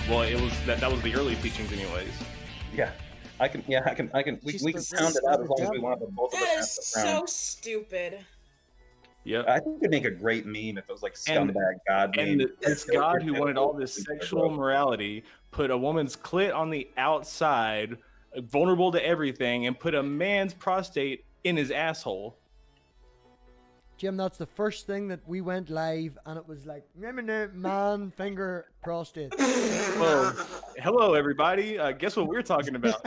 Well, it was that was the early teachings, anyways. Yeah, I can. We can sound it out as long as we want, but both of us That have is to so sound. stupid. Yep. I think it'd make a great meme if it was like scumbag God meme. And this God who wanted all this sexual morality put a woman's clit on the outside, vulnerable to everything, and put a man's prostate in his asshole. Jim, that's the first thing that we went live, and it was like, man, finger, prostate. Well, hello, everybody. Guess what we're talking about?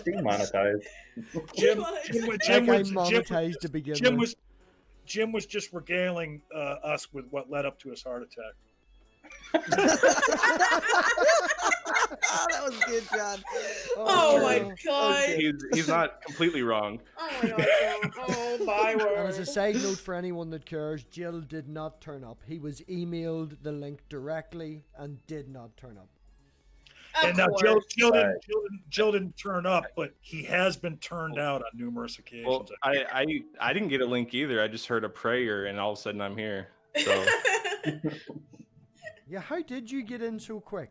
Demonetized. Jim was just regaling us with what led up to his heart attack. That was good, John. Oh my God. He's not completely wrong. Oh my God. Oh my word. And as a side note for anyone that cares, Jill did not turn up. He was emailed the link directly and did not turn up. And now Jill didn't turn up, but he has been turned out on numerous occasions. Well, I didn't get a link either. I just heard a prayer, and all of a sudden I'm here. So yeah, how did you get in so quick?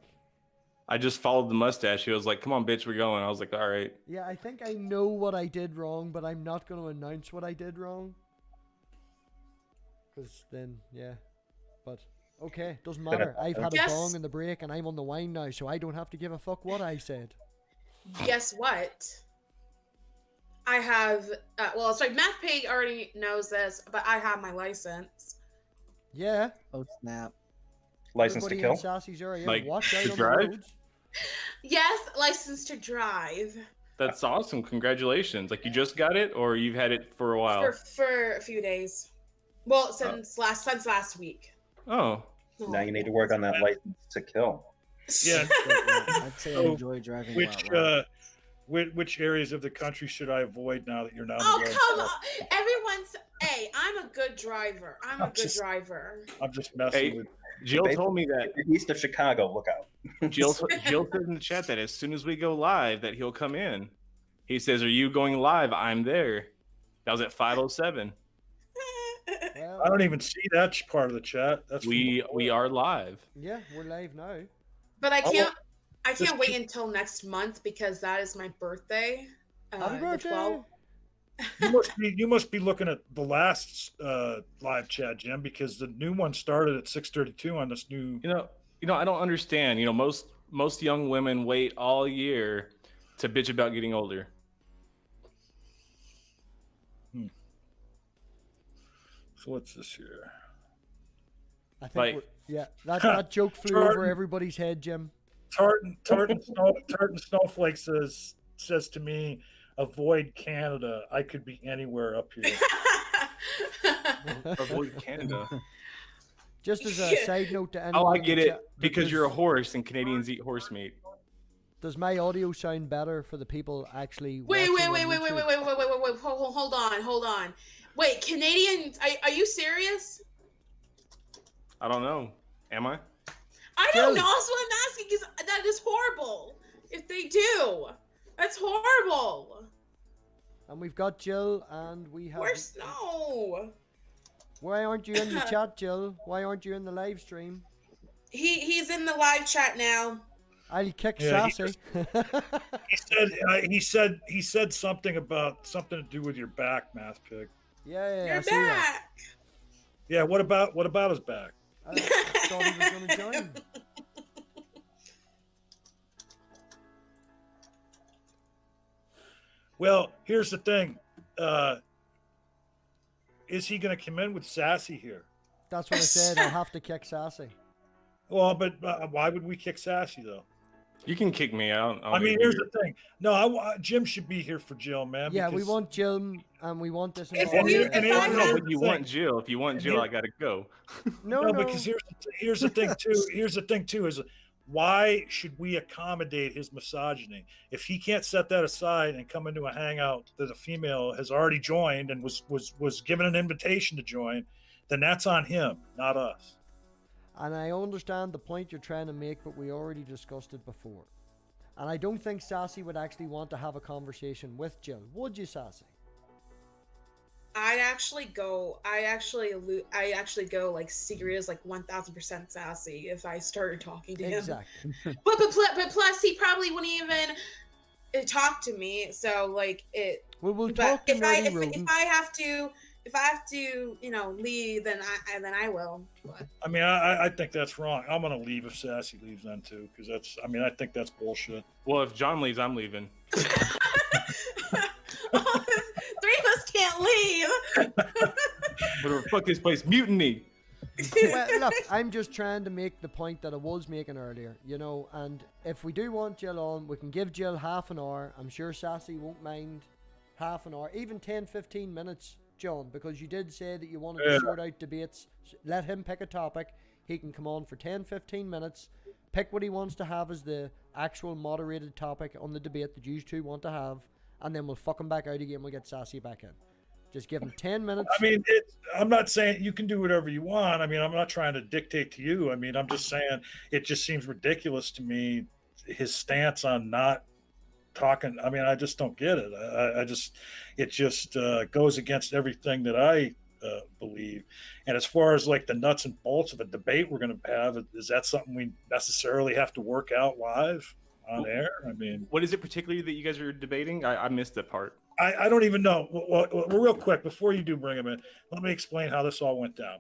I just followed the mustache. He was like, "Come on, bitch, we're going." I was like, "All right." Yeah, I think I know what I did wrong, but I'm not going to announce what I did wrong. Because then, yeah. But, okay, doesn't matter. I've had a bong in the break, and I'm on the wine now, so I don't have to give a fuck what I said. Guess what? I have, well, sorry, MathPig already knows this, but I have my license. Yeah. Oh, snap. License to kill? Sassy's area. Like, watch out to on drive? the roads. Yes, license to drive. That's awesome. Congratulations. Like, you just got it, or you've had it for a while? For a few days. Well, since last week. Oh. Now you need to work on that license to kill. Yeah. I'd say I enjoy driving. Which areas of the country should I avoid now that you're not? Oh, come on. Everyone's, hey, I'm a good driver. I'm a good driver. I'm just messing with Jill told me that east of Chicago, look out. Jill said in the chat that as soon as we go live, that he'll come in. He says, "Are you going live?" I'm there. That was at 5:07. Well, I don't even see that part of the chat. That's we are live. Yeah, we're live now. But I can't wait until next month because that is my birthday. Happy birthday! 12th. You must be looking at the last live chat, Jim, because the new one started at 6:32 on this new. You know, I don't understand. You know, most young women wait all year to bitch about getting older. So what's this here? I think that joke flew over everybody's head, Jim. Tartan Snowflake says to me, "Avoid Canada. I could be anywhere up here." Avoid Canada. Just as a side note to anyone. Oh, I get it. Because you're a horse and Canadians eat horse meat. Does my audio sound better for the people actually? Wait. Hold on. Wait, Canadians? Are you serious? I don't know. Am I? I don't know. That's what I'm asking. Because that is horrible. If they do, that's horrible. And we've got Jill, and we have. Where's Snow? Why aren't you in the chat, Jill? Why aren't you in the live stream? He's in the live chat now. I'll kick Sassy. He said something to do with your back, MathPig. Yeah, You're I see back. that. Yeah, what about his back? I thought he was going to join. Well, here's the thing. Is he going to come in with Sassy here? That's what I said. I'll have to kick Sassy. Well, but why would we kick Sassy, though? You can kick me out. I mean, here's the thing. No, Jim should be here for Jill, man. Yeah, we want Jill, and we want this. If you want Jill, I gotta go. No, because here's the thing too. Here's the thing too is why should we accommodate his misogyny if he can't set that aside and come into a hangout that a female has already joined and was given an invitation to join? Then that's on him, not us. And I understand the point you're trying to make, but we already discussed it before. And I don't think Sassy would actually want to have a conversation with Jill. Would you, Sassy? I actually go like serious, like 1000% sassy if I started talking to him. Exactly. But plus he probably wouldn't even talk to me. So like it. We'll But talk to if I have to leave, then I will. But. I mean, I think that's wrong. I'm gonna leave if Sassy leaves then too, because I think that's bullshit. Well, if John leaves, I'm leaving. Three of us can't leave. But fuck this place, mutiny. Well, look, I'm just trying to make the point that I was making earlier, and if we do want Jill on, we can give Jill half an hour. I'm sure Sassy won't mind half an hour, even 10-15 minutes, John, because you did say that you wanted to sort out debates. Let him pick a topic. He can come on for 10-15 minutes, pick what he wants to have as the actual moderated topic on the debate that you two want to have, and then we'll fuck him back out again. We'll get Sassy back in. Just give him 10 minutes. I mean, I'm not saying you can do whatever you want. I mean, I'm not trying to dictate to you. I mean, I'm just saying it just seems ridiculous to me, his stance on not talking. I mean, I just don't get it. It just goes against everything that I believe. And as far as like the nuts and bolts of a debate we're going to have, is that something we necessarily have to work out live on air? I mean, what is it particularly that you guys are debating? I missed that part. I don't even know. Well, real quick, before you do bring him in, let me explain how this all went down.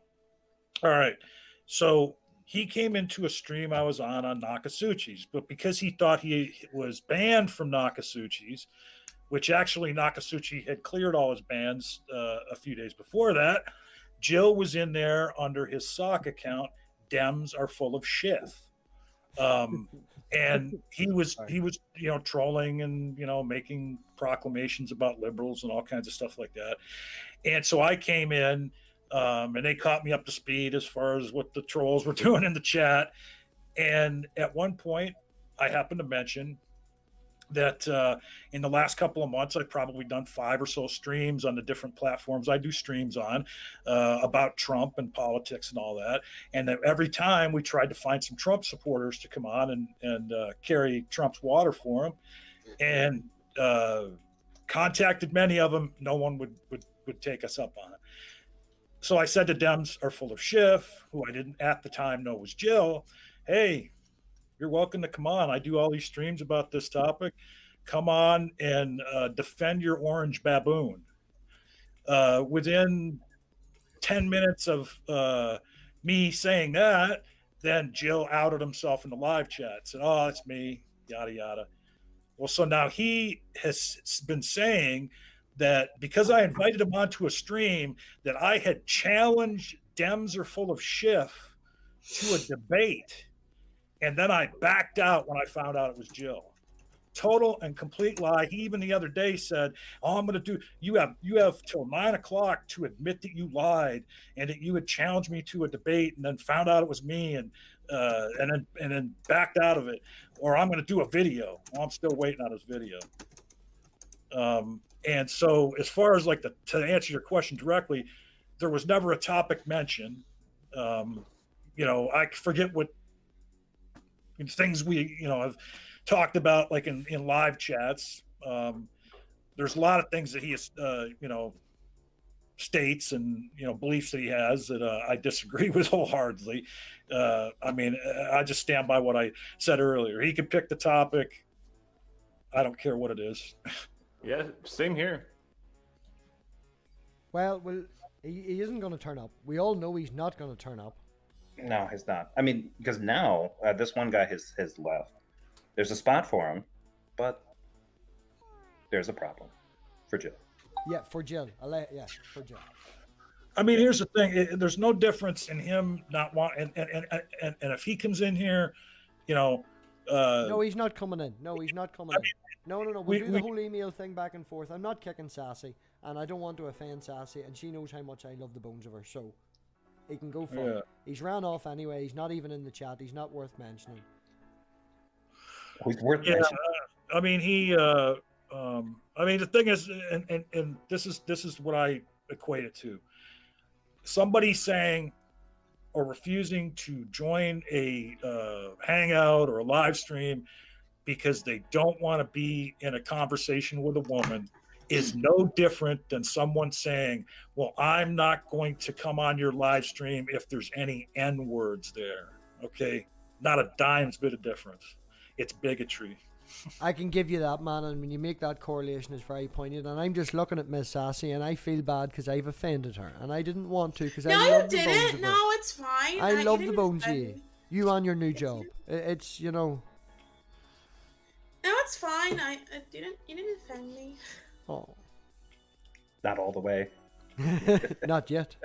All right. So he came into a stream I was on Nakasuchi's, but because he thought he was banned from Nakasuchi's, which actually Nakasuchi had cleared all his bans a few days before that, Jill was in there under his sock account. Dems are full of shit. And he was trolling and making proclamations about liberals and all kinds of stuff like that. And so I came in and they caught me up to speed as far as what the trolls were doing in the chat. And at one point I happened to mention that in the last couple of months, I've probably done 5 or so streams on the different platforms I do streams on about Trump and politics and all that. And that every time we tried to find some Trump supporters to come on and carry Trump's water for him, and contacted many of them. No one would take us up on it. So I said to Dems are full of shit, who I didn't at the time know was Jill, hey, you're welcome to come on. I do all these streams about this topic. Come on and defend your orange baboon. Within 10 minutes of me saying that, then Jill outed himself in the live chat. Said, oh, it's me, yada, yada. Well, so now he has been saying that because I invited him onto a stream, that I had challenged Dems are full of shit to a debate. And then I backed out when I found out it was Jill. Total and complete lie. He even the other day said, "Oh, I'm going to do. You have till 9 o'clock to admit that you lied and that you had challenged me to a debate, and then found out it was me, and then backed out of it. Or I'm going to do a video." Well, I'm still waiting on his video. And so, as far as like to answer your question directly, there was never a topic mentioned. I forget what things we have talked about, like in live chats. There's a lot of things that he has states and beliefs that he has that I disagree with wholeheartedly. I just stand by what I said earlier. He can pick the topic. I don't care what it is. Yeah, same here. Well, he isn't going to turn up. We all know he's not going to turn up. No, he's not. I mean, because now this one guy has left. There's a spot for him, but there's a problem for Jill. Yeah, for Jill. For Jill. I mean, here's the thing. There's no difference in him not wanting, and if he comes in here, no, he's not coming in. No, he's not coming in. No. We'll do the whole email thing back and forth. I'm not kicking Sassy, and I don't want to offend Sassy, and she knows how much I love the bones of her, so he can go for it. He's ran off anyway. He's not even in the chat. He's not worth mentioning. He's worth mentioning. I mean, the thing is, and this is what I equate it to. Somebody saying or refusing to join a hangout or a live stream because they don't want to be in a conversation with a woman is no different than someone saying, well, I'm not going to come on your live stream if there's any N words there. Okay. Not a dime's bit of difference. It's bigotry. I can give you that, man, and when you make that correlation, it's very poignant. And I'm just looking at Miss Sassy, and I feel bad because I've offended her, and I didn't want to because No, I you love the bones didn't. of No, her. it's fine. I love the didn't bones of offend you. me. You on your new job. It's, you know. No, it's fine. You didn't offend me. Oh. Not all the way. Not yet.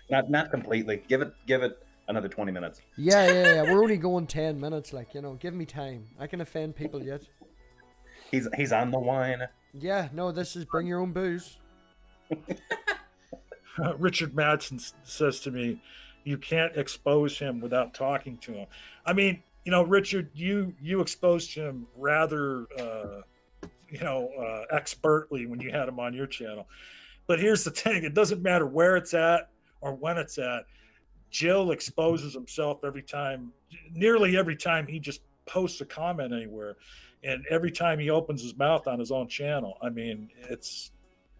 Not completely. Give it another 20 minutes. Yeah. We're only going 10 minutes, like, you know. Give me time. I can offend people yet. He's on the wine. Yeah, no, this is bring your own booze. Richard Madsen says to me, you can't expose him without talking to him. I mean, you know, Richard, you exposed him rather, expertly when you had him on your channel. But here's the thing. It doesn't matter where it's at or when it's at. Jill exposes himself nearly every time he just posts a comment anywhere. And every time he opens his mouth on his own channel. I mean,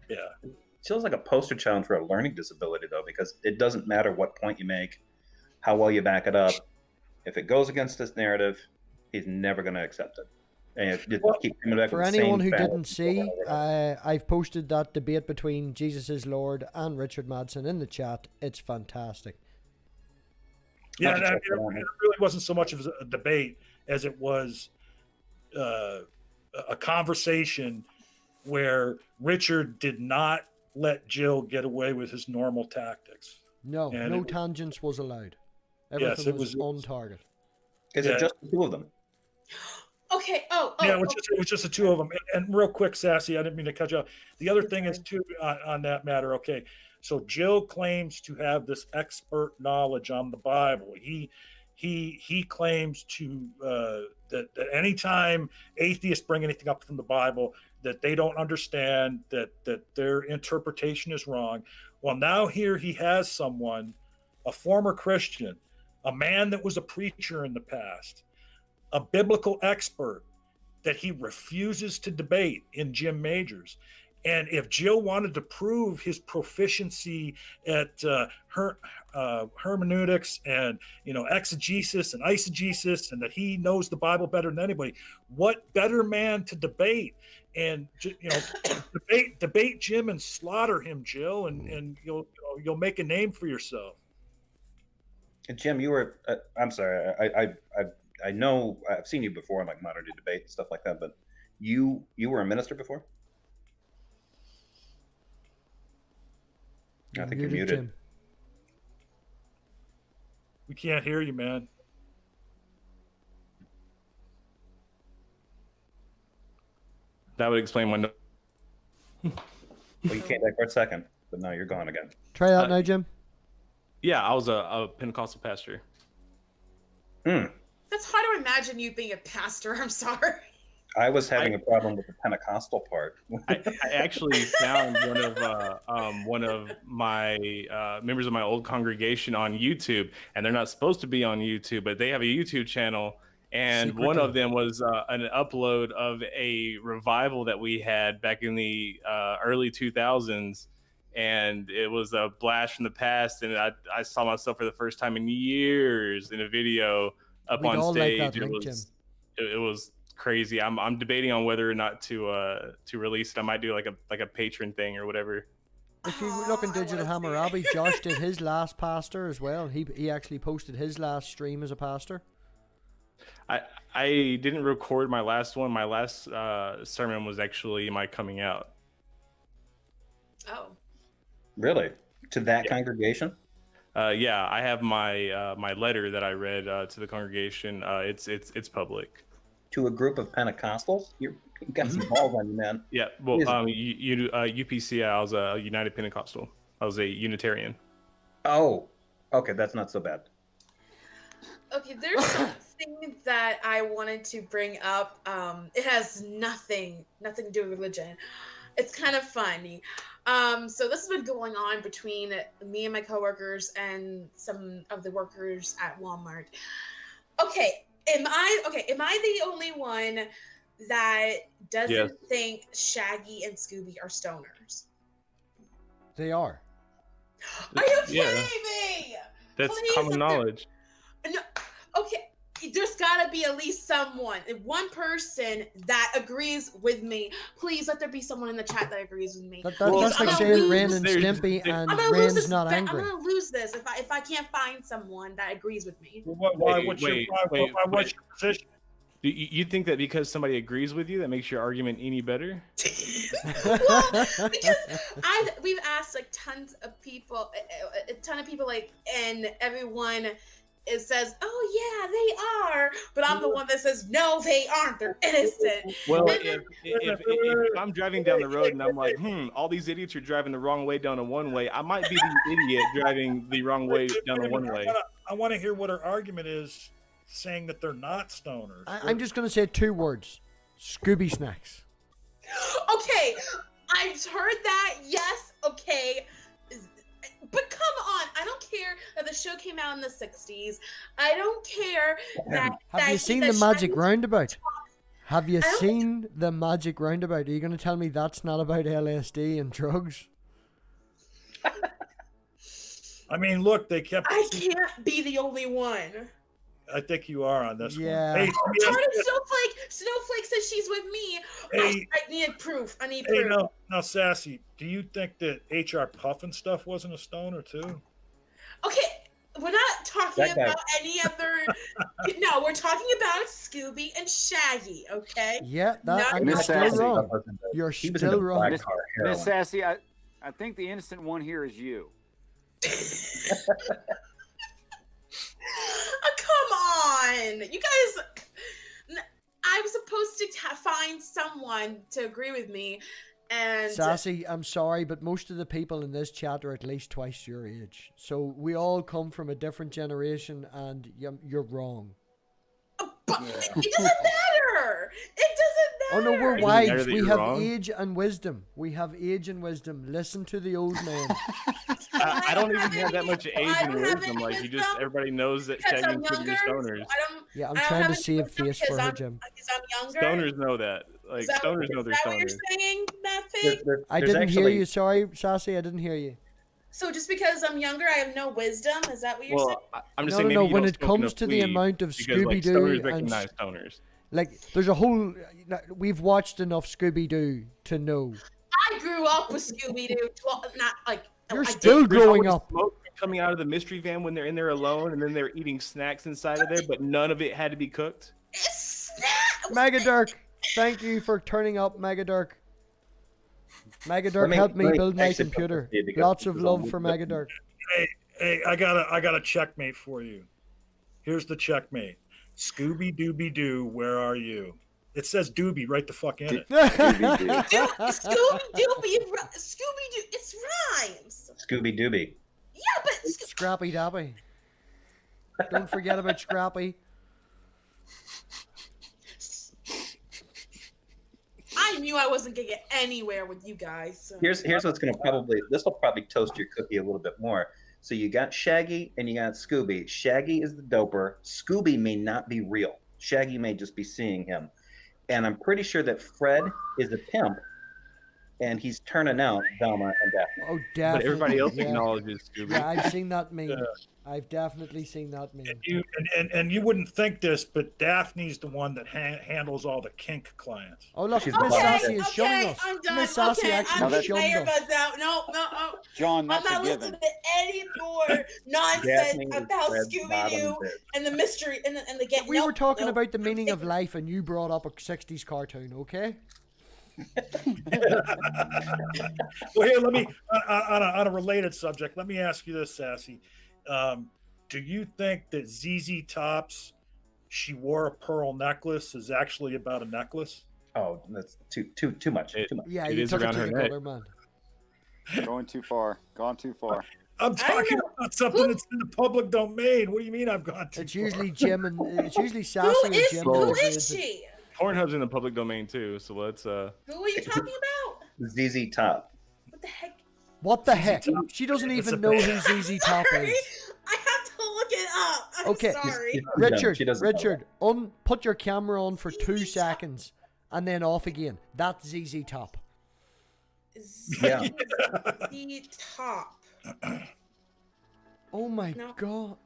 yeah. Feels like a poster child for a learning disability, though, because it doesn't matter what point you make, how well you back it up. If it goes against his narrative, he's never going to accept it. And it keep coming back For with the anyone same who fact. didn't see, I've posted that debate between Jesus is Lord and Richard Madsen in the chat. It's fantastic. Yeah, and it really wasn't so much of a debate as it was a conversation where Richard did not let Jill get away with his normal tactics. No, And no tangents was allowed. Everything Yes, it was was- on target. Is it just the two of them? Okay. Yeah, it was just the two of them. And real quick, Sassy, I didn't mean to cut you off. The other thing is too on that matter. Okay, so Jill claims to have this expert knowledge on the Bible. He claims to that anytime atheists bring anything up from the Bible that they don't understand, that their interpretation is wrong. Well, now here he has someone, a former Christian, a man that was a preacher in the past, a biblical expert that he refuses to debate in Jim Majors. And if Jill wanted to prove his proficiency at hermeneutics and exegesis and eisegesis, and that he knows the Bible better than anybody, what better man to debate? And debate Jim and slaughter him, Jill, and you'll make a name for yourself. Jim, you were. I'm sorry. I know I've seen you before in like modern day debate and stuff like that, but you were a minister before? I think you're muted. Jim. We can't hear you, man. That would explain why. Well, you came back for a second, but now you're gone again. Try that now, Jim. Yeah, I was a Pentecostal pastor. That's hard to imagine you being a pastor. I'm sorry. I was having a problem with the Pentecostal part. I actually found one of my members of my old congregation on YouTube, and they're not supposed to be on YouTube, but they have a YouTube channel, and Secretly. one of them was an upload of a revival that we had back in the early 2000s, and it was a blast from the past, and I saw myself for the first time in years in a video up We'd on all like stage. that link, Jim. It was crazy. I'm debating on whether or not to release it. I might do like a patron thing or whatever. If you look in I Digital wanna see it. Hammurabi, Josh did his last pastor as well. He actually posted his last stream as a pastor. I didn't record my last one. My last sermon was actually my coming out. Oh. Really? To that congregation? Yeah, I have my my letter that I read to the congregation. It's public. To a group of Pentecostals? You got some balls on you, man. Yeah, well, Is- UPC, I was a United Pentecostal. I was a Unitarian. Oh, okay, that's not so bad. Okay, there's something that I wanted to bring up. It has nothing to do with religion. It's kind of funny. So this has been going on between me and my coworkers and some of the workers at Walmart. Okay, am I the only one that doesn't Yes. think Shaggy and Scooby are stoners? They are. Are you Yeah. kidding me? That's Please, common if knowledge. No, okay. There's gotta be at least someone, one person that agrees with me. Please let there be someone in the chat that agrees with me. That's Well, like I'm gonna saying lose- Ren and there's- Stimpy there- and I'm gonna lose Ren's this. not I'm angry. gonna lose this if I can't find someone that agrees with me. Why? Wait, What's wait, your position? You think that because somebody agrees with you, that makes your argument any better? Well, because we've asked like tons of people, a ton of people, like, and everyone it says, "Oh yeah, they are," but I'm the one that says, "No, they aren't. They're innocent." Well, And if I'm driving down the road and I'm like, all these idiots are driving the wrong way down a one-way, I might be the idiot driving the wrong way down a one-way. I want to hear what her argument is, saying that they're not stoners. I'm just gonna say 2 words: Scooby snacks. Okay, I've heard that. Yes, okay. But come on, I don't care that the show came out in the 60s. I don't care that. Have you seen the Magic Roundabout? Have you seen the Magic Roundabout? Are you gonna tell me that's not about LSD and drugs? I mean, look, they kept. I can't be the only one. I think you are on this Yeah. one. Hey, Snowflake says she's with me. Hey. I need proof. I need hey, proof. now, Sassy, do you think that HR Puffin stuff wasn't a stoner too? Okay, we're not talking That guy- about any other. No, we're talking about Scooby and Shaggy. Okay. Yeah, that Not and you're Miss still Sassy. wrong. You're He was into still wrong. black tar heroin. Miss Sassy, I think the innocent one here is you. Oh, come on, you guys. I'm supposed to find someone to agree with me, and Sassy, I'm sorry, but most of the people in this chat are at least twice your age. So we all come from a different generation, and you're wrong. but it doesn't matter. It Oh doesn't no, matter. we're Doesn't matter wise. that We you're have wrong. age and wisdom. We have age and wisdom. Listen to the old man. I don't even have that much age I and don't have wisdom. any Like you just, wisdom everybody knows that because Shaggy I'm and Scooby younger. are stoners. Yeah, I'm I don't trying have to any save wisdom face for because her, I'm- Jim. Because I'm younger. Stoners know that. Like stoners know they're Is that what you're stoners. saying, MathPig? I There's didn't hear actually- you. Sorry, Sassy, I didn't hear you. So just because I'm younger, I have no wisdom? Is that what you're saying? Well, I'm just No, saying no, maybe you when don't it smoke comes enough to the weed amount of because, like, Scooby-Doo stoners and recognize stoners. Like, there's a whole. We've watched enough Scooby-Doo to know. I grew up with Scooby-Doo. Well, not like... You're I still did. There's growing always up. smoke coming out of the mystery van when they're in there alone, and then they're eating snacks inside of there, but none of it had to be cooked. It's snap! Megadirk, thank you for turning up, Megadirk. Megadirk Let me- helped me let me build my actually put computer. this here because Lots of this is love all- for Megadirk. Hey, I got a checkmate for you. Here's the checkmate. Scooby Dooby Doo, where are you? It says Doobie right the fuck in it. Scooby-Doo, it's rhymes. Scooby Dooby. Yeah, but Scrappy Dappy. Don't forget about Scrappy. I knew I wasn't gonna get anywhere with you guys. So. Here's what's gonna this will probably toast your cookie a little bit more. So you got Shaggy and you got Scooby. Shaggy is the doper. Scooby may not be real. Shaggy may just be seeing him. And I'm pretty sure that Fred is a pimp and he's turning out Velma and Daphne. Oh, definitely. But everybody else yeah. acknowledges Scooby. Yeah, I've seen that meme. Yeah. I've definitely seen that meme. And you wouldn't think this, but Daphne's the one that handles all the kink clients. Oh, look, She's Miss the Sassy is showing Okay, us. I'm done. Miss Sassy Okay, actually I'm that's- showed tired us. about that. No. John, I'm that's not a given. listening to any more nonsense Daphne is about Fred's Scooby bottom Doo bitch. and the mystery and the game. We were talking about the meaning of life, and you brought up a 60s cartoon, okay? Well, here, let me on a related subject. Let me ask you this, Sassy. Do you think that ZZ Top's "She Wore a Pearl Necklace" is actually about a necklace? Oh, that's too much. It- Too much. Yeah, It you is took it around to her the neck. gutter, man. Going too far. Gone too far. I'm talking about something that's in the public domain. What do you mean I've gone too It's far? usually Jim and it's usually Sassy Who and is Jim. who that is agrees. she? Pornhub's in the public domain too, so let's Who are you talking about? ZZ Top. What the heck? What the ZZ heck? Top. She doesn't It's even a know band. who ZZ Top Sorry, is. I have to look it up. I'm Okay. sorry. Richard, She doesn't know Richard, put your camera on for 2 seconds and then off again. That's ZZ Top. Yeah. The top. Oh my No. god.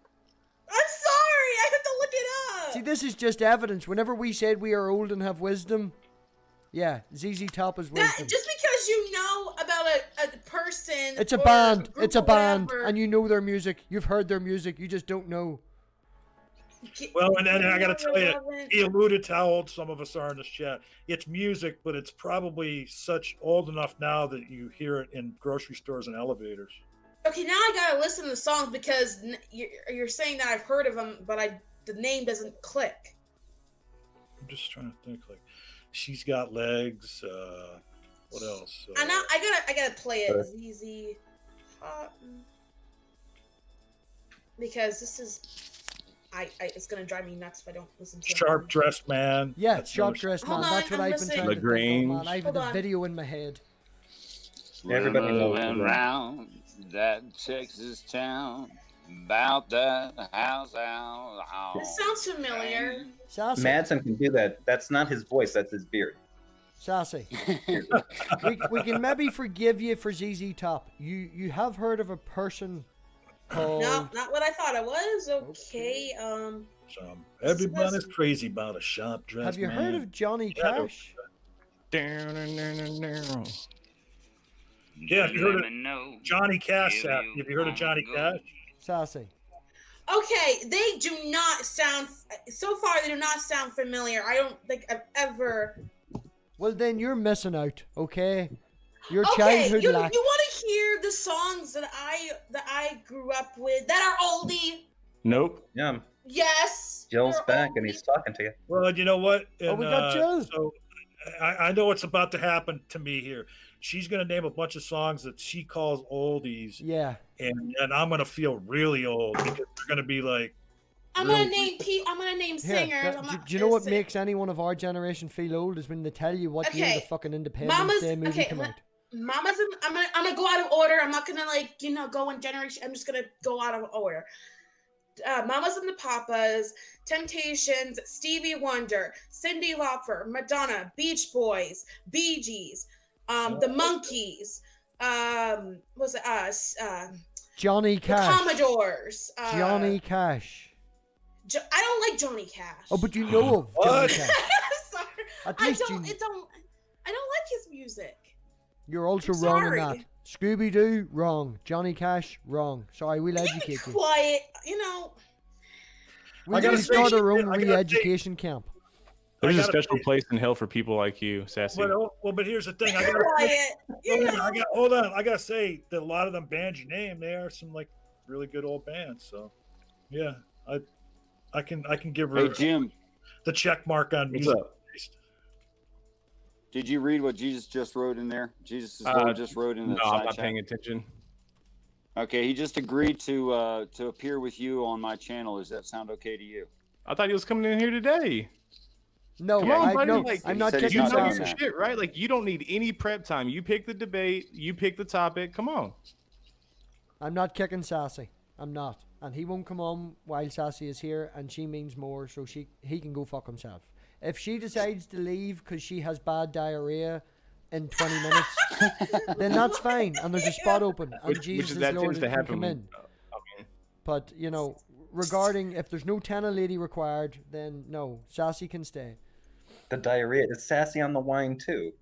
I'm sorry. I have to look it up. See, this is just evidence. Whenever we said we are old and have wisdom, yeah, ZZ Top is That, wisdom. just because you know about a person, It's a or band. group It's a or band, whatever, and you know their music. You've heard their music. You just don't know. Well, and then I got to tell you, Relevant. he alluded to how old some of us are in this chat. It's music, but it's probably such old enough now that you hear it in grocery stores and elevators. Okay, now I gotta listen to the songs because you're saying that I've heard of them, but the name doesn't click. I'm just trying to think. Like, She's Got Legs. What else? And now I gotta play it. ZZ Top. Because this is, it's gonna drive me nuts if I don't listen to it. Sharp Dressed Man. Yeah, That's Sharp another- Dressed Man. Hold on, That's what I'm I've been listening. trying to think of, Lagrange. man. I have Hold the on. video in my head. Everybody knows Swimming the around that Texas town about the house out. This sounds familiar. Sassy. Madsen can do that. That's not his voice. That's his beard. Sassy. we can maybe forgive you for ZZ Top. You have heard of a person called... No, not what I thought it was. Okay. Everybody's crazy about a sharp dressed Have you man. heard of Johnny Yeah, Cash? Yeah, have you heard of Let me know Johnny Cash? if Have you heard of Johnny wanna go. Cash? Sassy. Okay, they do not sound. So far, they do not sound familiar. I don't think I've ever. Well, then you're missing out, okay? Your Okay, childhood you lack. want to hear the songs that I grew up with that are oldie? Nope. Yeah. Yes. Jill's they're back and oldie. he's talking to you. Well, you know what? Oh, we got Jill. So I know what's about to happen to me here. She's going to name a bunch of songs that she calls oldies, Yeah. and I'm going to feel really old because they're going to be like, I'm real- gonna name I'm gonna name Here, singers. do you know what makes anyone of our generation feel old is when they tell you what year the Okay, fucking Independence Mama's Day movie okay. came out. Mama's. I'm gonna go out of order. I'm not gonna go in generation. I'm just gonna go out of order. Mamas and the Papas, Temptations, Stevie Wonder, Cyndi Lauper, Madonna, Beach Boys, Bee Gees, the Monkees, was it us? Johnny The Cash. Commodores. Johnny Cash. I don't like Johnny Cash. Oh, but you know of Johnny What? Cash. I'm sorry. At I least don't. you, I don't like his music. you're also I'm wrong in sorry. that. Scooby Doo, wrong. Johnny Cash, wrong. Sorry, we'll Can you educate be you. quiet? You know. We're I going gotta to start say- our own I gotta say- re-education camp. There's I a gotta special say- place in hell for people like you, Sassy. but here's the thing. Quiet. You know. Hold on. I got to say that a lot of them bands you name, they are some like really good old bands. So, yeah, I can give her Hey, Jim, the check mark on What's music. up? did you read what Jesus just wrote in there? Jesus' Uh, Lord just wrote in the No, I'm side not chat. paying attention. Okay, he just agreed to appear with you on my channel. Does that sound okay to you? I thought he was coming in here today. No, Come on, buddy, no, like, I'm he not said he's kicking You not know doing your Sassy. that. shit, right? Like, you don't need any prep time. You pick the debate. You pick the topic. Come on. I'm not kicking Sassy. I'm not. And he won't come on while Sassy is here, and she means more, so he can go fuck himself. If she decides to leave because she has bad diarrhea in 20 minutes, then that's fine, and there's a spot open, and Which Jesus that Lord tends to can happen. come in. I mean, But, you know, regarding if there's no tenor lady required, then no, Sassy can stay. The diarrhea. It's sassy on the wine too.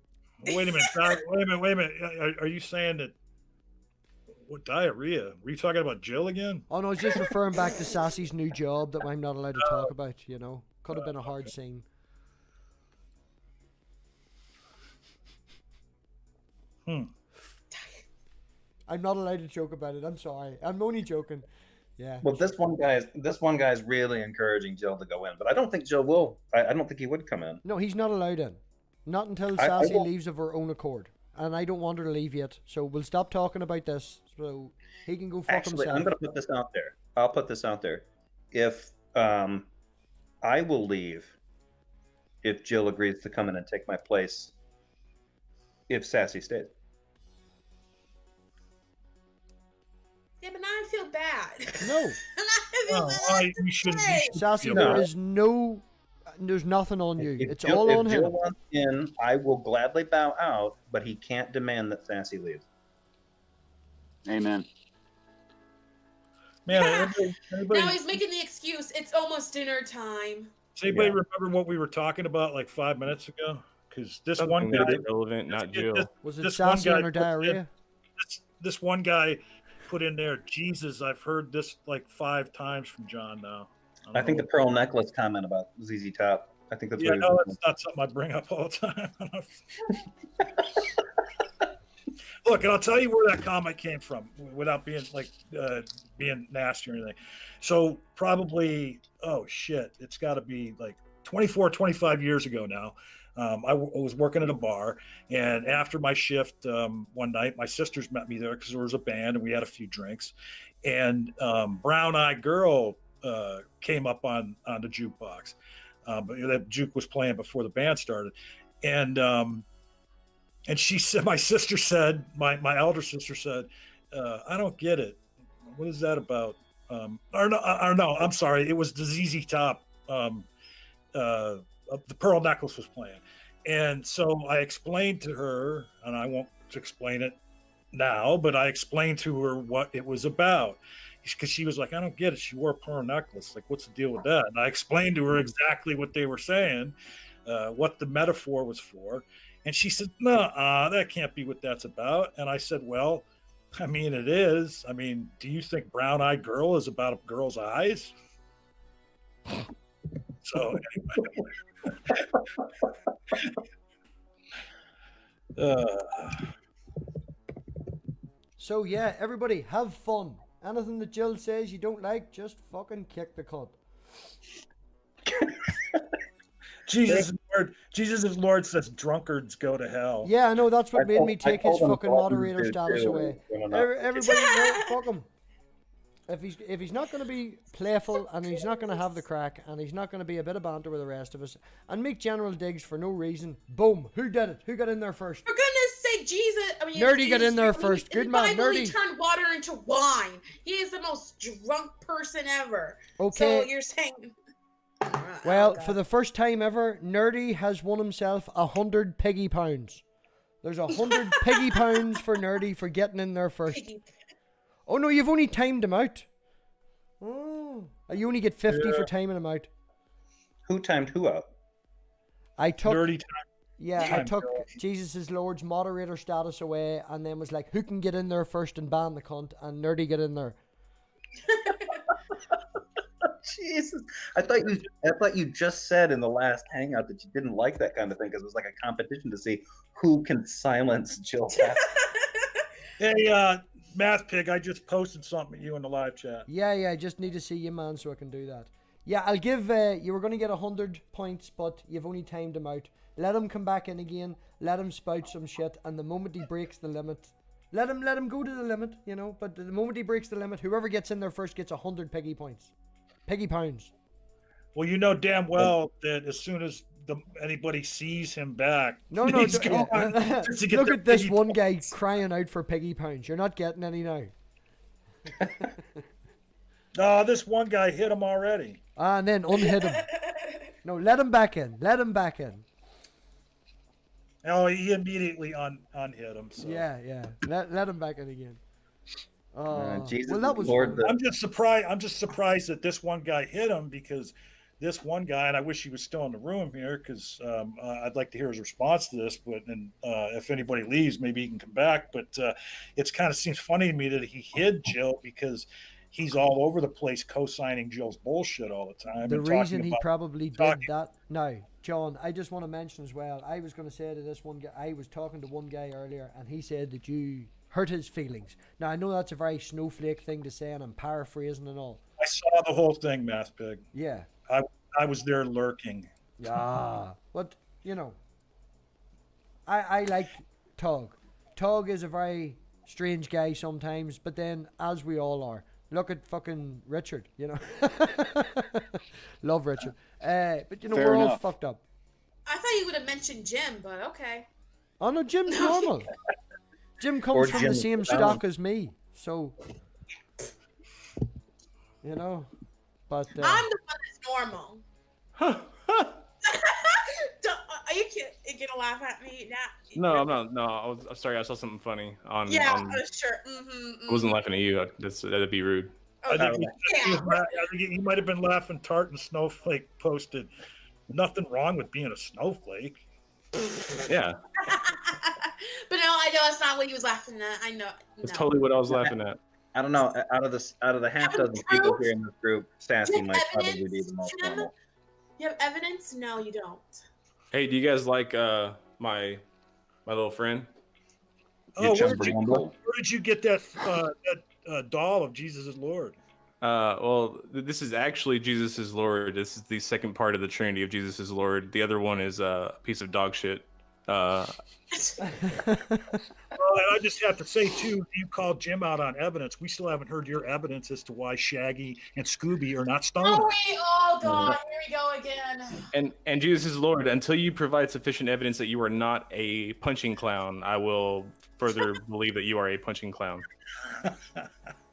Wait a minute. Wait a minute. Are you saying that? What diarrhea? Were you talking about Jill again? Oh, no, I was just referring back to Sassy's new job that I'm not allowed to talk about, you know. Could have been a hard scene. I'm not allowed to joke about it. I'm sorry. I'm only joking. Yeah. Well, this one guy's really encouraging Jill to go in, but I don't think Jill will. I don't think he would come in. No, he's not allowed in. Not until I Sassy won't- leaves of her own accord. And I don't want her to leave yet. So we'll stop talking about this. So he can go fuck Actually, himself. I'm going to put this out there. I'll put this out there. If I will leave if Jill agrees to come in and take my place if Sassy stays. Yeah, but now I feel bad. No. I feel No, bad. you shouldn't. Hey. Sassy, No. there is no There's nothing on you. If It's Jill, all if on Jill him. wants in, I will gladly bow out, but he can't demand that Sassy leaves. Amen. Man, Now he's making the excuse. It's almost dinner time. does anybody remember what we were talking about like 5 minutes ago? Because this one Something guy, that's relevant, not Jill. Was it this one Sassy guy and her puts in- diarrhea? this one guy put in there, Jesus, I've heard this like 5 times from John now. I think the pearl necklace comment about ZZ Top. I think that's Yeah, what he no, was that's not something I bring up all the time. Look, and I'll tell you where that comment came from without being like being nasty or anything. So probably, oh shit, it's got to be like 24, 25 years ago now. I was working at a bar, and after my shift one night, my sisters met me there because there was a band and we had a few drinks, and Brown Eyed Girl came up on the jukebox. But that juke was playing before the band started, and she said, my sister said, my elder sister said, I don't get it. What is that about? Or no, I'm sorry. It was the ZZ Top. The pearl necklace was playing, and so I explained to her, and I won't explain it now, but I explained to her what it was about, because she was like, I don't get it. She wore a pearl necklace. Like, what's the deal with that? And I explained to her exactly what they were saying, what the metaphor was for. And she said, no, that can't be what that's about. And I said, well, I mean, it is. I mean, do you think Brown Eyed Girl is about a girl's eyes? So anyway. So yeah, everybody have fun. Anything that Jill says you don't like, just fucking kick the cunt. Jesus is Lord says drunkards go to hell. Yeah, I know, that's what made me take his fucking Buttons moderator did status too. away. You know, Everybody, no, fuck him. If he's not going to be playful, and he's not going to have the crack, and he's not going to be a bit of banter with the rest of us, and make general digs for no reason, boom, who did it? Who got in there first? For goodness sake, Jesus! I mean, Nerdy got in there Jesus, first. in Good the man, Bible, Nerdy. He turned water into wine. He is the most drunk person ever. Okay. So you're saying? Well, Oh, for the first time ever, Nerdy has won himself 100 piggy pounds. There's 100 piggy pounds for Nerdy for getting in there first. Oh no, you've only timed him out. Oh, you only get 50 for timing him out. Who timed who out? I took Nerdy time. Yeah, I Time took girl. Jesus' Lord's moderator status away, and then was like, who can get in there first and ban the cunt? And Nerdy get in there. Jesus, I thought you just said in the last hangout that you didn't like that kind of thing because it was like a competition to see who can silence Jill. Hey, MathPig, I just posted something at you in the live chat. Yeah, I just need to see you, man, so I can do that. Yeah, I'll give, you were going to get 100 points, but you've only timed him out. Let him come back in again, let him spout some shit, and the moment he breaks the limit, let him go to the limit, you know, but the moment he breaks the limit, whoever gets in there first gets 100 piggy points. Piggy pounds. Well, you know damn well that as soon as anybody sees him back, No, he's gone just to get look their at this piggy one points. guy crying out for piggy pounds. You're not getting any now. This one guy hit him already. And then unhit him. No, let him back in. Let him back in. Oh, he immediately unhit him. So. Yeah. Let him back in again. Jesus, well, that was Lord, fun. I'm just surprised that this one guy hit him, because this one guy, and I wish he was still in the room here, because I'd like to hear his response to this. But if anybody leaves, maybe he can come back. But it's kind of seems funny to me that he hid Jill, because he's all over the place co-signing Jill's bullshit all the time. The and reason talking he about- probably did that. Now, John, I just want to mention as well, I was going to say to this one guy, I was talking to one guy earlier, and he said that you hurt his feelings. Now, I know that's a very snowflake thing to say, and I'm paraphrasing and all. I saw the whole thing, MathPig. Yeah. I was there lurking. Yeah. But, you know, I like Tog. Tog is a very strange guy sometimes, but then, as we all are, look at fucking Richard, you know. Love Richard. But, you know, Fair we're all enough. fucked up. I thought you would have mentioned Jim, but okay. Oh, no, Jim's normal. Jim comes from the Jim same Fallon. stock as me, so, you know, but... I'm the one that's normal. now. No, I'm not. No, I'm sorry. I saw something funny on. Yeah, on, sure. Mm-hmm, I wasn't laughing at you. That'd be rude. I think, Yeah. I think he might have been laughing. Tart and Snowflake posted, "Nothing wrong with being a snowflake." Yeah, But no, I know that's not what he was laughing at. I know. that's no. totally what I was laughing at. I don't know. Out of the half dozen people here in this group, Sassy You have might probably be evidence, the most Jim? normal. You have evidence? No, you don't. Hey, do you guys like my little friend? Oh, chum where Bumble. did you get that doll of Jesus is Lord? Well, this is actually Jesus is Lord. This is the second part of the Trinity of Jesus is Lord. The other one is a piece of dog shit. Well, I just have to say too, you called Jim out on evidence. We still haven't heard your evidence as to why Shaggy and Scooby are not stoned. Oh God, here we go again. And Jesus is Lord. Until you provide sufficient evidence that you are not a punching clown, I will further believe that you are a punching clown.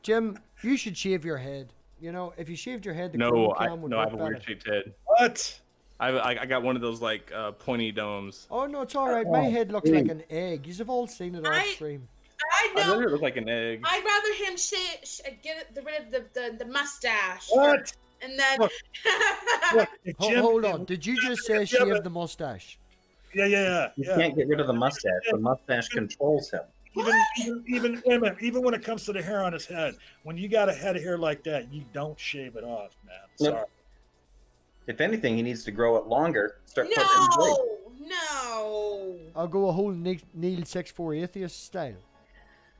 Jim, you should shave your head. You know, if you shaved your head, the No, chrome I cam would no, I look have a better. weird shaped head. What? I got one of those like pointy domes. Oh no, it's all right. My head looks like an egg. You've all seen it off I- stream. I I know. rather look like an egg. I'd rather him get rid of the mustache. What? And then. Look, if Jim- Hold on. Did you just say Yeah, shave but- the mustache? Yeah. You can't get rid of the mustache. The mustache controls him. Even when it comes to the hair on his head, when you got a head of hair like that, you don't shave it off, man. Look, Sorry. If anything, he needs to grow it longer. Start putting it in place. No. I'll go a whole Neil 64 atheist style.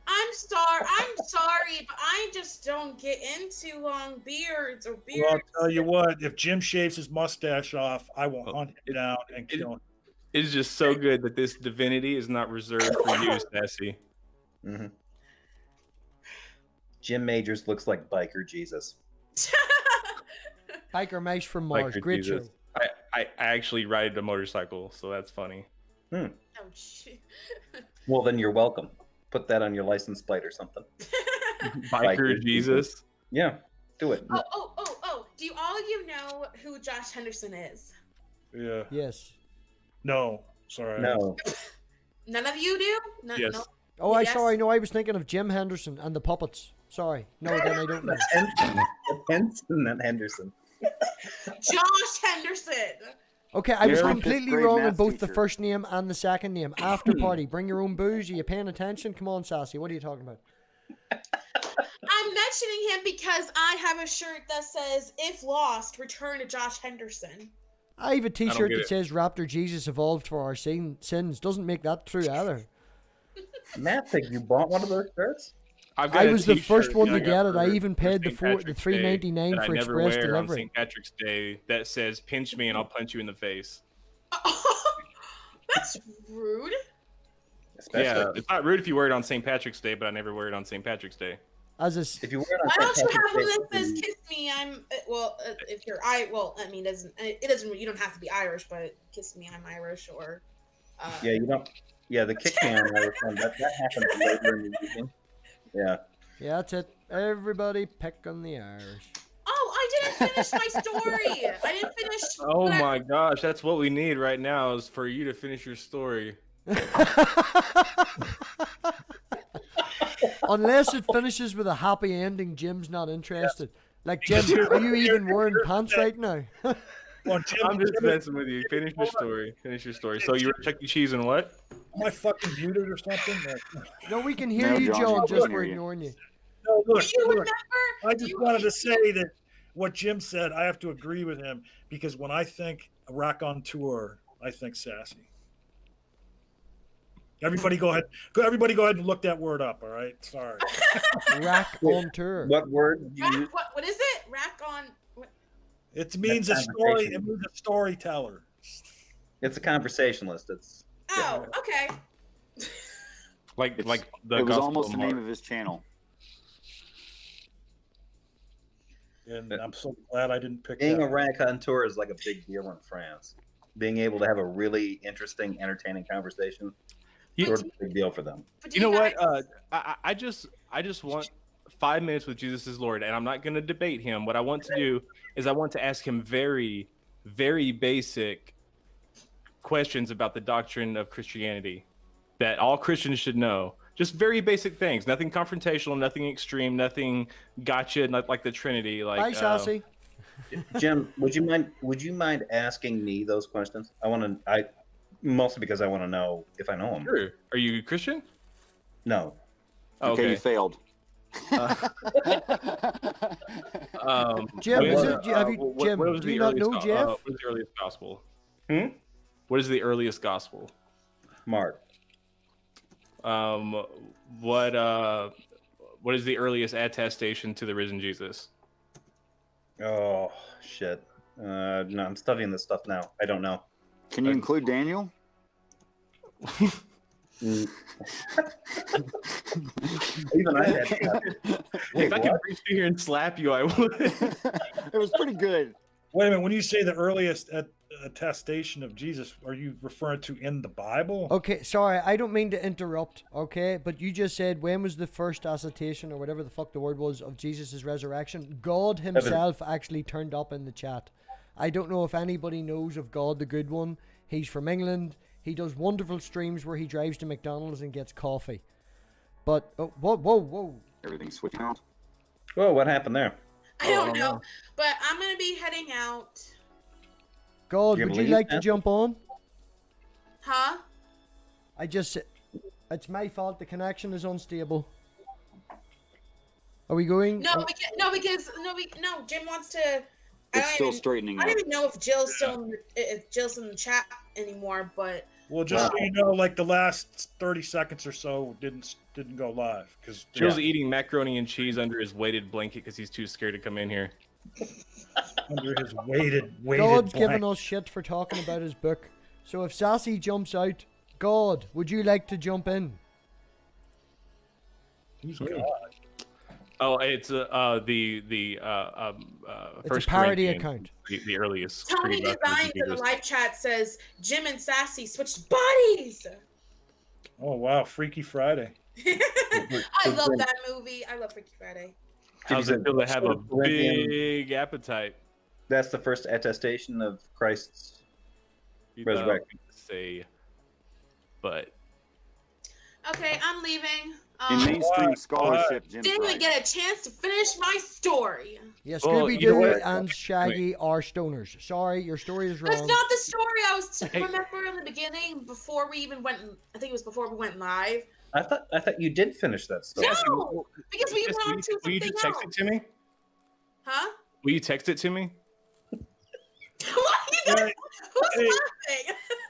I'm sorry, but I just don't get into long beards or Well, beards. I'll tell you what, if Jim shaves his mustache off, I will hunt him down and kill him. It's just so good that this divinity is not reserved for you, Sassy. Mm-hmm. Jim Majors looks like biker Jesus. Biker Mice from Mars. Biker Great Jesus. show. I actually ride a motorcycle, so that's funny. Oh shit. Well, then you're welcome. Put that on your license plate or something. Biker Jesus. Yeah, do it. Oh. Do all of you know who Josh Henderson is? Yeah. Yes. No. Sorry. No. None of you do? Yes. No. Oh, Yes. sorry. No, I was thinking of Jim Henderson and the puppets. Sorry. No, then I don't know. Henson and Henderson. Josh Henderson. Okay, I was You're a completely fifth-grade wrong on math both the teacher. first name and the second name. After party. Bring your own booze. Are you paying attention? Come on, Sassy. What are you talking about? I'm mentioning him because I have a shirt that says, "If lost, return to Josh Henderson." I have a t-shirt get that it. says Raptor Jesus evolved for our sins. Doesn't make that true either. MathPig, you bought one of those shirts? I've got I a was the t-shirt first one that to I got get it. I for- even for paid the St. the Patrick's $3.99 Day that for I never express wear on delivery. St. Patrick's Day that says "Pinch me and I'll punch you in the face." That's rude. Especially Yeah, it's not rude if you wear it on St. Patrick's Day, but I never wear it on St. Patrick's Day. As a s- if you wear it on Why don't St. you have one Patrick's that says Day, "Kiss me"? If you're I mean, it doesn't. You don't have to be Irish, but "Kiss me, I'm Irish." Or yeah, you don't. Yeah, the kick me on Irish one, that happens later in the evening. Yeah. yeah, that's it. Everybody pick on the Irish. Oh, I didn't finish my story. I didn't finish. Oh what I- my gosh, that's what we need right now is for you to finish your story. Unless it finishes with a happy ending, Jim's not interested. Like, Jim, are you even wearing pants right now? Well, Jim, I'm just Jim, messing with you. Finish your story. Finish your story. So you were at Chuck E. Cheese and what? am I fucking muted or something? No, we can hear No, you, John, John, we just can we're hear you. ignoring you. No, Do look, you look. remember? I do just you- wanted to say that what Jim said, I have to agree with him because when I think Rock on Tour, I think Sassy. Everybody go ahead. Everybody go ahead and look that word up. All right. Sorry. Rack on tour. What word did you use? Rack, what is it? Rack on. What? It means a story. It means a storyteller. It's a conversationalist. It's Oh, okay. Like the It was Gospel almost of the Mark. name of his channel. And I'm so glad I didn't pick being that. a raconteur is like a big deal in France. Being able to have a really interesting, entertaining conversation, You- sort of a big deal for them. But You know guys- what? I just want 5 minutes with Jesus is Lord, and I'm not going to debate him. What I want to do is I want to ask him very, very basic questions about the doctrine of Christianity that all Christians should know. Just very basic things, nothing confrontational, nothing extreme, nothing gotcha, not like the Trinity. Like, Bye, Sassy. Jim, would you mind asking me those questions? I mostly because I want to know if I know them. Sure. Are you Christian? No. Okay, you failed. Jim, Jim, what was do the you not earliest know Jeff? what is the earliest gospel? Hmm? What is the earliest gospel? Mark. What is the earliest attestation to the risen Jesus? Oh shit. No, I'm studying this stuff now. I don't know. Can you include Daniel? Even I had. If I could reach you here and slap you, I would. It was pretty good. Wait a minute. When you say the earliest attestation of Jesus, are you referring to in the Bible? Okay, sorry, I don't mean to interrupt, okay? But you just said when was the first attestation, or whatever the fuck the word was, of Jesus' resurrection? God himself actually turned up in the chat. I don't know if anybody knows of God the Good One. He's from England. He does wonderful streams where he drives to McDonald's and gets coffee. But, oh, whoa. Everything's switching out. Whoa, what happened there? I don't know, but I'm gonna be heading out. God, would you like to jump on? Huh? It's my fault. The connection is unstable. Are we going? No, because Jim wants to. It's still straightening I up. don't even know if Jill's still in the chat anymore, but. Well, just so you know, like the last 30 seconds or so didn't go live because Jill's eating macaroni and cheese under his weighted blanket because he's too scared to come in here. Under his weighted God's blanket. giving us shit for talking about his book. So if Sassy jumps out, God, would you like to jump in? Who's God? Oh, it's the It's First a parody Corinthians, account. the earliest. Tony creed of Designs in the Jesus. live chat says Jim and Sassy switched bodies. Oh wow, Freaky Friday. I love that movie. I love Freaky Friday. How's it feel to have a Corinthians. big appetite? That's the first attestation of Christ's resurrection. Say, but Okay, I'm leaving. In mainstream scholarship, Jim's Didn't even right. get a chance to finish my story. Yeah, Well, Scooby you know Doo what? and Shaggy are stoners. Sorry, your story is That's wrong. not the story I was. Hey. Remember in the beginning before we even went. I think it was before we went live. I thought you did finish that story. No, because we went on to Will you something just text else. it to me? Huh? Will you text it to me? Who's laughing?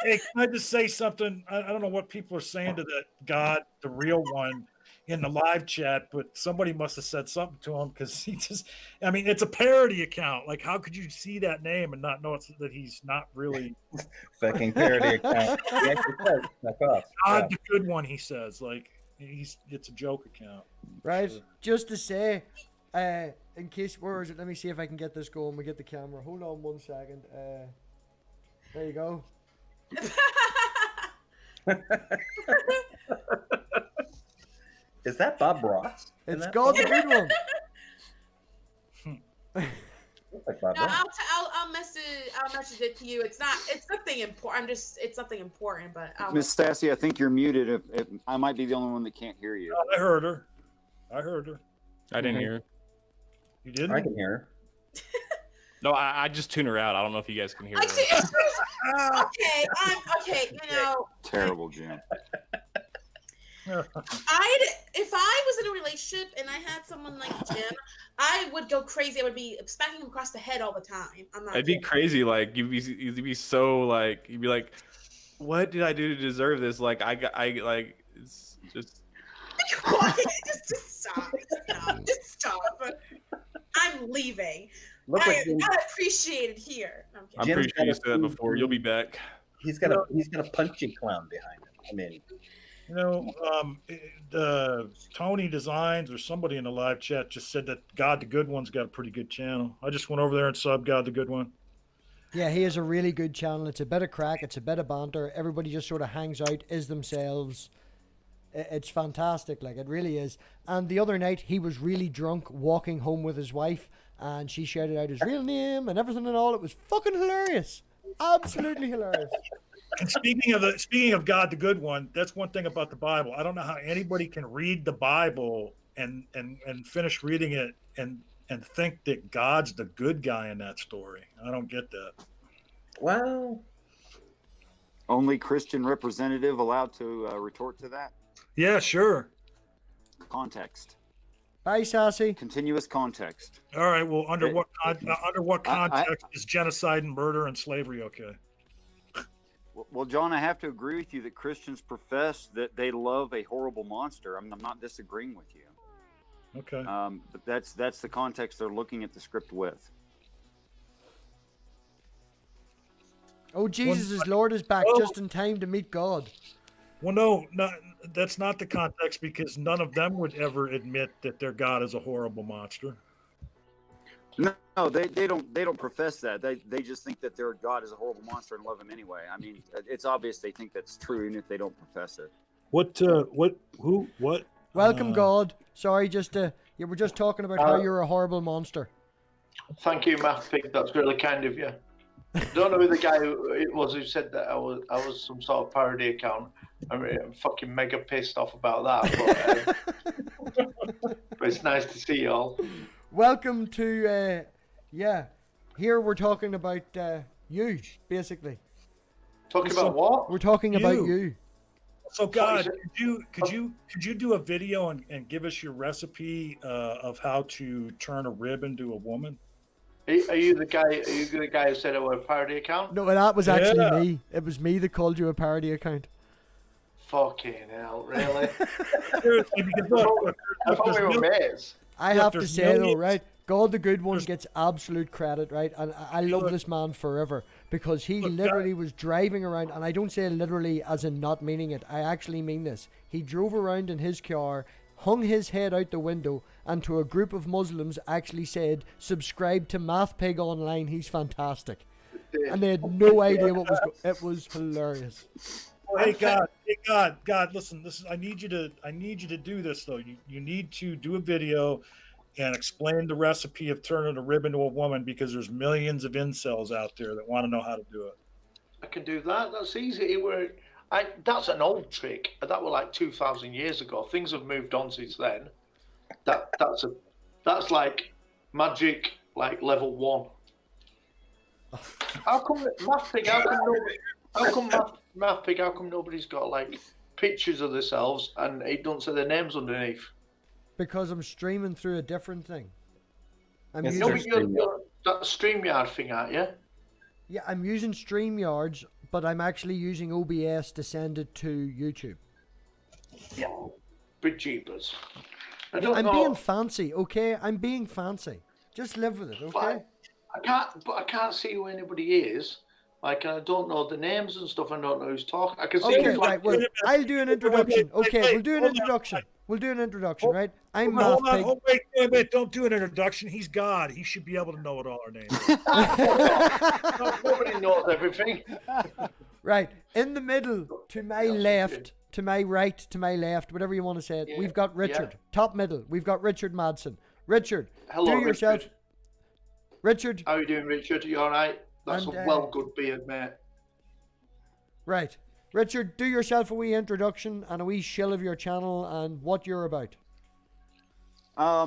Hey, can I just say something? I don't know what people are saying to that God, the real one, in the live chat, but somebody must have said something to him because I mean, it's a parody account. Like, how could you see that name and not know that he's not really Fucking parody account. He actually says, "Fuck off." God, the good one, he says. Like, it's a joke account. Right? Sure. Just to say, in case, where is it? Let me see if I can get this going. We get the camera. Hold on 1 second. There you go. Is that Bob Ross? It's God the Good One. Like Bob No, Ross. I'll message it to you. It's nothing important. It's nothing important, but Miss Stassi, I think you're muted. If I might be the only one that can't hear you. I heard her. I I didn't hear. You didn't? I can hear her. No, I just tune her out. I don't know if you guys can hear her. Actually, I'm okay. You know, Terrible, Jim. if I was in a relationship and I had someone like Jim, I would go crazy. I would be smacking him across the head all the time. I'm not. It'd be kidding. crazy. Like you'd be so like you'd be like, what did I do to deserve this? Like I like it's just. Be quiet. Just stop. Just stop. I'm leaving. Look like I'm not appreciated here. I'm kidding. I'm Jim's pretty sure you got said a- that before. You'll be back. He's got a punchy clown behind him. I mean, You know, Tony Designs or somebody in the live chat just said that God the Good One's got a pretty good channel. I just went over there and subbed God the Good One. Yeah, he has a really good channel. It's a bit of crack. It's a bit of banter. Everybody just sort of hangs out, is themselves. It's fantastic. Like, it really is. And the other night, he was really drunk walking home with his wife, and she shouted out his real name and everything and all. It was fucking hilarious. Absolutely hilarious. And speaking of God, the good one, that's one thing about the Bible. I don't know how anybody can read the Bible and finish reading it and think that God's the good guy in that story. I don't get that. Well, Only Christian representative allowed to retort to that. Yeah, sure. Context. Bye, Sassy. Continuous context. All right. Well, under what I- context is genocide and murder and slavery okay? Well, John, I have to agree with you that Christians profess that they love a horrible monster. I'm not disagreeing with you. Okay. But that's the context they're looking at the script with. Oh, Jesus' Lord is back Oh. just in time to meet God. Well, no, that's not the context because none of them would ever admit that their God is a horrible monster. No, they don't profess that. They just think that their God is a horrible monster and love him anyway. I mean, it's obvious they think that's true, even if they don't profess it. What? Welcome, God. Sorry, you were just talking about how you're a horrible monster. Thank you, MathPig. That's really kind of you. Don't know who the guy it was who said that I was some sort of parody account. I'm fucking mega pissed off about that. But it's nice to see you all. Welcome to, here we're talking about you, basically. Talking about what? We're talking about you. So, God, could you do a video and give us your recipe of how to turn a rib into a woman? Are you the guy? Are you the guy who said I was a parody account? No, that was actually me. It was me that called you a parody account. Fucking hell, really? Seriously, because look, I thought we were mates. I have to say though, right? God the Good One gets absolute credit, right? And I love this man forever because he literally was driving around, and I don't say literally as in not meaning it. I actually mean this. He drove around in his car, hung his head out the window, and to a group of Muslims actually said, "Subscribe to MathPig online. He's fantastic." And they had no idea what was. It was hilarious. Oh, hey God! Listen, I need you to do this though. You need to do a video and explain the recipe of turning a rib into a woman because there's millions of incels out there that want to know how to do it. I can do that. That's easy. That's an old trick. That was like 2,000 years ago. Things have moved on since then. That's like magic, like level 1. How come MathPig? How come nobody's got like pictures of themselves and it don't say their names underneath? Because I'm streaming through a different thing. You're that StreamYard thing, aren't you? Yeah, I'm using StreamYards, but I'm actually using OBS to send it to YouTube. Yeah, big jeepers. I'm being fancy, okay? I'm being fancy. Just live with it, okay? I can't see who anybody is. Like, I don't know the names and stuff. I don't know who's talking. I can see. Okay, right. Well, I'll do an introduction. Okay, we'll do an introduction. We'll do an introduction, right? I'm MathPig. Wait! Don't do an introduction. He's God. He should be able to know what all our names are. Nobody knows everything. Right. In the middle, to my left, to my right, to my left, whatever you want to say it, we've got Richard. Top middle, we've got Richard Madsen. Richard, hello, do yourself. Richard. How are you doing, Richard? You all right? That's a good beard, mate. Right. Richard, do yourself a wee introduction and a wee shill of your channel and what you're about.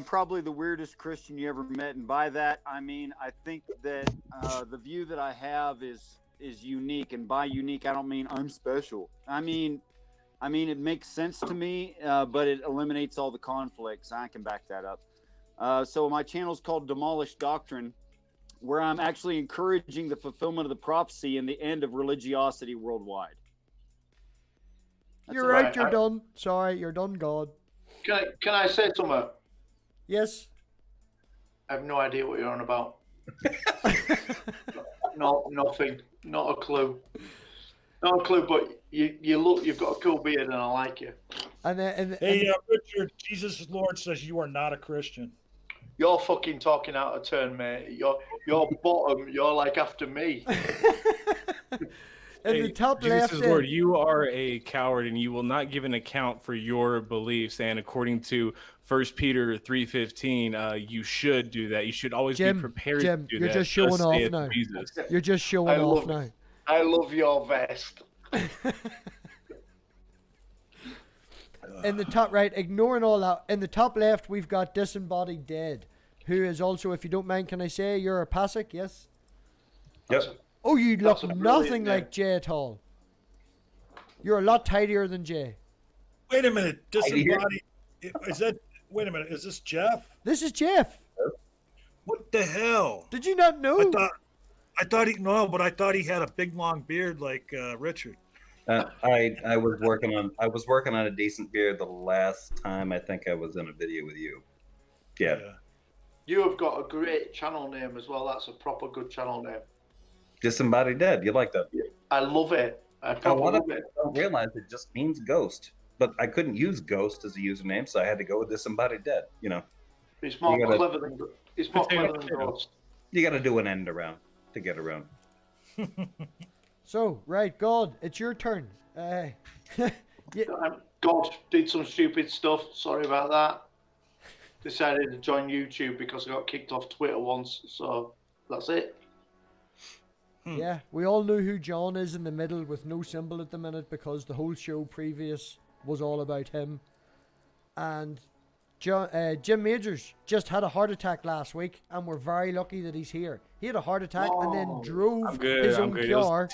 Probably the weirdest Christian you ever met, and by that I mean I think that the view that I have is unique, and by unique I don't mean I'm special. I mean it makes sense to me, but it eliminates all the conflicts. I can back that up. So my channel is called Demolished Doctrine, where I'm actually encouraging the fulfillment of the prophecy and the end of religiosity worldwide. You're right, you're done. Sorry, you're done, God. Can I say something? Yes. I have no idea what you're on about. No, nothing. Not a clue. Not a clue, but you've got a cool beard and I like you. Hey, Richard, Jesus' Lord says you are not a Christian. You're fucking talking out of turn, mate. You're bottom. You're like after me. In the top Jesus left, Lord, you are a coward, and you will not give an account for your beliefs. And according to 1 Peter 3:15, you should do that. You should always be prepared to do you're that. just showing off now. Jesus. You're just showing off now. I love your vest. In the top right, ignoring all that, in the top left, we've got Disembodied Dead, who is also, if you don't mind, can I say you're a Pasek? Yes. Yep. Oh, you look That's a brilliant nothing name. like Jay at all. You're a lot tidier than Jay. Wait a minute. Disembodied. Is that? Wait a minute. Is this Jeff? This is Jeff. What the hell? Did you not know? I thought he but I thought he had a big long beard like Richard. I was working on a decent beard the last time I think I was in a video with you. Yeah. You have got a great channel name as well. That's a proper good channel name. Disembodied Dead. You like that? I love it. I A lot of love it. people don't realize it just means ghost. But I couldn't use ghost as a username, so I had to go with Disembodied Dead. You know. It's more You gotta- clever than Ghost. You got to do an end around to get around. So, right, God, it's your turn. God did some stupid stuff. Sorry about that. Decided to join YouTube because I got kicked off Twitter once. So that's it. Yeah, we all know who John is in the middle with no symbol at the minute because the whole show previous was all about him. And Jim Majors just had a heart attack last week, and we're very lucky that he's here. He had a heart attack and then drove his own car.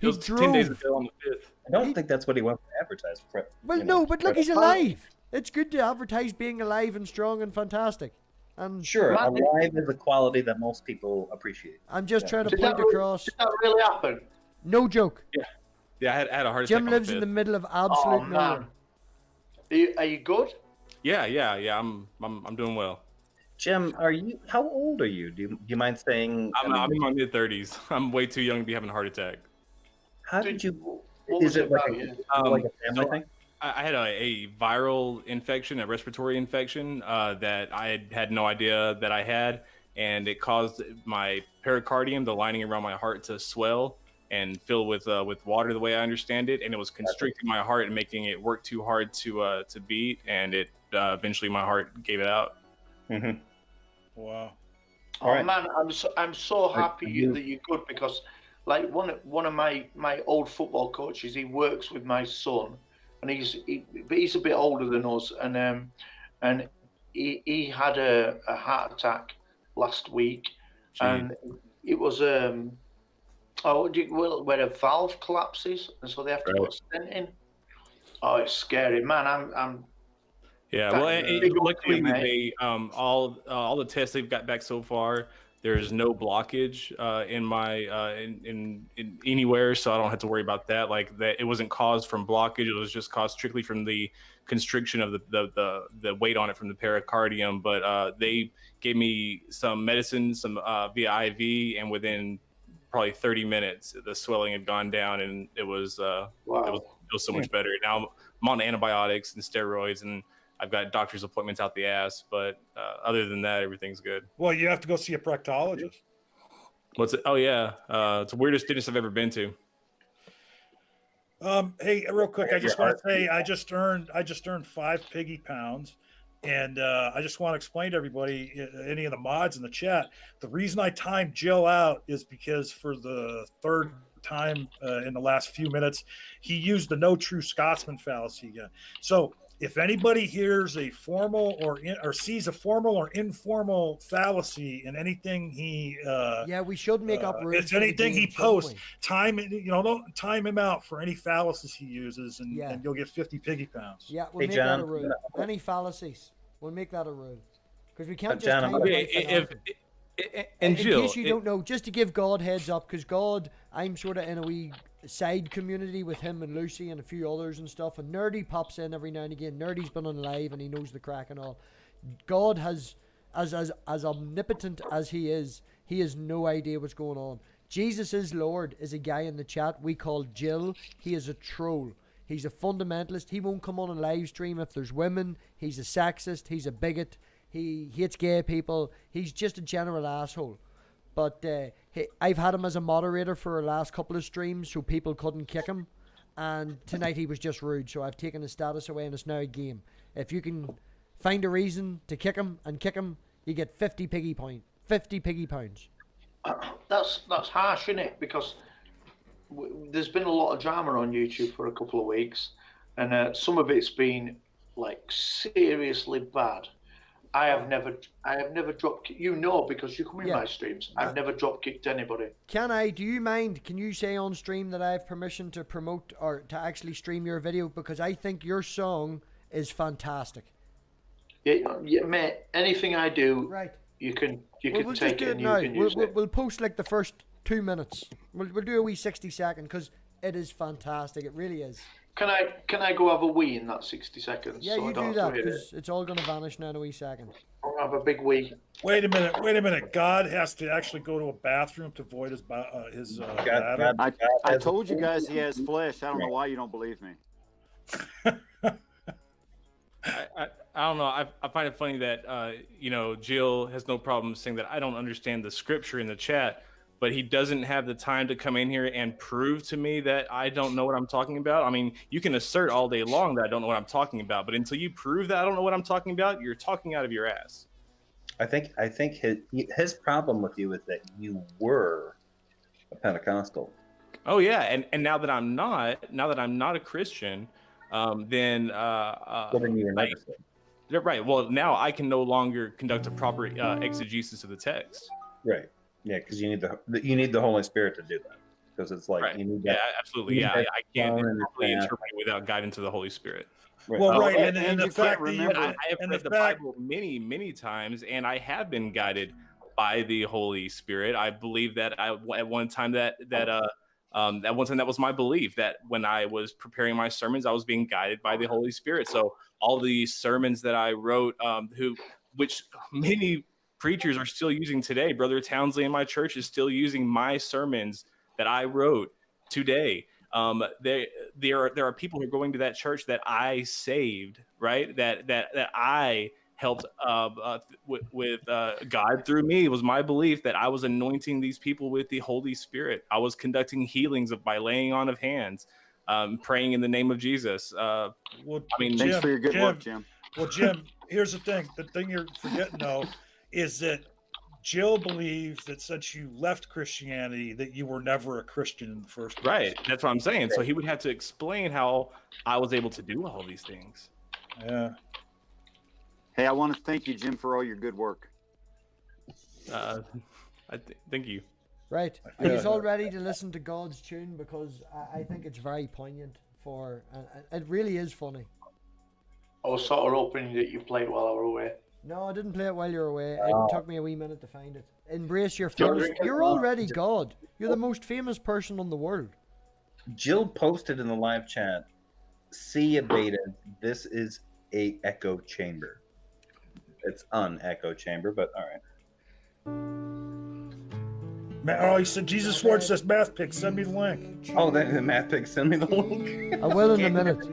It was 10 days ago on the 5th. I don't think that's what he wants to advertise for. Well, no, but look, he's alive. It's good to advertise being alive and strong and fantastic. And Sure, alive is a quality that most people appreciate. I'm just trying to Did point that really- across. Did that really happen? No joke. Yeah, I had a heart attack. Jim on lives the in the 5th. middle of Oh absolute nowhere. man, are you good? Yeah. I'm doing well. Jim, how old are you? Do you mind saying? I'm in my mid 30s. I'm way too young to be having a heart attack. How did you? What Is was it like about you? like a family so thing? I had a viral infection, a respiratory infection that I had no idea that I had, and it caused my pericardium, the lining around my heart, to swell and fill with water, the way I understand it, and it was constricting my heart and making it work too hard to beat, and it eventually my heart gave it out. Mm-hmm. Wow. Oh All right. man, I'm so happy you- that you're good because, like, one of my old football coaches, he works with my son, and he's a bit older than us, and he had a heart attack last week, and it was where a valve collapses, and so they have to put a stent in. Oh, it's scary, man. I'm Yeah, That- well, big up luckily to you, they all the tests they've got back so far. There's no blockage in my in anywhere, so I don't have to worry about that. Like that, it wasn't caused from blockage; it was just caused strictly from the constriction of the weight on it from the pericardium. But they gave me some medicine, some via IV, and within probably 30 minutes, the swelling had gone down, and it was wow. it was so much better. Now I'm on antibiotics and steroids, and I've got doctor's appointments out the ass, but other than that, everything's good. Well, you have to go see a proctologist. What's it? Oh yeah, it's the weirdest dentist I've ever been to. Hey, real quick, I just want to say I just earned 5 piggy pounds, and I just want to explain to everybody, any of the mods in the chat, the reason I timed Jill out is because for the third time in the last few minutes, he used the no true Scotsman fallacy again. So if anybody hears a formal or sees a formal or informal fallacy in anything he Yeah, we should make up rules. it's for the anything game, he shouldn't posts, we? don't time him out for any fallacies he uses, and you'll get 50 piggy pounds. Yeah, we'll Hey, make John. that a rule. Any fallacies, we'll make that a rule. Because we can't just John, time Okay, it out for and in Jill, case you don't know, just to give God heads up, because God, I'm sort of in a wee side community with him and Lucy and a few others and stuff, and Nerdy pops in every now and again. Nerdy's been on live and he knows the crack and all. God has, as omnipotent as he has no idea what's going on. Jesus is Lord is a guy in the chat we call Jill. He is a troll. He's a fundamentalist. He won't come on a live stream if there's women. He's a sexist. He's a bigot. He hates gay people. He's just a general asshole. But I've had him as a moderator for the last couple of streams so people couldn't kick him. And tonight he was just rude, so I've taken his status away and it's now a game. If you can find a reason to kick him, you get 50 piggy pounds. That's harsh, isn't it? Because there's been a lot of drama on YouTube for a couple of weeks, and some of it's been like seriously bad. I have never drop kicked, because you come in my streams. I've never drop kicked anybody. Do you mind, can you say on stream that I have permission to promote or to actually stream your video? Because I think your song is fantastic. Yeah, mate, anything I do, right, you can we'll take it and now. you can use it. We'll post like the first 2 minutes. We'll do a wee 60-second because it is fantastic. It really is. Can I go have a wee in that 60 seconds? Yeah, so you I don't do have that to hit because it's all going to vanish now in a wee second. I'll have a big wee. Wait a minute. God has to actually go to a bathroom to void his bladder. I told you guys he has flesh. I don't know why you don't believe me. I don't know. I find it funny that Jill has no problem saying that I don't understand the scripture in the chat, but he doesn't have the time to come in here and prove to me that I don't know what I'm talking about. I mean, you can assert all day long that I don't know what I'm talking about, but until you prove that I don't know what I'm talking about, you're talking out of your ass. I think his problem with you is that you were a Pentecostal. Oh yeah, and now that I'm not a Christian, then you're like, right. Well, now I can no longer conduct a proper exegesis of the text. Right. Yeah, because you need the Holy Spirit to do that. Because it's like right. you need that. Yeah, absolutely. Yeah, I can't properly interpret it without guidance of the Holy Spirit. Right. Well, right, and the fact that I have read the Bible many times, and I have been guided by the Holy Spirit. I believe that at one time that was my belief, that when I was preparing my sermons, I was being guided by the Holy Spirit. So all the sermons that I wrote, which many preachers are still using today. Brother Townsley in my church is still using my sermons that I wrote today. There are people who are going to that church that I saved, right? That I helped with God through me. It was my belief that I was anointing these people with the Holy Spirit. I was conducting healings by laying on of hands, praying in the name of Jesus. Thanks for your good work, Jim. Well, Jim, here's the thing. The thing you're forgetting, though, is that Jill believes that since you left Christianity, that you were never a Christian in the first place. Right. That's what I'm saying. So he would have to explain how I was able to do all these things. Yeah. Hey, I want to thank you, Jim, for all your good work. Thank you. Right. Are you all ready to listen to God's tune? Because I think it's very poignant it really is funny. I was sort of hoping that you played while I were away. No, I didn't play it while you were away. It took me a wee minute to find it. Embrace your famous. You're already God. You're the most famous person in the world. Jill posted in the live chat, "See a beta. This is a echo chamber." It's an echo chamber, but all right. Oh, he said Jesus Lord says MathPig. Send me the link. Oh, that MathPig. Send me the link. I will in a minute.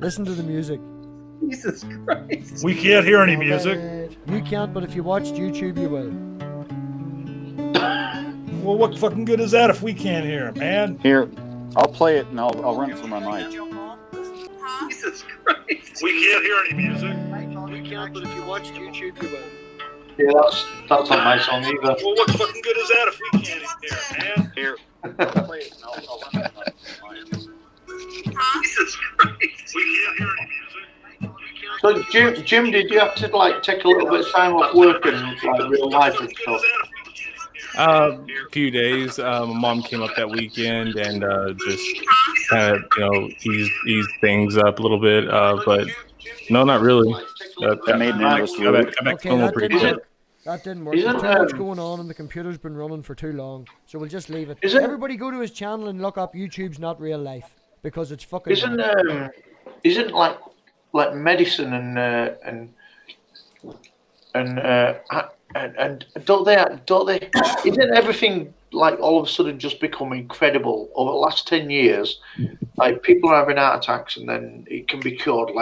Listen to the music. Jesus Christ. We can't hear any music. You can't, but if you watched YouTube, you will. Well, what fucking good is that if we can't hear it, man? Here, I'll play it and I'll run it through my mic. Jesus Christ. We can't hear any music. You can't, but if you watched YouTube, you will. Yeah, that's not my song either. Well, what fucking good is that if we can't hear it, man? Here, I'll play it and I'll run it through my mic. Jesus Christ. We can't hear any music. So, Jim, did you have to take a little bit of time off work and real life and stuff? A few days. My mom came up that weekend and just kind of ease things up a little bit. But no, not really. That made an endless route. That didn't work. There's too much going on and the computer's been running for too long. So we'll just leave it. Everybody go to his channel and look up YouTube's Not Real Life because it's fucking. Isn't like medicine and don't they isn't everything all of a sudden just become incredible over the last 10 years? Like people are having heart attacks and then it can be cured,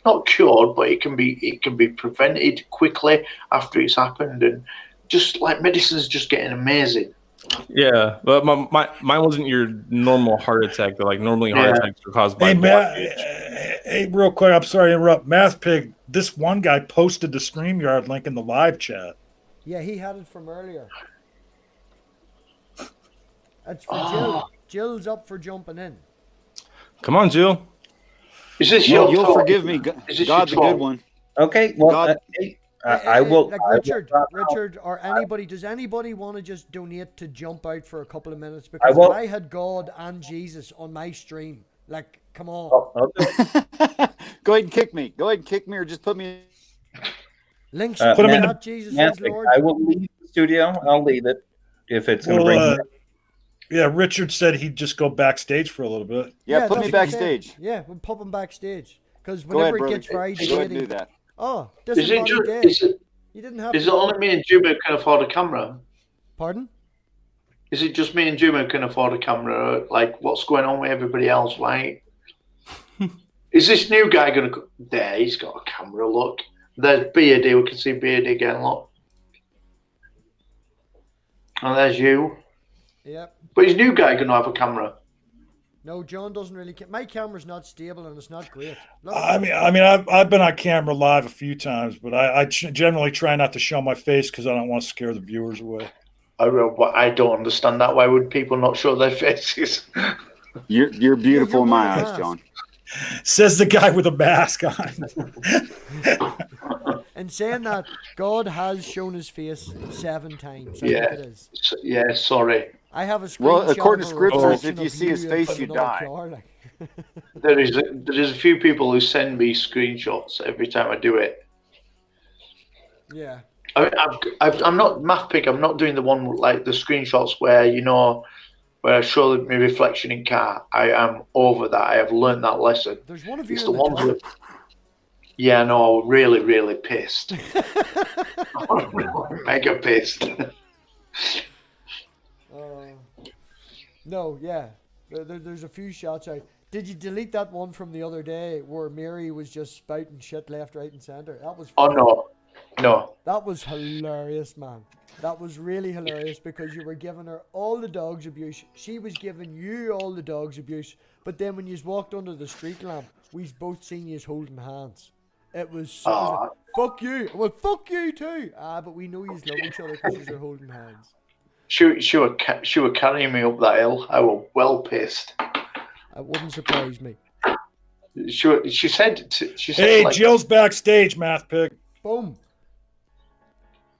not cured, but it can be prevented quickly after it's happened, and just medicine's just getting amazing. Yeah, but mine wasn't your normal heart attack. But normally heart attacks are caused by Hey, real quick, I'm sorry to interrupt. MathPig, this one guy posted the StreamYard link in the live chat. Yeah, he had it from earlier. It's for Jill. Jill's up for jumping in. Come on, Jill. Is this your You'll fault? forgive me, Is this God, the your good fault? one. Okay, well, God- hey, I will. Like I will Richard, drop out. Richard, or anybody. Does anybody want to just donate to jump out for a couple of minutes? Because will. if I had God and Jesus on my stream, like, come on. Oh, okay. Go ahead and kick me. Go ahead and kick me, or just put me. Links Put in him in the the- chat, Jesus is Matthew, Lord. I will leave the studio. I'll leave it if it's going to bring. Well, yeah, Richard said he'd just go backstage for a little bit. Yeah, put that's me what I'm saying. backstage. Yeah, we'll pop him backstage. Because Go ahead, whenever brother. it gets very Go ahead and do debating, that. oh, Is it disembodied just, dead. is it, You didn't have is to. it only me and Juma can afford a camera? Pardon? Is it just me and Juma can afford a camera? Like, what's going on with everybody else? Like, is this new guy going to... There, he's got a camera, look. There's Beardy. We can see Beardy again, look. And there's you. Yep. But is new guy going to have a camera? No, John doesn't really care. My camera's not stable and it's not great. Look, I mean, I've been on camera live a few times, but I generally try not to show my face because I don't want to scare the viewers away. I don't understand that. Why would people not show their faces? You're beautiful in my wearing a eyes, mask. John. Says the guy with a mask on. in saying that, God has shown his face 7 times. I Yeah. think it is. Yeah, sorry. I have a screenshot. Well, according to of a scriptures, reflection if you of see his in face, front you of another die. car, like. There is a few people who send me screenshots every time I do it. Yeah. I'm not MathPig. I'm not doing the one like the screenshots where where I show my reflection in car. I am over that. I have learned that lesson. There's one of you It's in the the ones top. with. Yeah, no, really, really pissed. Mega pissed. No, yeah. There's a few shots out. Did you delete that one from the other day where Mary was just spouting shit left, right, and center? That was. Oh no. That was hilarious, man. That was really hilarious because you were giving her all the dog's abuse. She was giving you all the dog's abuse. But then when you walked under the street lamp, we've both seen you holding hands. It was so. It was like, fuck you. Well, fuck you too. But we know you love each other because you're holding hands. She were carrying me up that hill. I was well pissed. That wouldn't surprise me. She said. Hey, like, Jill's backstage, MathPig. Boom.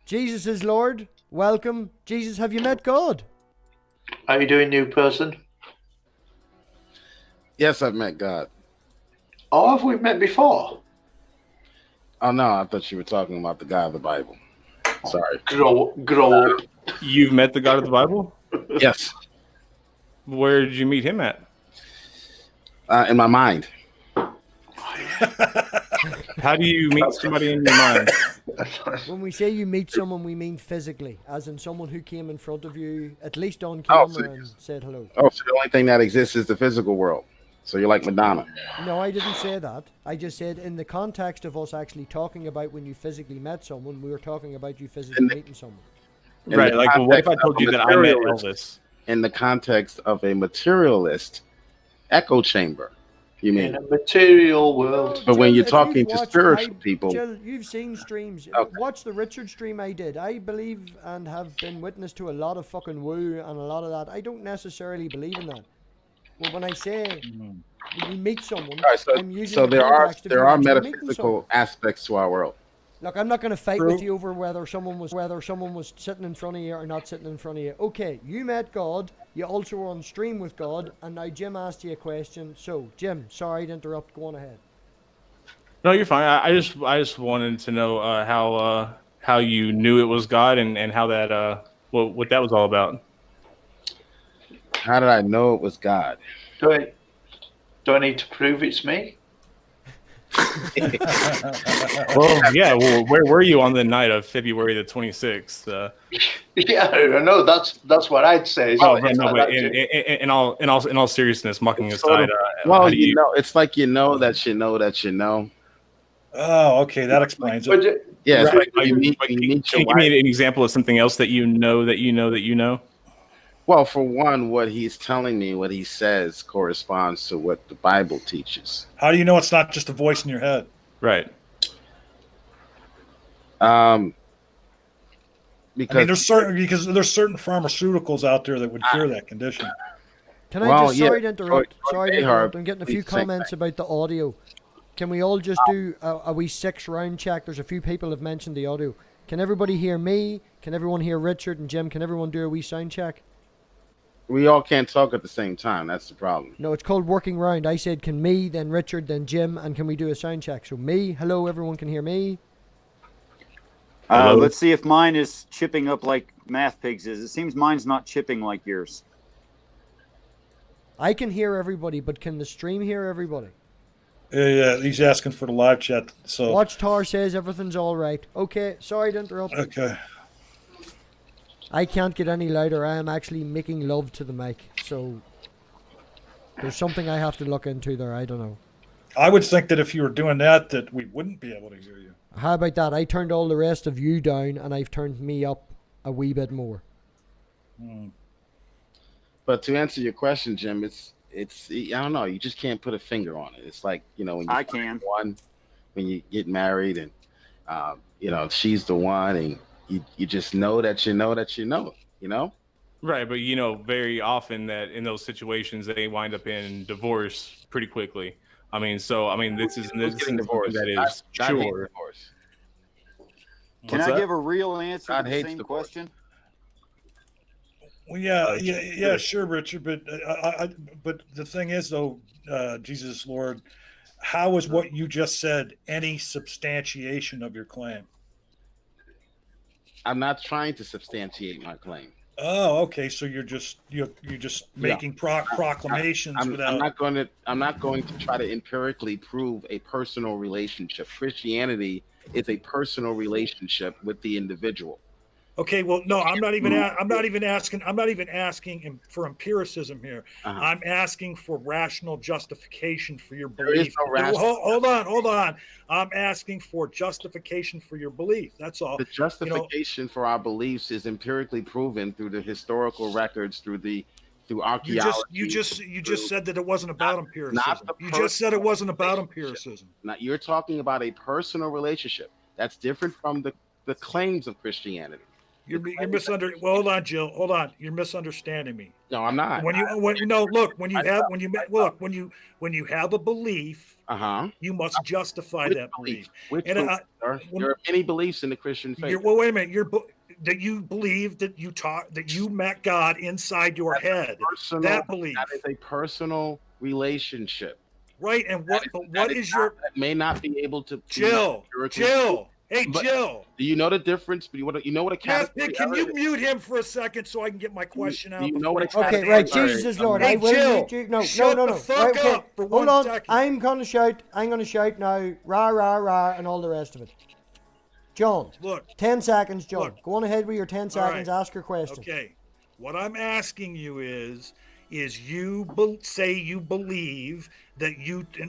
Jesus is Lord. Welcome. Jesus, have you met God? How you doing, new person? Yes, I've met God. Oh, have we met before? Oh no, I thought you were talking about the God of the Bible. Sorry. Grow up. You've met the God of the Bible? Yes. Where did you meet him at? In my mind. How do you meet somebody in your mind? When we say you meet someone, we mean physically, as in someone who came in front of you, at least on camera, and said hello. Oh, so the only thing that exists is the physical world. So you're like Madonna. No, I didn't say that. I just said in the context of us actually talking about when you physically met someone, we were talking about you physically meeting someone. Right, like, well, what if I told you that I met Elvis? In the context of a materialist echo chamber, you mean? In a material world. But when Jill, you're if talking you've to watched- spiritual people, Jill, you've seen streams. Okay. Watch the Richard stream I did. I believe and have been witness to a lot of fucking woo and a lot of that. I don't necessarily believe in that. Well, when I say when you meet someone, all right, I'm using so the there are context of you actually meeting metaphysical someone. aspects to our world. Look, I'm not going to fight True. with you over whether someone was sitting in front of you or not sitting in front of you. Okay, you met God. You also were on stream with God, and now Jim asked you a question. So, Jim, sorry to interrupt. Go on ahead. No, you're fine. I just wanted to know how you knew it was God and how that what that was all about. How did I know it was God? Do I need to prove it's me? Well, yeah. Well, where were you on the night of February the 26th? Yeah, I know. That's what I'd say. Oh, yeah, no, but in all seriousness, mocking aside, Well, how do you know, it's like you know that you know that you know. Oh, okay, that explains But it. Yeah, it's Right. like you meet Can your you give wife. me an example of something else that you know that you know that you know? Well, for one, what he's telling me, what he says, corresponds to what the Bible teaches. How do you know it's not just a voice in your head? Right. I mean, there's certain pharmaceuticals out there that would cure that condition. Can I just, sorry to interrupt, I'm getting a few comments about the audio. Can we all just do a wee 6-round check? There's a few people have mentioned the audio. Can everybody hear me? Can everyone hear Richard and Jim? Can everyone do a wee sound check? We all can't talk at the same time. That's the problem. No, it's called working round. I said, can me, then Richard, then Jim, and can we do a sound check? So me, hello, everyone can hear me. Let's see if mine is chipping up like MathPig's is. It seems mine's not chipping like yours. I can hear everybody, but can the stream hear everybody? Yeah, he's asking for the live chat. So Watchtower says everything's all right. Okay, sorry to interrupt. Okay. I can't get any louder. I am actually making love to the mic, so there's something I have to look into there. I don't know. I would think that if you were doing that, that we wouldn't be able to hear you. How about that? I turned all the rest of you down, and I've turned me up a wee bit more. But to answer your question, Jim, it's I don't know. You just can't put a finger on it. It's like, you know, when when you get married and you know, she's the one, and you just know that you know that you know, you know. Right, but you know, very often that in those situations they wind up in divorce pretty quickly. I mean, this is divorce that is sure. Can I give a real answer to the same question? Well, yeah, sure, Richard. But the thing is, though, Jesus Lord, how is what you just said any substantiation of your claim? I'm not trying to substantiate my claim. Oh, okay. So you're just making proclamations. I'm not going to try to empirically prove a personal relationship. Christianity is a personal relationship with the individual. Okay, well, no, I'm not even asking for empiricism here. I'm asking for rational justification for your belief. Hold on. I'm asking for justification for your belief. That's all. The justification for our beliefs is empirically proven through the historical records, through archaeology. You just said that it wasn't about empiricism. You just said it wasn't about empiricism. Now you're talking about a personal relationship. That's different from the claims of Christianity. You're misunderstanding. Well, hold on, Jill. Hold on. You're misunderstanding me. No, I'm not. When you have a belief, you must justify that belief. There are many beliefs in the Christian faith. Well, wait a minute. That you believe that you met God inside your head. That belief. That is a personal relationship. Right. And that may not be able to Jill. Hey, Jill. Do you know the difference? You know what a category? Can you mute him for a second so I can get my question out? Do you know what a category? Okay, right. Jesus is Lord. Hey, I will Jill, mute you. No. shut the fuck up for Hold 1 on. second. I'm gonna shout now. Rah, rah, rah, and all the rest of it. John. Look. 10 seconds, John. Go on ahead with your 10 seconds. Right. Ask your question. Okay. What I'm asking you is you say you believe that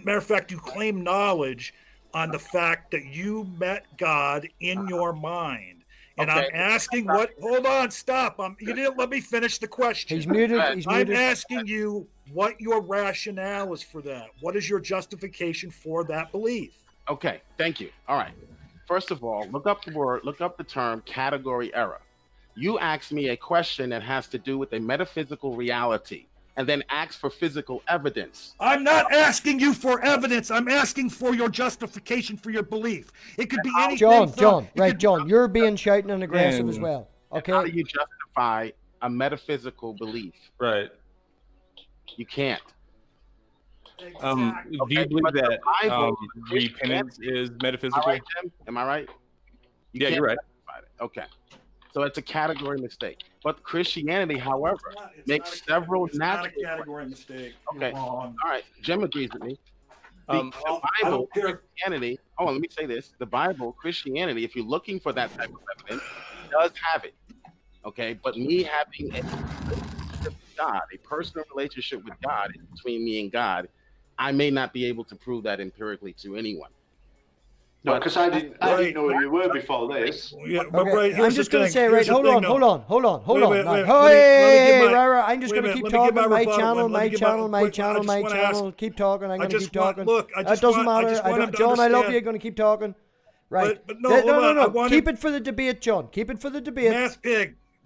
matter of fact, you claim knowledge on the fact that you met God in your mind. And I'm asking hold on, stop. You didn't let me finish the question. He's muted. I'm asking you what your rationale is for that. What is your justification for that belief? Okay, thank you. All right. First of all, look up the term category error. You asked me a question that has to do with a metaphysical reality, and then ask for physical evidence. I'm not asking you for evidence. I'm asking for your justification for your belief. It could be anything. John, you're being shouting and aggressive as well. Okay. How do you justify a metaphysical belief? Right. You can't. Do you believe that repentance is metaphysical? Right, Jim? Am I right? You're right. Okay. So it's a category mistake. But Christianity, however, makes several natural. It's not a category mistake. Okay. All right. Jim agrees with me. The Bible, Christianity. Oh, let me say this: the Bible, Christianity. If you're looking for that type of evidence, does have it. Okay. But me having a relationship with God, a personal relationship with God, between me and God, I may not be able to prove that empirically to anyone. No, because I didn't know who you were before this. Yeah, okay. I'm just going to say, right, hold on. Wait, I'm just going to keep talking. My channel. Keep talking. I'm going to keep talking. Look, it doesn't matter. John, I love you. Going to keep talking. Right. But no, No, hold on. I no. wanted- Keep it for the debate, John. Keep it for the debate.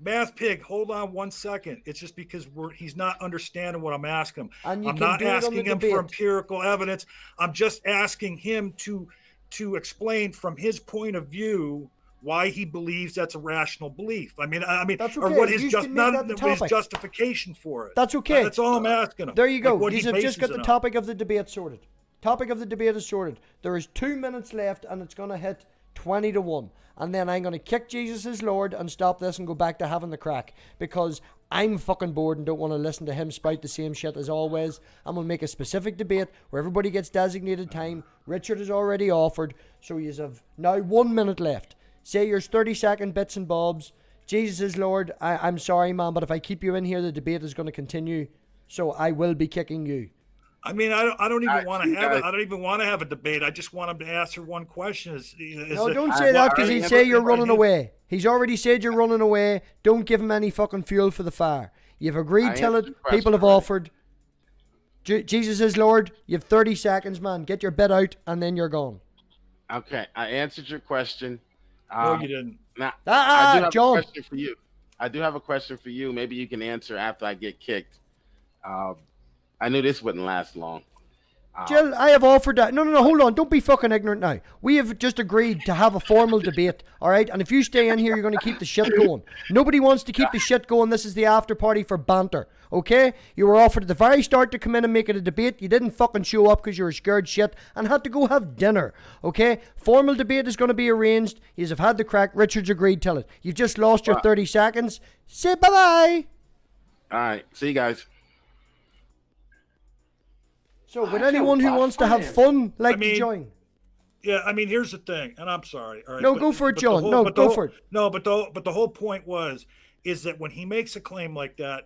MathPig, hold on 1 second. It's just because he's not understanding what I'm asking him. And you I'm can not do it on asking the him debate. for empirical evidence. I'm just asking him to explain from his point of view why he believes that's a rational belief. I mean, That's or okay. what his You can make that the his topic. justification for it. That's okay. That's all I'm asking him. There you go. Like what These he have just bases got the it on. topic of the debate sorted. Topic of the debate is sorted. There is 2 minutes left, and it's going to hit 20-1. And then I'm going to kick Jesus is Lord and stop this and go back to having the crack. Because I'm fucking bored and don't want to listen to him spout the same shit as always. I'm going to make a specific debate where everybody gets designated time. Richard has already offered. So you have now 1 minute left. Say your 30-second bits and bobs. Jesus is Lord. I'm sorry, man, but if I keep you in here, the debate is going to continue. So I will be kicking you. I mean, I don't even want to have it. I don't even want to have a debate. I just want him to answer one question. No, don't say that because he'd say you're running away. He's already said you're running away. Don't give him any fucking fuel for the fire. You've agreed till it. People have offered. Jesus is Lord. You have 30 seconds, man. Get your bit out, and then you're gone. Okay, I answered your question. No, you didn't. Now, I do have John. a question for you. I do have a question for you. Maybe you can answer after I get kicked. I knew this wouldn't last long. Jill, I have offered that. No, hold on. Don't be fucking ignorant now. We have just agreed to have a formal debate, all right? And if you stay in here, you're going to keep the shit going. Nobody wants to keep the shit going. This is the after party for banter, okay? You were offered at the very start to come in and make it a debate. You didn't fucking show up because you were scared shit and had to go have dinner, okay? Formal debate is going to be arranged. You have had the crack. Richard's agreed to it. You've just lost your 30 seconds. Say bye-bye. All right. See you guys. So, would anyone who wants to have fun like to join? Yeah, I mean, here's the thing, and I'm sorry. All right, No, go for it, John. Go for it. No, but the whole point is that when he makes a claim like that,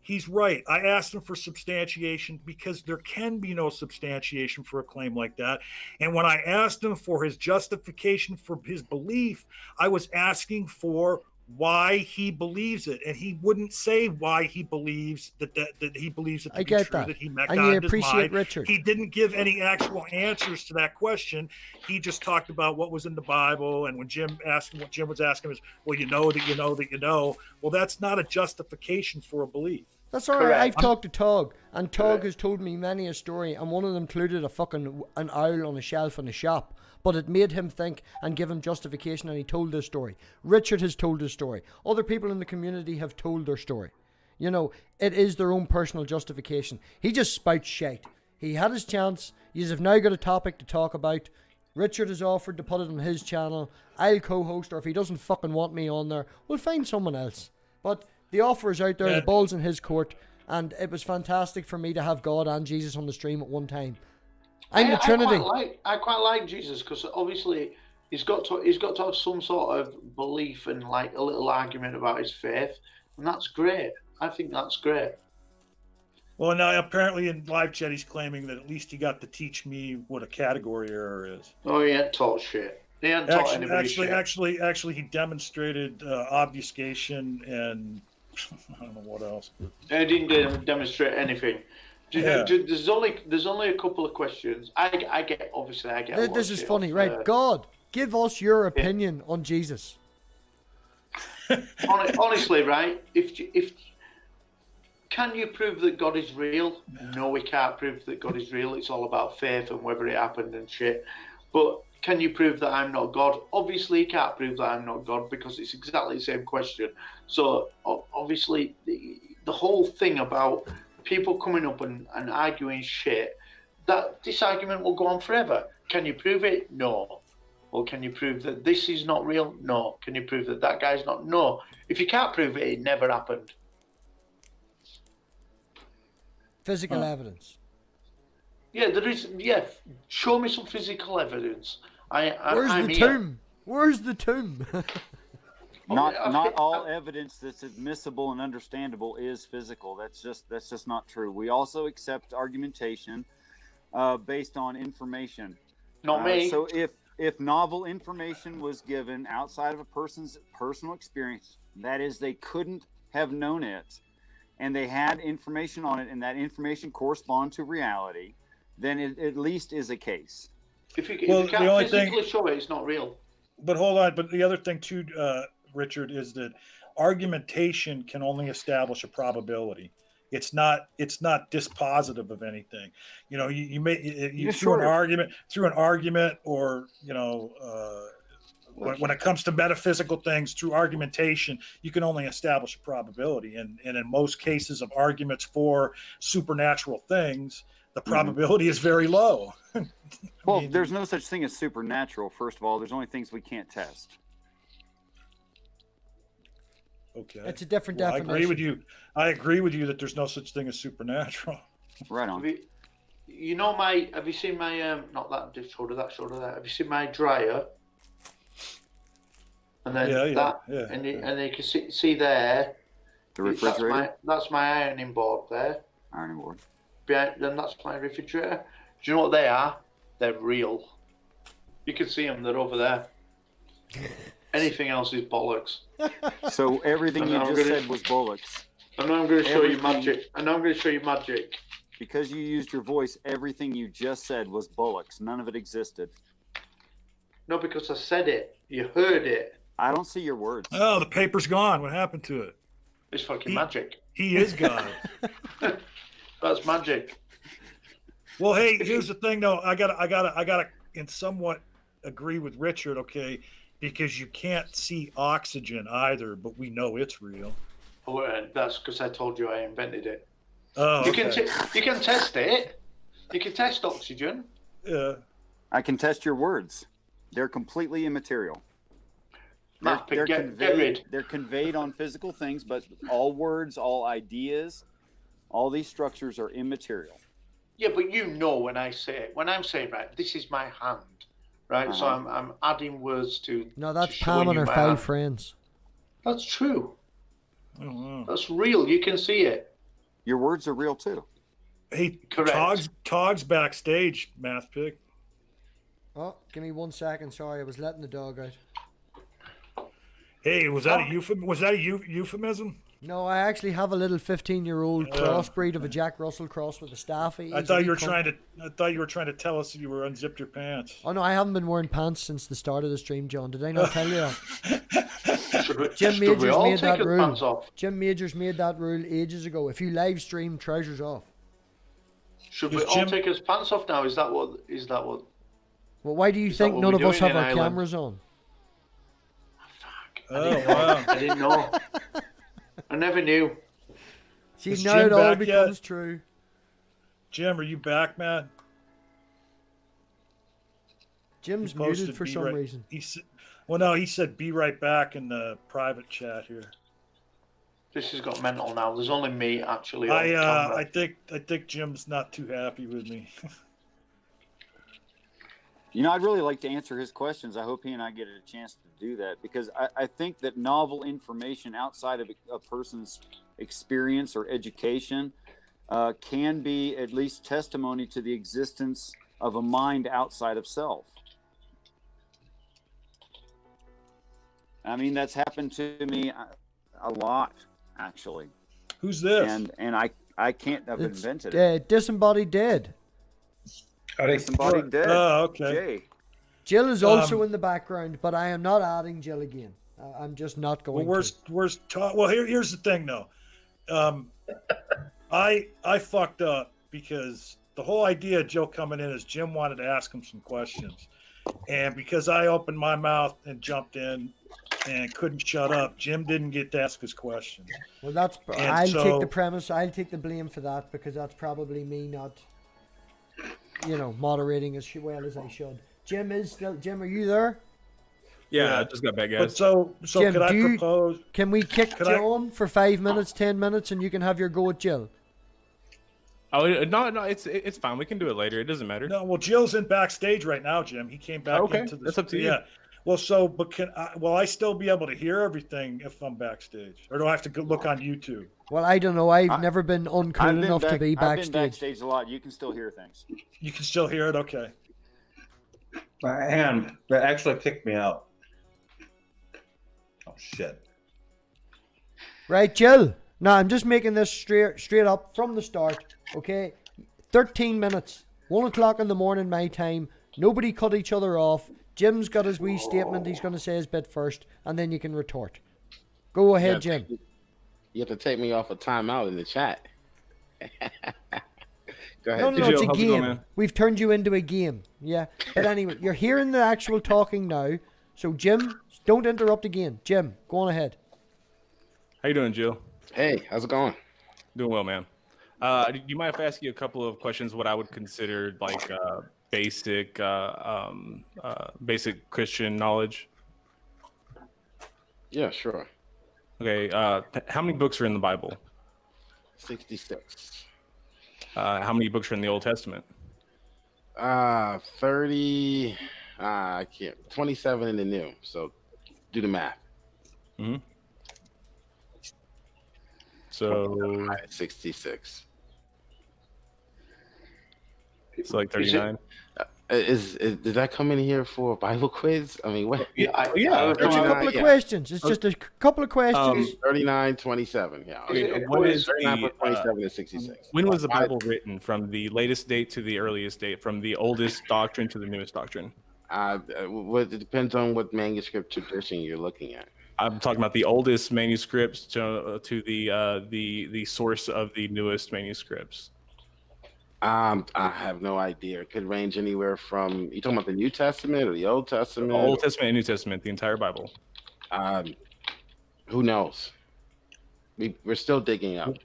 he's right. I asked him for substantiation because there can be no substantiation for a claim like that. And when I asked him for his justification for his belief, I was asking for why he believes it, and he wouldn't say why he believes that he believes it to I be get true, that. that he met And God you in his appreciate mind. Richard. He didn't give any actual answers to that question. He just talked about what was in the Bible, and when Jim asked him, what Jim was asking was, well, you know that you know that you know. Well, that's not a justification for a belief. That's all right. I've talked to Tog, and Tog has told me many a story, and one of them included an owl on a shelf in a shop. But it made him think and give him justification, and he told this story. Richard has told his story. Other people in the community have told their story. You know, it is their own personal justification. He just spouts shite. He had his chance. You have now got a topic to talk about. Richard has offered to put it on his channel. I'll co-host, or if he doesn't fucking want me on there, we'll find someone else. But the offer is out there. The ball's in his court. And it was fantastic for me to have God and Jesus on the stream at one time. I'm the Trinity. I quite like Jesus because obviously he's got to have some sort of belief and like a little argument about his faith, and that's great. I think that's great. Well, now apparently in live chat he's claiming that at least he got to teach me what a category error is. Oh, he ain't taught shit. He ain't taught anybody shit. Actually, he demonstrated obfuscation and I don't know what else. He didn't demonstrate anything. Yeah. There's only a couple of questions. I get. This is funny, right? God, give us your opinion on Jesus. Honestly, right? If can you prove that God is real? No, we can't prove that God is real. It's all about faith and whether it happened and shit. But can you prove that I'm not God? Obviously, you can't prove that I'm not God because it's exactly the same question. So obviously, the whole thing about people coming up and arguing shit, that this argument will go on forever. Can you prove it? No. Well, can you prove that this is not real? No. Can you prove that that guy's not? No. If you can't prove it, it never happened. Physical evidence. Yeah, there is. Yeah, show me some physical evidence. Where's the tomb? Where's the tomb? Not all evidence that's admissible and understandable is physical. That's just not true. We also accept argumentation based on information. Not me. So if novel information was given outside of a person's personal experience, that is, they couldn't have known it, and they had information on it, and that information corresponded to reality, then it at least is a case. If you Well, can't the only physically thing- show it, it's not real. But hold on. But the other thing too, Richard, is that argumentation can only establish a probability. It's not dispositive of anything. You know, you may Yeah, through an sure. argument, or you know, when it comes to metaphysical things, through argumentation, you can only establish a probability. And in most cases of arguments for supernatural things, the probability is very low. Well, there's no such thing as supernatural. First of all, there's only things we can't test. Okay, It's a different I definition. agree with you. I agree with you that there's no such thing as supernatural. Right on. Have you seen my not that shoulder, that shoulder there? Have you seen my dryer? And then and you can see there. The refrigerator. That's my ironing board there. Ironing board. Then that's my refrigerator. Do you know what they are? They're real. You can see them. They're over there. Anything else is bollocks. So everything you just said was bollocks. And now I'm going to show you magic. Because you used your voice, everything you just said was bollocks. None of it existed. No, because I said it. You heard it. I don't see your words. Oh, the paper's gone. What happened to it? It's fucking magic. He is God. That's magic. Well, hey, here's the thing, though. I gotta, in somewhat agree with Richard. Okay, because you can't see oxygen either, but we know it's real. Oh, that's because I told you I invented it. Oh, you okay. you can test it. You can test oxygen. Yeah. I can test your words. They're completely immaterial. They're conveyed. They're conveyed on physical things, but all words, all ideas, all these structures are immaterial. Yeah, but you know when I'm saying, right, this is my hand, right? So I'm adding words to. No, that's to Pam show and you her my 5 hand. friends. That's true. Oh, wow. That's real. You can see it. Your words are real too. Hey, Correct. Togs backstage, MathPig. Oh, give me 1 second. Sorry, I was letting the dog out. Hey, was that a euphemism? No, I actually have a little 15-year-old crossbreed of a Jack Russell cross with a Staffy. I thought you were trying to tell us that you were unzipped your pants. Oh no, I haven't been wearing pants since the start of the stream, John. Did I not tell you that? Jim Majors made that rule. Jim Majors made that rule ages ago. If you live stream, trousers off. Should we all take his pants off now? Is that what? Well, why do you think none of us have our cameras on? Oh wow! I didn't know. I never knew. See, Is now Jim it all back becomes yet? true. Jim, are you back, man? Jim's He posted muted for be some right- reason. He said be right back in the private chat here. This has got mental now. There's only me actually. On I camera. think Jim's not too happy with me. You know, I'd really like to answer his questions. I hope he and I get a chance to do that because I think that novel information outside of a person's experience or education can be at least testimony to the existence of a mind outside of self. I mean, that's happened to me a lot, actually. Who's this? And I can't have It's invented it. Disembodied Dead. Somebody dead. Oh, okay. Jay. Jill is also in the background, but I am not adding Jill again. I'm just not going Well, to. Well, here's the thing though. I fucked up because the whole idea of Joe coming in is Jim wanted to ask him some questions, and because I opened my mouth and jumped in and couldn't shut up, Jim didn't get to ask his questions. Well, And I'll so- take the premise. I'll take the blame for that because that's probably me not, moderating as well as I should. Jim, are you there? Yeah, I just got back, But guys. so Jim, could I propose? Can we kick Could I- John for 5 minutes, 10 minutes, and you can have your go at Jill? Oh no, it's fine. We can do it later. It doesn't matter. No, well, Jill's in backstage right now, Jim. He came back Okay, into the. that's up to you. Yeah. Well, but will I still be able to hear everything if I'm backstage, or do I have to go look on YouTube? Well, I don't know. I've never been uncool enough to be I've been backstage. backstage a lot. You can still hear things. You can still hear it, okay? Hang on, that actually kicked me out. Oh shit! Right, Jill. Now I'm just making this straight up from the start. Okay, 13 minutes, 1 o'clock in the morning my time. Nobody cut each other off. Jim's got his wee statement. He's going to say his bit first, and then you can retort. Go ahead, Jim. You have to take me off a timeout in the chat. Go ahead. No, it's a game. We've turned you into a game. Yeah. But anyway, you're hearing the actual talking now. So, Jim, don't interrupt again. Jim, go on ahead. How you doing, Jill? Hey, how's it going? Doing well, man. Do you mind if I ask you a couple of questions? What I would consider like basic Christian knowledge? Yeah, sure. Okay. How many books are in the Bible? 66. How many books are in the Old Testament? 30. I can't. 27 in the New. So, do the math. Mm-hmm. So 66. So like 39. Did that come in here for a Bible quiz? I mean, what? Yeah. It's a couple of questions. It's just a couple of questions. 39, 27. Yeah. Okay, what is 39, 27 and 66. When was the Bible written? From the latest date to the earliest date? From the oldest doctrine to the newest doctrine? It depends on what manuscript tradition you're looking at. I'm talking about the oldest manuscripts to the source of the newest manuscripts. I have no idea. It could range anywhere from, you talking about the New Testament or the Old Testament? The Old Testament and New Testament, the entire Bible. Who knows? We're still digging up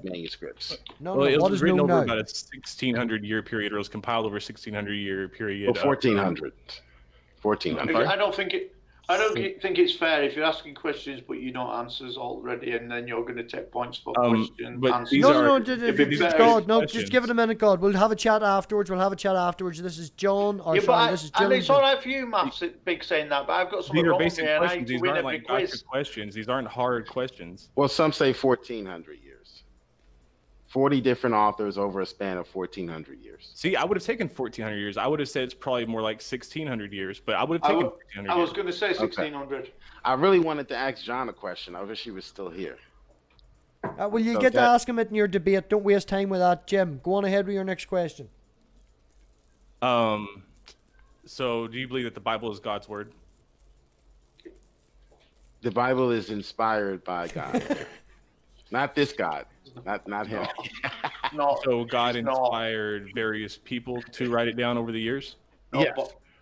manuscripts. Well, it was written over about a 1600-year period, or it was compiled over a 1600-year period. 1400. 1400. I don't think it's fair if you're asking questions but you know answers already, and then you're going to take points for question answers. God, just give it a minute, God. We'll have a chat afterwards. This is John. This is Jill. And it's all right for you, MathPig, saying that, but I've got something wrong with me, and I have to win every quiz. Questions. These aren't hard questions. Well, some say 1400 years. 40 different authors over a span of 1400 years. See, I would have taken 1400 years. I would have said it's probably more like 1600 years, but I would have taken 1400 years. I was going to say 1600. Okay. I really wanted to ask John a question. I wish he was still here. Well, you get to ask him it in your debate. Don't waste time with that, Jim. Go on ahead with your next question. So do you believe that the Bible is God's word? The Bible is inspired by God. Not this God. Not him. So God inspired various people to write it down over the years?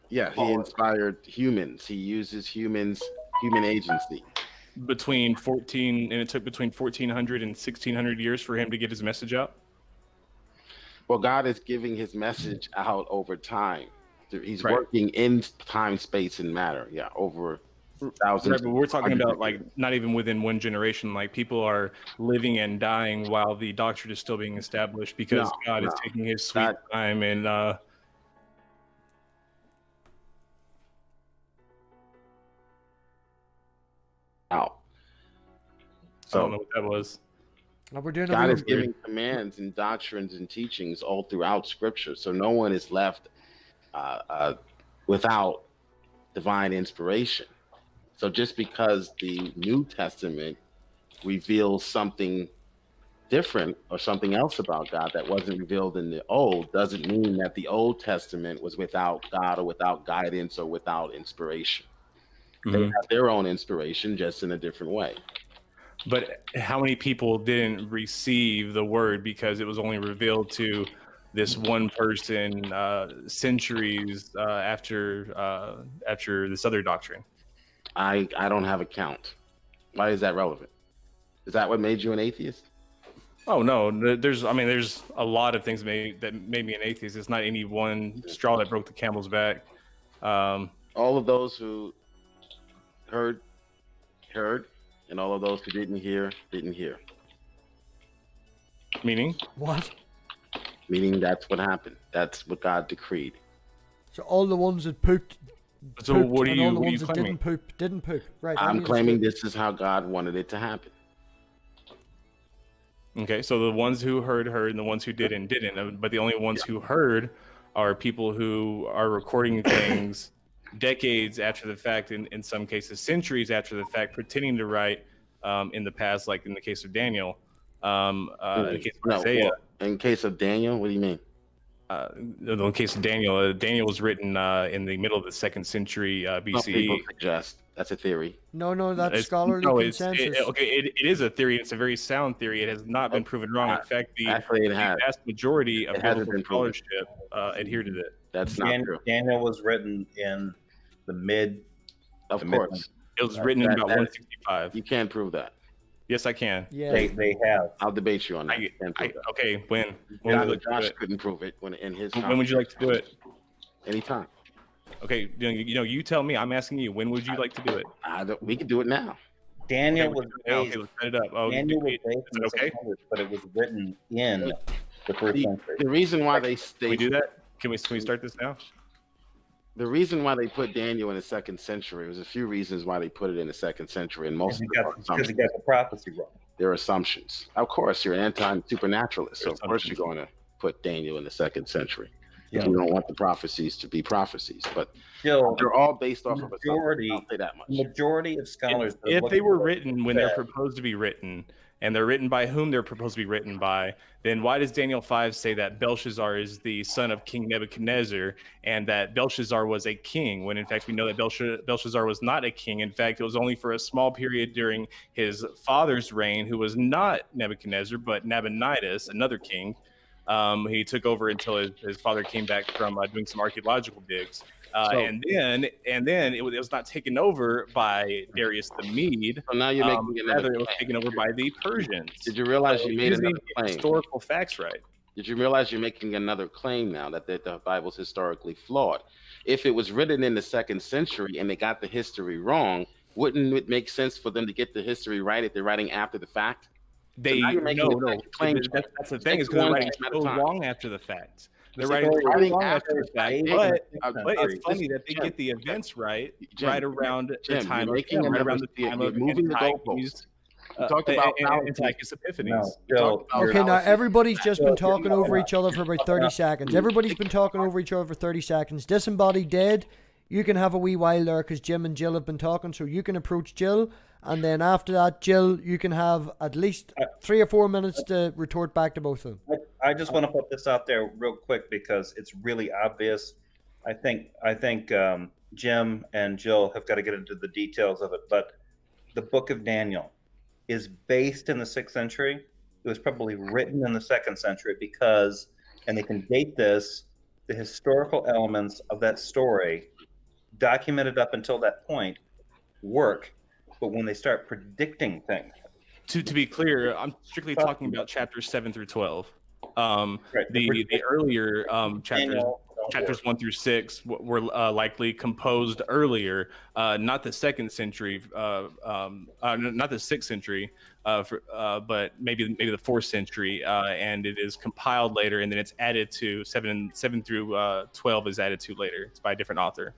Yeah, he inspired humans. He uses human agency. It took between 1400 and 1600 years for him to get his message out? Well, God is giving his message out over time. He's working in time, space, and matter. Yeah, over thousands. Right, but we're talking about like not even within one generation. Like people are living and dying while the doctrine is still being established because God is taking his sweet time and out. So I don't know what that was. God is giving commands and doctrines and teachings all throughout Scripture, so no one is left without divine inspiration. So just because the New Testament reveals something different or something else about God that wasn't revealed in the Old doesn't mean that the Old Testament was without God or without guidance or without inspiration. Mm-hmm. They have their own inspiration, just in a different way. But how many people didn't receive the word because it was only revealed to this one person centuries after this other doctrine? I don't have a count. Why is that relevant? Is that what made you an atheist? Oh no, there's a lot of things that made me an atheist. It's not any one straw that broke the camel's back. All of those who heard, and all of those who didn't hear. Meaning? What? Meaning that's what happened. That's what God decreed. So all the ones that pooped. So what are you claiming? Didn't poop. Right. I'm claiming this is how God wanted it to happen. Okay, so the ones who heard, and the ones who didn't. But the only ones who heard are people who are recording things decades after the fact, in some cases centuries after the fact, pretending to write in the past, like in the case of Daniel. In the case of Isaiah. In case of Daniel, what do you mean? in case of Daniel, Daniel was written in the middle of the 2nd century Some people BCE. suggest that's a theory. No, that's It's- scholarly no, consensus. it is a theory. It's a very sound theory. It has not been proven wrong. In fact, the Actually, it has. vast majority of It hasn't biblical been proven. scholarship adhere to it. That's not true. Daniel was written in the mid. Of the course. mid- It was written in about 165. You can't prove that. Yes, I can. Yeah. They have. I'll debate you on that. You can't prove that. Okay, when would you like to do Josh it? couldn't prove it in his. When would you like to do it? Anytime. Okay, you tell me. I'm asking you. When would you like to do it? We can do it now. Daniel Okay, was okay, based. let's set it up. Oh, Daniel was is based in it the okay? 600s, but it was written in the 1st century. The reason why they Can we do that? Can we start this now? The reason why they put Daniel in the 2nd century, there's a few reasons why they put it in the 2nd century, and most of them are Because he assumptions. got the prophecy wrong. They're assumptions. Of course, you're an anti-supernaturalist, so of course you're going to put Daniel in the 2nd century. Yeah. You don't want the prophecies to be prophecies, but Still, they're all based off of majority, assumptions. I'll say that much. the majority of scholars. that are If they looking were for written when they're that, proposed to be written, and they're written by whom they're proposed to be written by, then why does Daniel 5 say that Belshazzar is the son of King Nebuchadnezzar and that Belshazzar was a king, when in fact we know that Belshazzar was not a king? In fact, it was only for a small period during his father's reign, who was not Nebuchadnezzar, but Nabonidus, another king. He took over until his father came back from doing some archaeological digs. And then it was not taken over by Darius the Mede. So now you're making Rather, another it was claim. taken over by the Persians. Did you realize you made Using another claim? historical facts right. Did you realize you're making another claim now that the Bible's historically flawed? If it was written in the 2nd century and they got the history wrong, wouldn't it make sense for them to get the history right if they're writing after the fact? They now you're making no. a claim. That's the thing, is Take because they're one writing claim at so a time. long after the fact. They're Mr. writing Corey, so writing long after after the fact, but it's funny that they Jim, get the events right Jim, right around the Jim, time you're making right another around the mistake. time You're of moving the Antiochus, goalposts. You talked about Antiochus Epiphanes. No, We talked about Okay, now fallacy. everybody's just been talking over each other for about 30 seconds. Everybody's been talking over each other for 30 seconds. Disembodied dead. You can have a wee while there because Jim and Jill have been talking, so you can approach Jill. And then after that, Jill, you can have at least 3 or 4 minutes to retort back to both of them. I just want to put this out there real quick because it's really obvious. I think Jim and Jill have got to get into the details of it, but the Book of Daniel is based in the 6th century. It was probably written in the 2nd century because, and they can date this, the historical elements of that story documented up until that point work, but when they start predicting things. To be clear, I'm strictly talking about chapters 7 through 12. Right. The earlier Daniel, chapters 1 through 6 were likely composed earlier, not the 2nd century, not the 6th century, but maybe the 4th century, and it is compiled later, and then it's added to 7 through 12 is added to later. It's by a different author.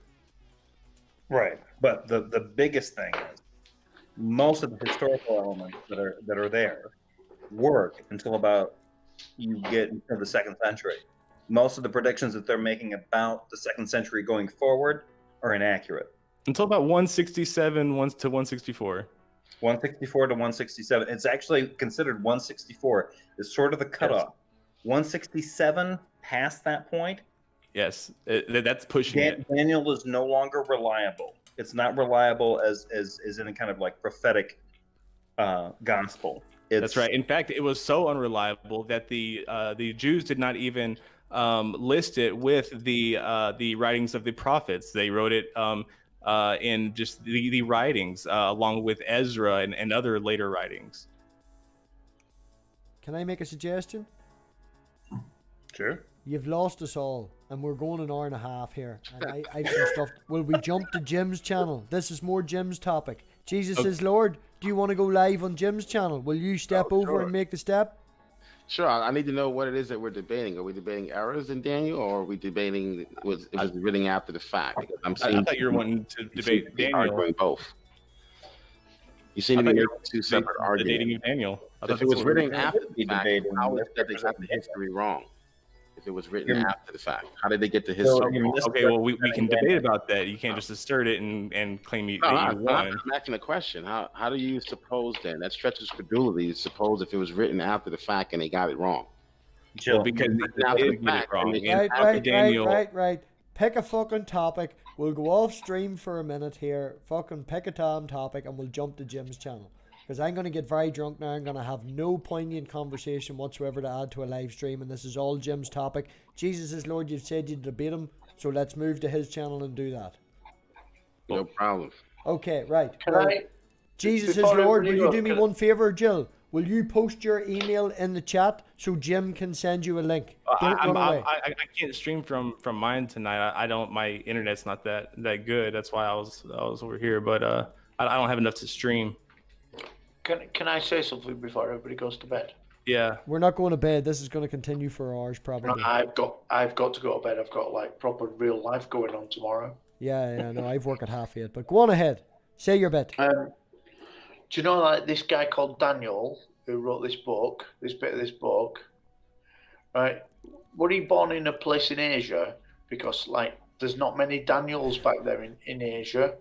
Right, but the biggest thing is most of the historical elements that are there work until about you get into the 2nd century. Most of the predictions that they're making about the 2nd century going forward are inaccurate. Until about 167 to 164. 164 to 167. It's actually considered 164 is sort of the cutoff. 167 past that point. Yes, that's pushing it. Daniel is no longer reliable. It's not reliable as any kind of like prophetic gospel. That's right. In fact, it was so unreliable that the Jews did not even list it with the writings of the prophets. They wrote it in just the writings along with Ezra and other later writings. Can I make a suggestion? Sure. You've lost us all, and we're going an hour and a half here. And I've some stuff. Will we jump to Jim's channel? This is more Jim's topic. Jesus is Lord. Do you want to go live on Jim's channel? Will you step over and make the step? Sure. I need to know what it is that we're debating. Are we debating errors in Daniel, or are we debating was written after the fact? Because I thought you were wanting to debate Daniel. Arguing both. You seem to be making two separate the arguments. dating of Daniel. If it was written after the fact, how is it that they got the history wrong? If it was written after the fact, how did they get the history wrong? Okay, well, we can debate about that. You can't just assert it and claim that you won. I'm asking a question. How do you suppose then? That stretches credulity to suppose if it was written after the fact and they got it wrong. Jill, because Now, they the did get fact, it wrong. and And Right. Daniel, Pick a fucking topic. We'll go off stream for a minute here. Fucking pick a damn topic and we'll jump to Jim's channel. Because I'm going to get very drunk now. I'm going to have no poignant conversation whatsoever to add to a live stream. And this is all Jim's topic. Jesus is Lord, you've said you'd debate him. So let's move to his channel and do that. no problem. Okay, right. Can Well, I? Jesus is before Lord, will everybody you goes, do me can I- one favor, Jill? Will you post your email in the chat so Jim can send you a link? Don't run away. I can't stream from mine tonight. I don't. My internet's not that good. That's why I was over here. But I don't have enough to stream. Can I say something before everybody goes to bed? Yeah. We're not going to bed. This is going to continue for hours No, probably. I've got to go to bed. I've got like proper real life going on tomorrow. Yeah, no, I've worked at half 8. But go on ahead. Say your bit. Do you know like this guy called Daniel who wrote this book, this bit of this book, right? Were he born in a place in Asia? Because like there's not many Daniels back there in Asia.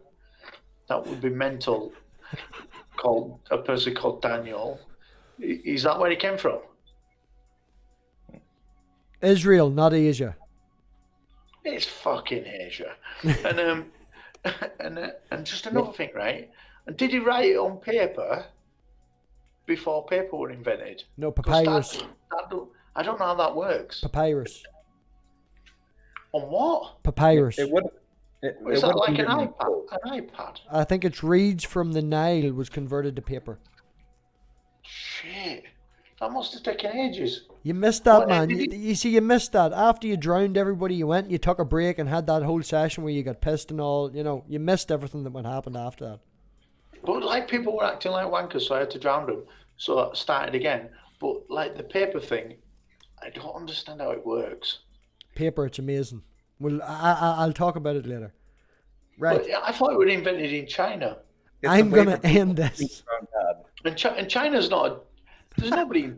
That would be mental. Called a person called Daniel. Is that where he came from? Israel, not Asia. It's fucking Asia. And and just another thing, right? And did he write it on paper before paper were invented? No, papyrus. I don't know how that works. Papyrus. On what? Papyrus. It would. Is that like an iPad? I think it's reeds from the Nile was converted to paper. Shit. That must have taken ages. You missed that, What, man. did You see, you missed that. After you drowned everybody, you went and you took a break and had that whole session where you got pissed and all. You know, you missed everything that happened after that. But like people were acting like wankers, so I had to drown them. So I started again. But like the paper thing, I don't understand how it works. Paper, it's amazing. Well, I'll talk about it later. Right. But I thought it was invented in China. I'm going to end this. And China's not. There's nobody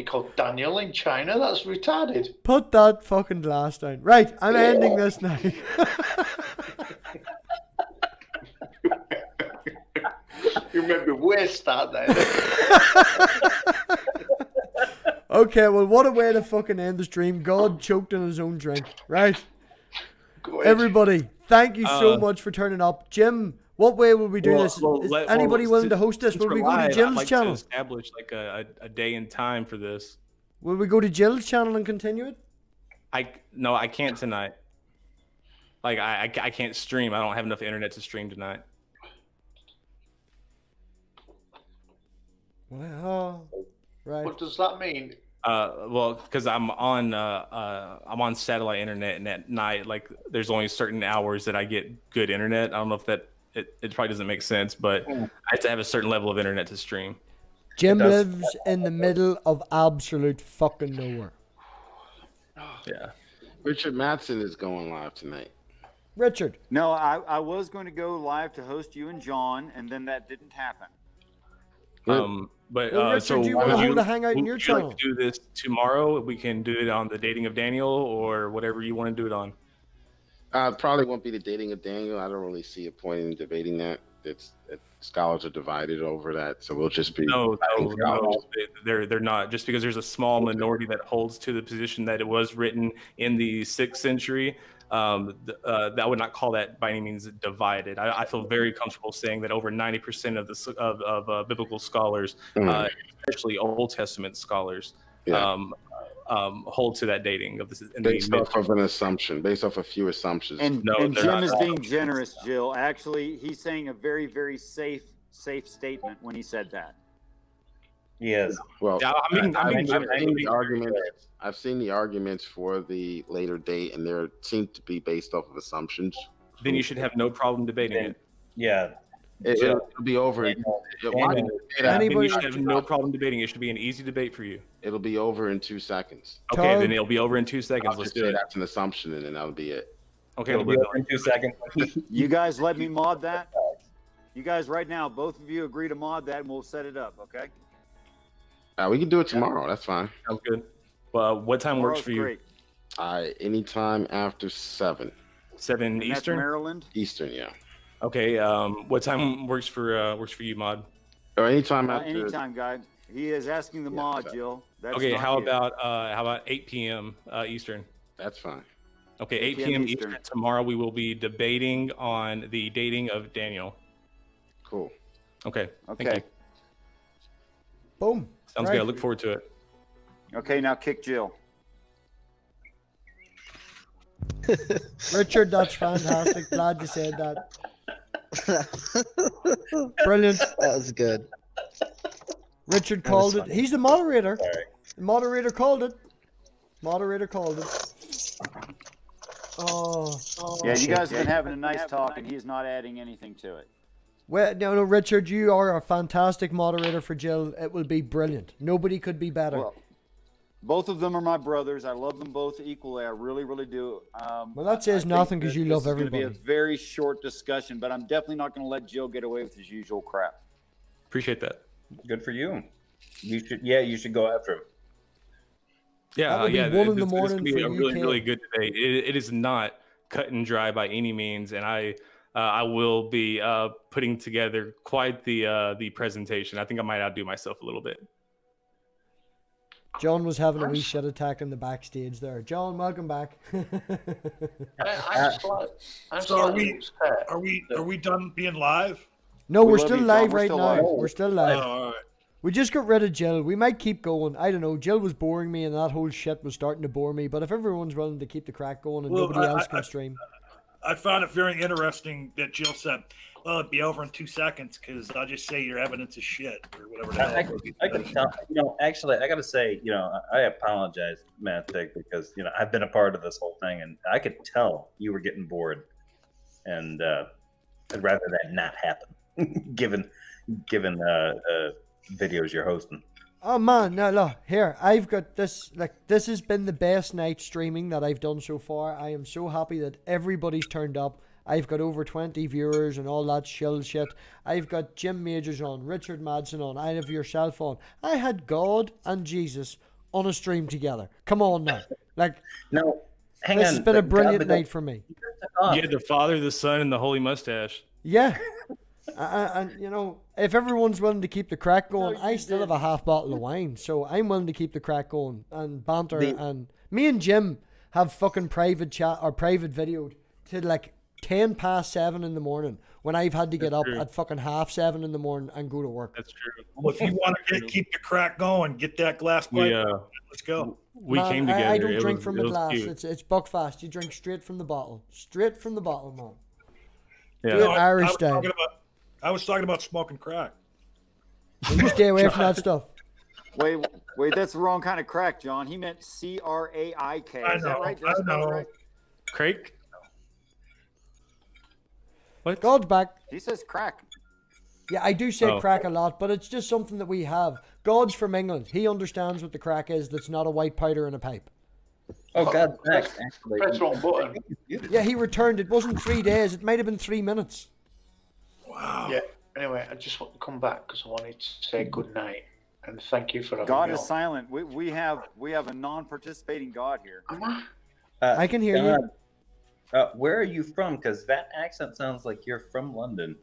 called Daniel in China. That's retarded. Put that fucking glass down. Right, I'm ending this now. You made me waste that then. Okay, well, what a way to fucking end the stream. God choked on his own drink. Right. Everybody, thank you so much for turning up. Jim, what way will we do this? Is anybody willing to host this? Will we go to Jill's channel? To establish like a day and time for this. Will we go to Jill's channel and continue it? No, I can't tonight. Like I can't stream. I don't have enough internet to stream tonight. Well, right. What does that mean? Well, because I'm on satellite internet, and at night, like there's only certain hours that I get good internet. I don't know if that it probably doesn't make sense, but I have to have a certain level of internet to stream. Jim lives in the middle of absolute fucking nowhere. Yeah. Richard Mattson is going live tonight. Richard. No, I was going to go live to host you and John, and then that didn't happen. But well, Richard, so do you want to hold a hangout in your would you like channel? to do this tomorrow? We can do it on the dating of Daniel or whatever you want to do it on. Probably won't be the dating of Daniel. I don't really see a point in debating that. Scholars are divided over that, so we'll just be no, they're not. Just because there's a small minority that holds to the position that it was written in the 6th century, that would not call that by any means divided. I feel very comfortable saying that over 90% of biblical scholars, especially Old Testament scholars, hold to that dating of this based off of an assumption, based off a few assumptions. And Jim is being generous, Jill. Actually, he's saying a very, very safe statement when he said that. Yes. Well, I've seen the arguments for the later date, and they seem to be based off of assumptions. Then you should have no problem debating it. Yeah. It'll be over. Anybody should have no problem debating. It should be an easy debate for you. It'll be over in 2 seconds. Okay, then it'll be over in 2 seconds. Let's do it. That's an assumption, and then that'll be it. Okay, it'll be over in 2 seconds. You guys let me mod that. You guys, right now, both of you agree to mod that, and we'll set it up. Okay. We can do it tomorrow. That's fine. Sounds good. Well, what time works for you? Great. Anytime after 7. 7 And Eastern. That's Maryland. Eastern, yeah. Okay. What time works for you, Mod? Or anytime after. Anytime, guy. He is asking the mod, Jill. That's Okay, not how you. about 8 p.m. Eastern? That's fine. Okay, 8 p.m. Eastern. Tomorrow we will be debating on the dating of Daniel. Cool. Okay. Okay. Thank you. Boom. Sounds good. I look forward to it. Okay, now kick Jill. Richard, that's fantastic. Glad you said that. Brilliant. That was good. Richard called it. He's the moderator. The moderator called it. Moderator called it. Oh. Yeah, you guys have been having a nice talk, and he's not adding anything to it. Well, no, Richard, you are a fantastic moderator for Jill. It will be brilliant. Nobody could be better. Well, both of them are my brothers. I love them both equally. I really, really do. Well, that says nothing because you love everybody. It's going to be a very short discussion, but I'm definitely not going to let Jill get away with his usual crap. Appreciate that. Good for you. You should go after him. Yeah, That would be 1 in the morning this for be a really, UK. really good debate. It is not cut and dry by any means, and I will be putting together quite the presentation. I think I might outdo myself a little bit. John was having a wee shit attack in the backstage there. John, welcome back. So are we done being live? No, we're love still you, John. live We're right still now. live. We're still live. Oh, all right. We just got rid of Jill. We might keep going. I don't know. Jill was boring me, and that whole shit was starting to bore me. But if everyone's willing to keep the crack going and Well, nobody else can stream, I found it very interesting that Jill said, "Well, it'd be over in 2 seconds because I'll just say your evidence is shit or whatever." The hell. I can tell. Actually, I got to say, I apologize, MathPig, because I've been a part of this whole thing, and I could tell you were getting bored, and I'd rather that not happen, given videos you're hosting. oh man, no, look here. I've got this. This has been the best night streaming that I've done so far. I am so happy that everybody's turned up. I've got over 20 viewers and all that shill shit. I've got Jim Majors on, Richard Madsen on, I have yourself on. I had God and Jesus on a stream together. Come on now. No, hang this on. has been a brilliant night for me. You had the Father, the Son, and the Holy Mustache. Yeah. And if everyone's willing to keep the crack going, I still have a half bottle of wine. So I'm willing to keep the crack going and banter. And me and Jim have fucking private chat or private videoed to 10 past 7 in the morning when I've had to get up at fucking 6:30 in the morning and go to work. That's true. Well, if you want to keep the crack going, get that glass pipe. Let's go. We Man, came together. I don't drink was- from it a was glass. cute. It's Buckfast. You drink straight from the bottle. Straight from the bottle, man. Yeah. Do it Irish style. I was talking about smoking crack. You stay away from that stuff. Wait, that's the wrong kind of crack, John. He meant C-R-A-I-K. I Is that know, right? I know. Right? Craig? What? God's back. He says crack. Yeah, I do say Oh. crack a lot, but it's just something that we have. God's from England. He understands what the crack is that's not a white powder in a pipe. Oh God, thanks. Actually, Press wrong button. Yeah, he returned. It wasn't 3 days. It might have been 3 minutes. Wow. Yeah. Anyway, I just want to come back because I wanted to say good night and thank you for having God me is on. silent. We have a non-participating God here. Am I? I can hear you. Where are you from? Because that accent sounds like you're from London.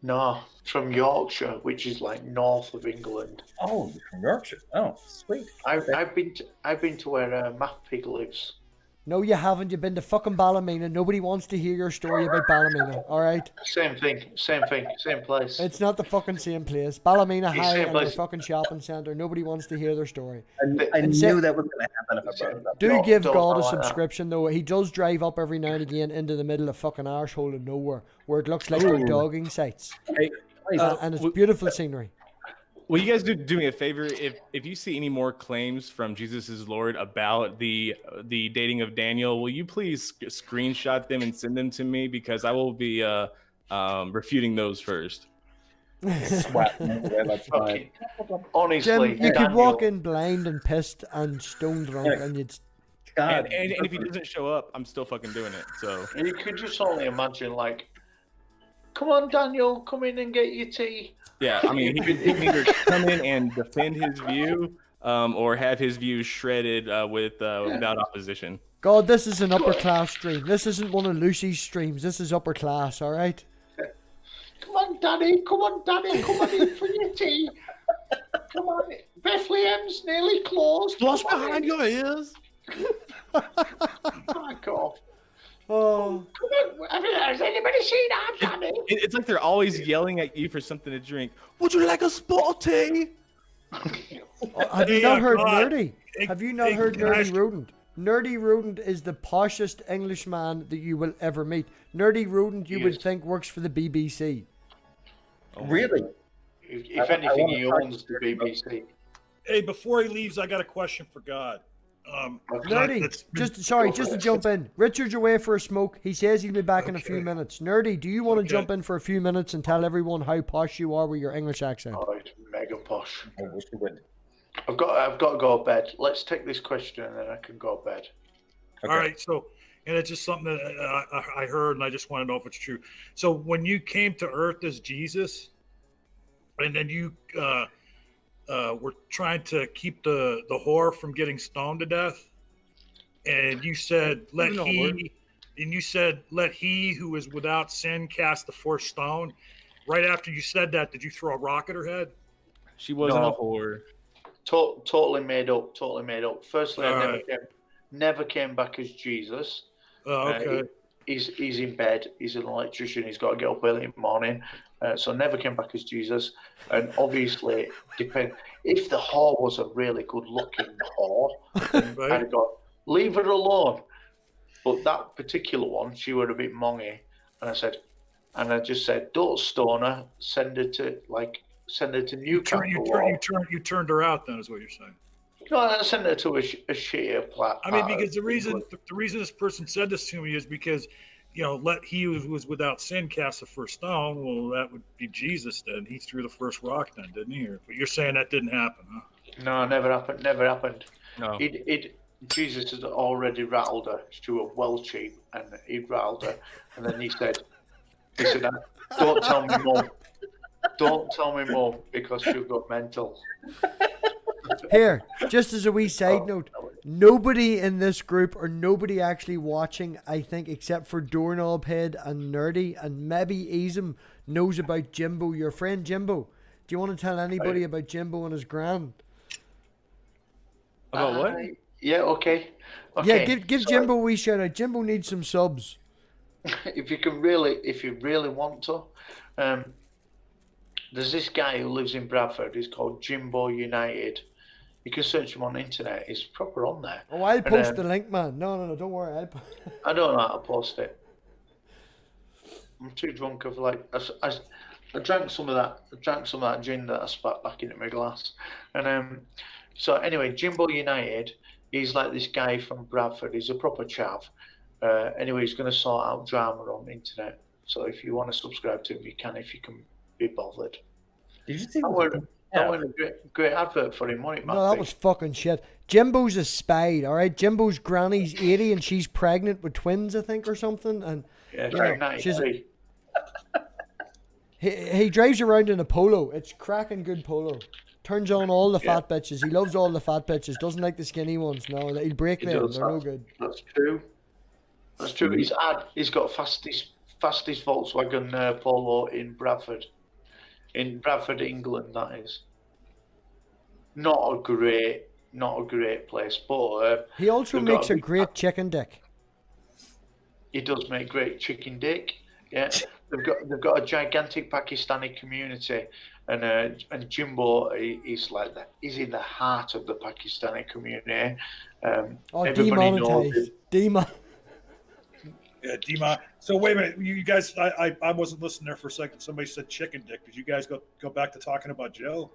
No, from Yorkshire, which is north of England. Oh, you're from Yorkshire. Oh, sweet. I've been to where MathPig lives. No, you haven't. You've been to fucking Ballymena. Nobody wants to hear your story about Ballymena, all right? Same thing, same place. It's not the fucking same place. Ballymena It's High same and their place. fucking shopping centre. Nobody wants to hear their story. I And knew that was going to happen if I brought it up. Do give don't God a like that. subscription, though. He does drive up every now and again into the middle of fucking arsehole of nowhere, where it looks like they're dogging sites. Hey, And it's beautiful scenery. will you guys do me a favor? If you see any more claims from Jesus is Lord about the dating of Daniel, will you please screenshot them and send them to me, because I will be refuting those first. Fucking- honestly, Jim, you could Daniel, walk in blind and pissed and stone drunk, and you'd. God, And if he doesn't show up, I'm still fucking doing it. So You could just only imagine, come on, Daniel, come in and get your tea. yeah, I mean, he could either come in and defend his view, or have his views shredded without opposition. God, this is an upper class stream. This isn't one of Lucy's streams. This is upper class, all right? Come on, Danny, come on in for your tea. come on. Bethlehem's nearly closed. Flush Come on behind in. your ears. Fuck off. Oh, Come on. Has anybody seen I'm coming? It's like they're always yelling at you for something to drink. Would you like a spot of tea? have you not heard God. Nerdy? Have you not heard can I Nerdy ask- Rodent? Nerdy Rodent is the poshest Englishman that you will ever meet. Nerdy Rodent, you would think works for the BBC. Really? If I anything, wanna he talk owns to the Jerry about- BBC. Hey, before he leaves, I got a question for God. Nerdy, just to jump in. Richard's away for a smoke. He says he'll be back in a few minutes. Nerdy, do you want to jump in for a few minutes and tell everyone how posh you are with your English accent? Oh, it's mega posh. I wish you would. I've got to go to bed. Let's take this question and then I can go to bed. Okay. All right, so and it's just something that I heard, and I just want to know if it's true. So when you came to Earth as Jesus, and then you were trying to keep the whore from getting stoned to death, and you said, "Let he who is without sin cast the first stone." Right after you said that, did you throw a rock at her head? She wasn't No. a whore. Totally made up. Totally made up. Firstly, All I right. never came back as Jesus. Oh, okay. He's in bed. He's an electrician. He's got to get up early in the morning. So never came back as Jesus. And obviously, if the whore was a really good-looking whore, then Right. I'd go, leave her alone. But that particular one, she were a bit mongy, and I just said, don't stone her. Send her to Newcastle. You turned her out. Then is what you're saying. No, I sent her to a shittier plat. I mean, because the reason this person said this to me is because, let he who was without sin cast the first stone. Well, that would be Jesus. Then he threw the first rock. Then didn't he? But you're saying that didn't happen, huh? No, never happened. Never happened. No. Jesus had already rattled her. She was well cheap, and he'd rattled her. And then he said, "Don't tell me, Mum. Don't tell me, Mum, because she'll go mental." Here, just as a wee side note, nobody in this group or nobody actually watching, I think, except for Doorknob Head and Nerdy and maybe Easem, knows about Jimbo, your friend Jimbo. Do you want to tell anybody about Jimbo and his grand? About what? Yeah, okay. Yeah, give Jimbo a wee shout out. Jimbo needs some subs. If you really want to, there's this guy who lives in Bradford. He's called Jimbo United. You can search him on the internet. He's proper on there. Oh, I'll post the link, man. No, don't worry. I don't know how to post it. I'm too drunk. I drank some of that gin that I spat back into my glass. And so anyway, Jimbo United. He's like this guy from Bradford. He's a proper chav. Anyway, he's going to sort out drama on the internet. So if you want to subscribe to him, you can if you can be bothered. Did you see That was a great advert for him, wasn't it, No, that was fucking shit. Jimbo's a spade, all right? Jimbo's granny's 80 and she's pregnant with twins, I think, or something. And she's he drives around in a polo. It's cracking good polo. Turns on all the fat bitches. He loves all the fat bitches. Doesn't like the skinny ones. No, he'll break them. They're no good. That's true. He's got fastest Volkswagen Polo in Bradford. In Bradford, England, that is. Not a great place, but he also makes a great chicken dick. He does make great chicken dick. Yeah, they've got a gigantic Pakistani community, and Jimbo he's like that. He's in the heart of the Pakistani community. Everybody knows Dema. Yeah, Dima. So wait a minute, you guys. I wasn't listening there for a second. Somebody said chicken dick. Did you guys go back to talking about Joe?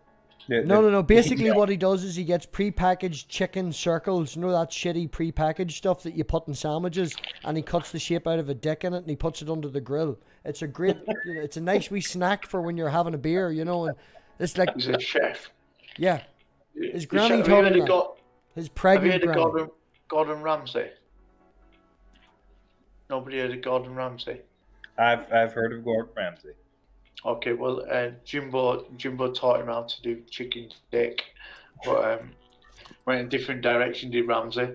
No. Basically, what he does is he gets prepackaged chicken circles. You know that shitty prepackaged stuff that you put in sandwiches, and he cuts the shape out of a dick in it, and he puts it under the grill. It's a great, it's a nice wee snack for when you're having a beer, and it's like. He's a chef. Yeah, his granny told him that. His pregnant granny. Have you heard of Gordon Ramsay? Nobody heard of Gordon Ramsay? I've heard of Gordon Ramsay. Okay, well, Jimbo taught him how to do chicken dick, but went in a different direction. Did Ramsay?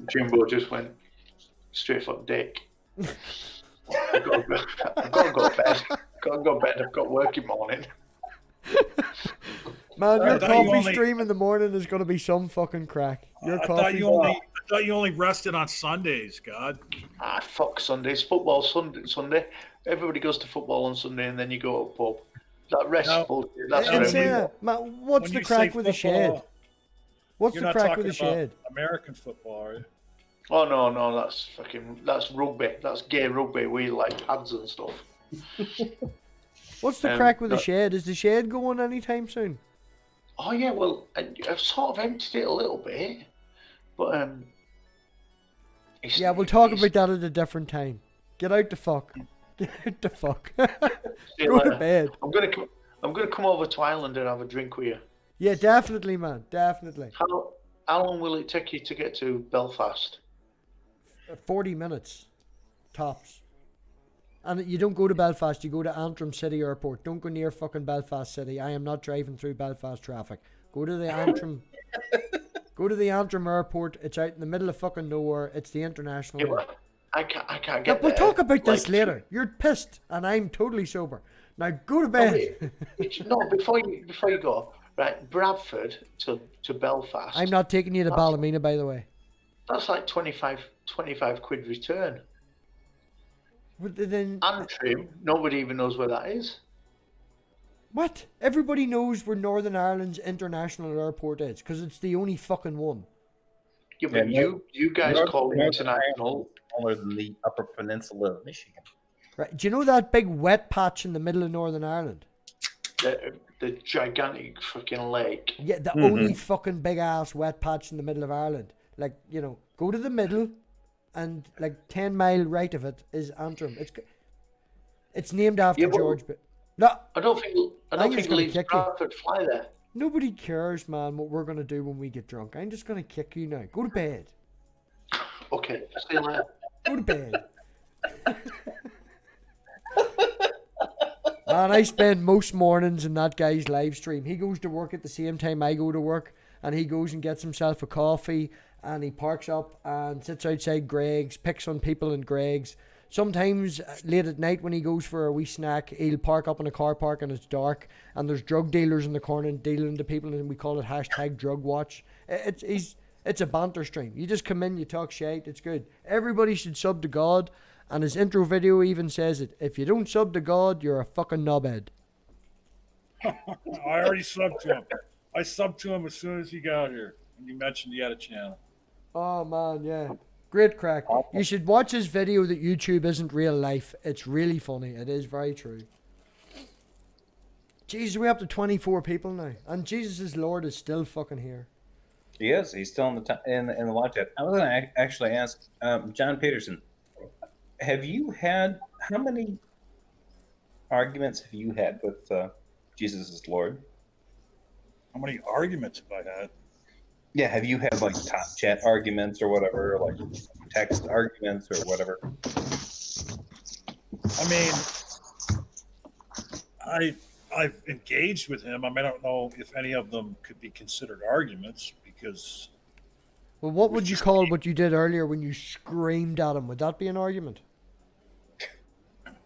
Jimbo just went straight for dick. I've got to go to bed. I've got work in the morning. Man, your I thought you coffee only- stream in the morning is going to be some fucking crack. Your I coffee. thought you only rested on Sundays, God. Ah, fuck Sundays. Football Sunday. Everybody goes to football on Sunday, and then you go to a pub. That restful. That's now what I when mean. you- Man, what's when the you crack say with the shed? football, What's You're the not crack talking with the about shed? American football, are you? Oh no, that's rugby. That's gay rugby. We like pads and stuff. What's the crack with the no- shed? Is the shed going anytime soon? Oh yeah, well, I've sort of emptied it a little bit, but Yeah, we'll talk about that at a different time. Get out the fuck. Get out the fuck. Go to bed. I'm gonna come over to Ireland and have a drink with you. Yeah, definitely, man. Definitely. How long will it take you to get to Belfast? 40 minutes. Tops. And you don't go to Belfast, you go to Antrim City Airport. Don't go near fucking Belfast City. I am not driving through Belfast traffic. Go to the Antrim. Go to the Antrim Airport. It's out in the middle of fucking nowhere. It's the international Yeah, one. but I can't Now, get we'll there. talk about this like, later. You're pissed, and I'm totally sober. Now go to bed. No, before you go, right? Bradford to Belfast. I'm not taking you to Ballymena, by the way. That's like 25 quid return. But then Antrim, nobody even knows where that is. what? Everybody knows where Northern Ireland's international airport is because it's the only fucking one. Yeah, but you guys call it international. Smaller than the Upper Peninsula of Michigan. Right? Do you know that big wet patch in the middle of Northern Ireland? The gigantic fucking lake. Yeah, the only fucking big ass wet patch in the middle of Ireland. Like, you know, go to the middle, and like 10 mile right of it is Antrim. It's named after Yeah, but- George. But no, I don't think I'm just gonna Leeds kick you. Bradford fly there. Nobody cares, man, what we're gonna do when we get drunk. I'm just gonna kick you now. Go to bed. Okay, see you later. Go to bed. Man, I spend most mornings in that guy's live stream. He goes to work at the same time I go to work, and he goes and gets himself a coffee, and he parks up and sits outside Greg's, picks on people in Greg's. Sometimes late at night when he goes for a wee snack, he'll park up in a car park and it's dark, and there's drug dealers in the corner dealing to people, and we call it #DrugWatch. It's a banter stream. You just come in, you talk shit, it's good. Everybody should sub to God, and his intro video even says it. If you don't sub to God, you're a fucking knobhead. I already subbed to him. I subbed to him as soon as he got here. When you mentioned he had a channel. Oh man, yeah. Great crack. You should watch his video that YouTube isn't real life. It's really funny. It is very true. Jesus, we're up to 24 people now. And Jesus' Lord is still fucking here. He is. He's still in the live chat. I was going to actually ask John Peterson, have you had, how many arguments have you had with Jesus' Lord? How many arguments have I had? Yeah, have you had like top chat arguments or whatever, or like text arguments or whatever? I mean, I've engaged with him. I mean, I don't know if any of them could be considered arguments because. Well, what would you call what you did earlier when you screamed at him? Would that be an argument?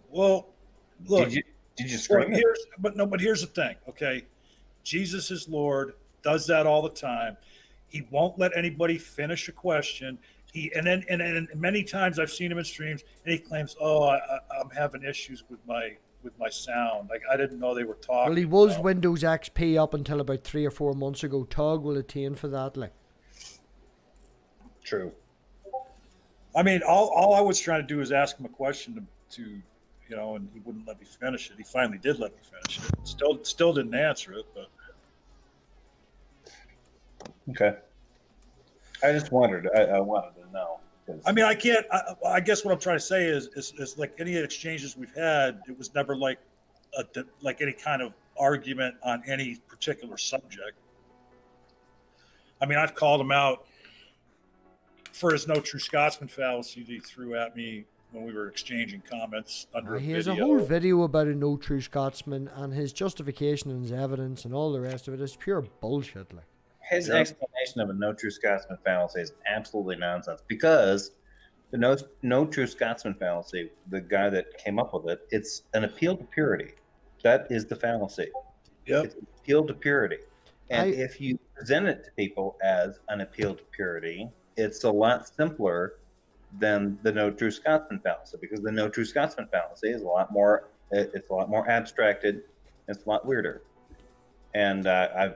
Well, look. Did you scream? But here's the thing. Okay, Jesus is Lord. Does that all the time. He won't let anybody finish a question. And then many times I've seen him in streams, and he claims, "Oh, I'm having issues with my sound. Like I didn't know they were talking." Well, he was Windows XP up until about 3 or 4 months ago. Tog will attain for that, like. True. I mean, all I was trying to do is ask him a question to you know, and he wouldn't let me finish it. He finally did let me finish it. Still didn't answer it, but. Okay. I just wondered. I wanted to know. I mean, I can't. I guess what I'm trying to say is like any exchanges we've had, it was never like any kind of argument on any particular subject. I mean, I've called him out for his no true Scotsman fallacy that he threw at me when we were exchanging comments under a He video. has a whole video about a no true Scotsman, and his justification and his evidence and all the rest of it is pure bullshit, like. His explanation of a no true Scotsman fallacy is absolutely nonsense because the no true Scotsman fallacy, the guy that came up with it, it's an appeal to purity. That is the fallacy. Yep. It's an appeal to purity. And if you present it to people as an appeal to purity, it's a lot simpler than the no true Scotsman fallacy, because the no true Scotsman fallacy is a lot more. It's a lot more abstracted. It's a lot weirder. And I've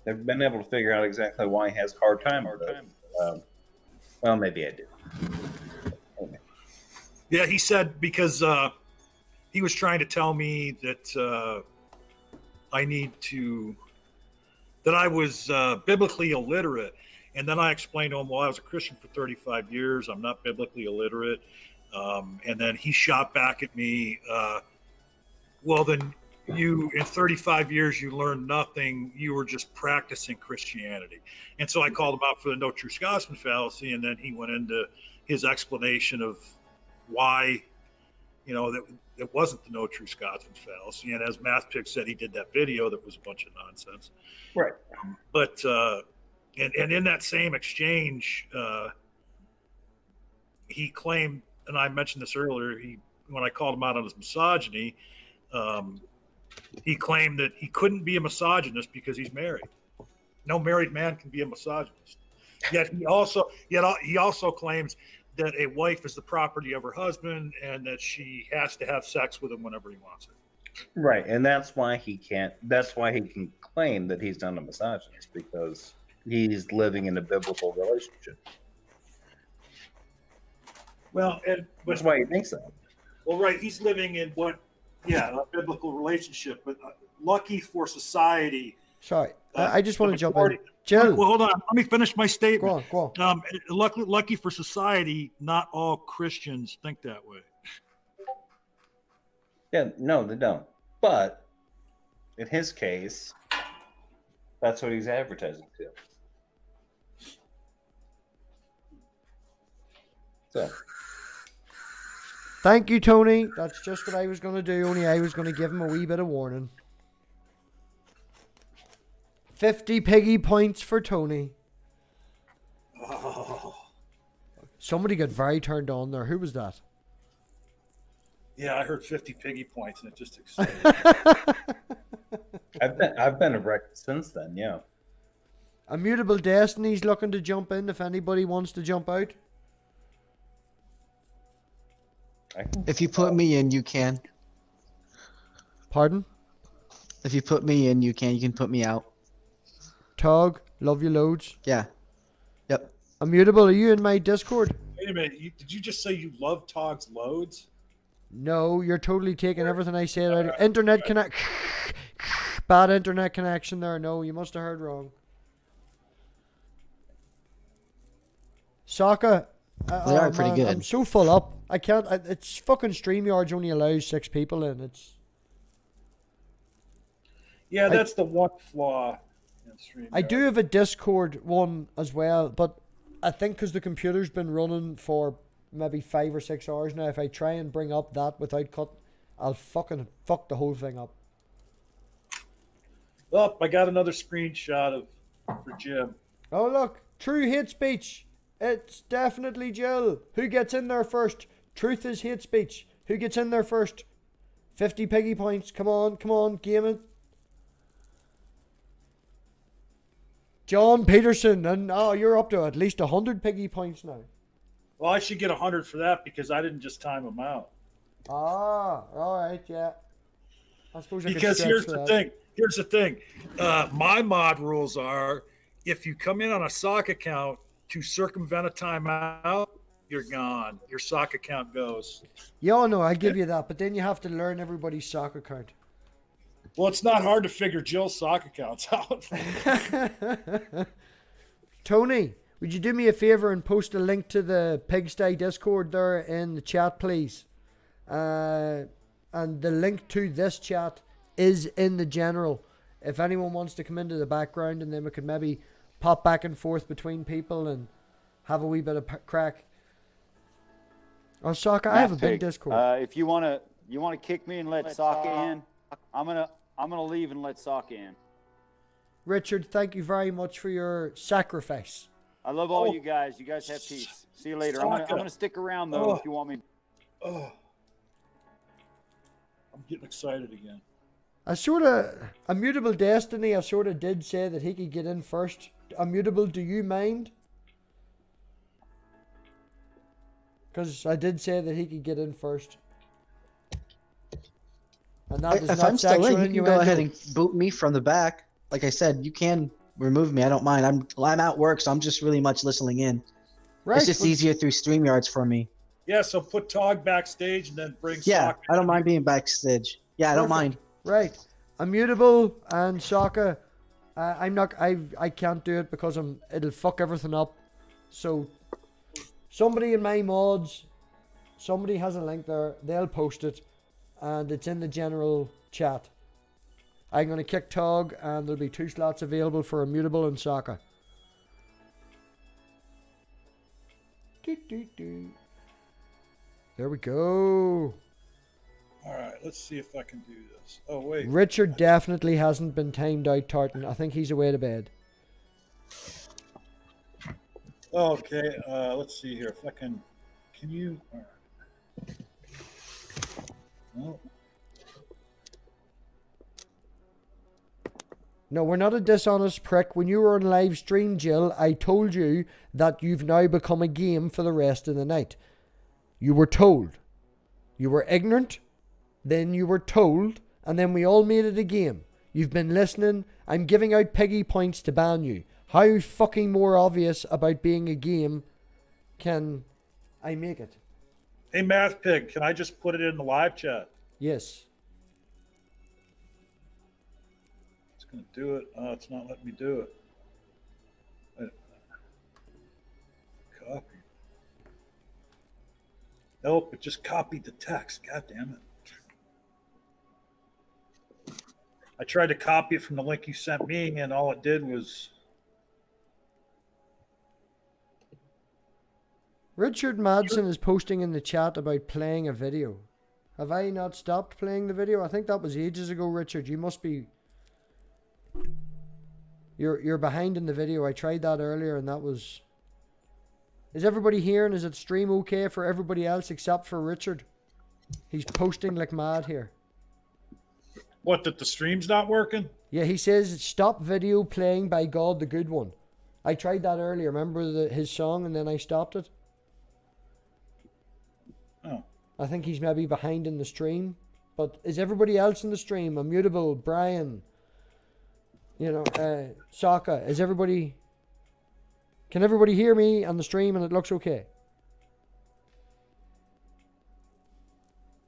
never been able to figure out exactly why he has a hard time. Well, maybe I do. Okay. Yeah, he said because he was trying to tell me that that I was biblically illiterate. And then I explained to him, well, I was a Christian for 35 years. I'm not biblically illiterate. And then he shot back at me, well, then you, in 35 years, you learned nothing. You were just practicing Christianity. And so I called him out for the no true Scotsman fallacy. And then he went into his explanation of why, that it wasn't the no true Scotsman fallacy. And as MathPig said, he did that video that was a bunch of nonsense. Right. But, and in that same exchange, he claimed, and I mentioned this earlier, when I called him out on his misogyny, he claimed that he couldn't be a misogynist because he's married. No married man can be a misogynist. Yet he also claims that a wife is the property of her husband and that she has to have sex with him whenever he wants it. Right, and that's why he can claim that he's not a misogynist, because he's living in a biblical relationship. Well, that's why he thinks that. Well, right, he's living in a biblical relationship, but lucky for society. Sorry, I just want to jump in. Jill. Well, hold on. Let me finish my statement. Go on. Lucky for society, not all Christians think that way. Yeah, no, they don't. But in his case, that's what he's advertising to. So. Thank you, Tony. That's just what I was going to do. Only I was going to give him a wee bit of warning. 50 piggy points for Tony. Oh. Somebody got very turned on there. Who was that? Yeah, I heard 50 piggy points and it just excited. I've been a wreck since then, yeah. Immutable Destiny's looking to jump in if anybody wants to jump out. If you put me in, you can. Pardon? If you put me in, you can. You can put me out. Tog, love you loads. Yeah. Yep. Immutable, are you in my Discord? Wait a minute. Did you just say you love Togs loads? No, you're totally taking everything I said out. Internet connect. Bad internet connection there. No, you must have heard wrong. Sokka. They are pretty good. I'm so full up. I can't. It's fucking StreamYards only allows 6 people in. Yeah, that's the one flaw in StreamYard. I do have a Discord one as well, but I think because the computer's been running for maybe 5 or 6 hours now, if I try and bring up that without cut, I'll fucking fuck the whole thing up. Oh, I got another screenshot for Jim. Oh look, true hate speech. It's definitely Jill. Who gets in there first? Truth is hate speech. Who gets in there first? 50 piggy points. Come on, game it. John Peterson, and you're up to at least 100 piggy points now. Well, I should get 100 for that because I didn't just time them out. Ah, all right, yeah. I suppose I because here's the thing. Here's the thing. My mod rules are: if you come in on a sock account to circumvent a timeout, you're gone. Your sock account goes. Yeah, no, I give you that, but then you have to learn everybody's sock account. Well, it's not hard to figure Jill's sock accounts out. Tony, would you do me a favor and post a link to the Pigsty Discord there in the chat, please? And the link to this chat is in the general. If anyone wants to come into the background, and then we could maybe pop back and forth between people and have a wee bit of crack. Oh, Sokka, I have a big Discord. If you wanna kick me and let Sokka in, I'm gonna leave and let Sokka in. Richard, thank you very much for your sacrifice. I love all you guys. You guys have peace. See you later. I'm gonna stick around though if you want me. Oh, I'm getting excited again. Immutable Destiny, I sort of did say that he could get in first. Immutable, do you mind? Because I did say that he could get in first. And that is If not I'm still sexual in, you can go ahead and boot me from the back. Like I said, you can remove me. I don't mind. I'm at work, so I'm just really much listening in. Right, it's just easier through StreamYards for me. Yeah, so put Tog backstage and then bring Yeah, Sokka. I don't mind being backstage. Yeah, I don't mind. Right. Immutable and Sokka. I can't do it because it'll fuck everything up. So somebody in my mods, somebody has a link there, they'll post it and it's in the general chat. I'm going to kick Tog and there'll be 2 slots available for Immutable and Sokka. There we go. All right, let's see if I can do this. Oh, wait. Richard definitely hasn't been timed out, Tartan. I think he's away to bed. Okay, let's see here. If I can you? All right. No. No, we're not a dishonest prick. When you were on live stream, Jill, I told you that you've now become a game for the rest of the night. You were told. You were ignorant, then you were told, and then we all made it a game. You've been listening. I'm giving out piggy points to ban you. How fucking more obvious about being a game can I make it? Hey, MathPig, can I just put it in the live chat? Yes. It's going to do it. Oh, it's not letting me do it. Copy. Nope, it just copied the text. God damn it. I tried to copy it from the link you sent me, and all it did was... Richard Madsen is posting in the chat about playing a video. Have I not stopped playing the video? I think that was ages ago, Richard. You must be... You're behind in the video. I tried that earlier and that was... Is everybody here and is it stream okay for everybody else except for Richard? He's posting like mad here. What, that the stream's not working? Yeah, he says, stop video playing by God the Good One. I tried that earlier. Remember his song and then I stopped it? Oh. I think he's maybe behind in the stream. But is everybody else in the stream? Immutable, Brian, Sokka. Is everybody... Can everybody hear me on the stream and it looks okay?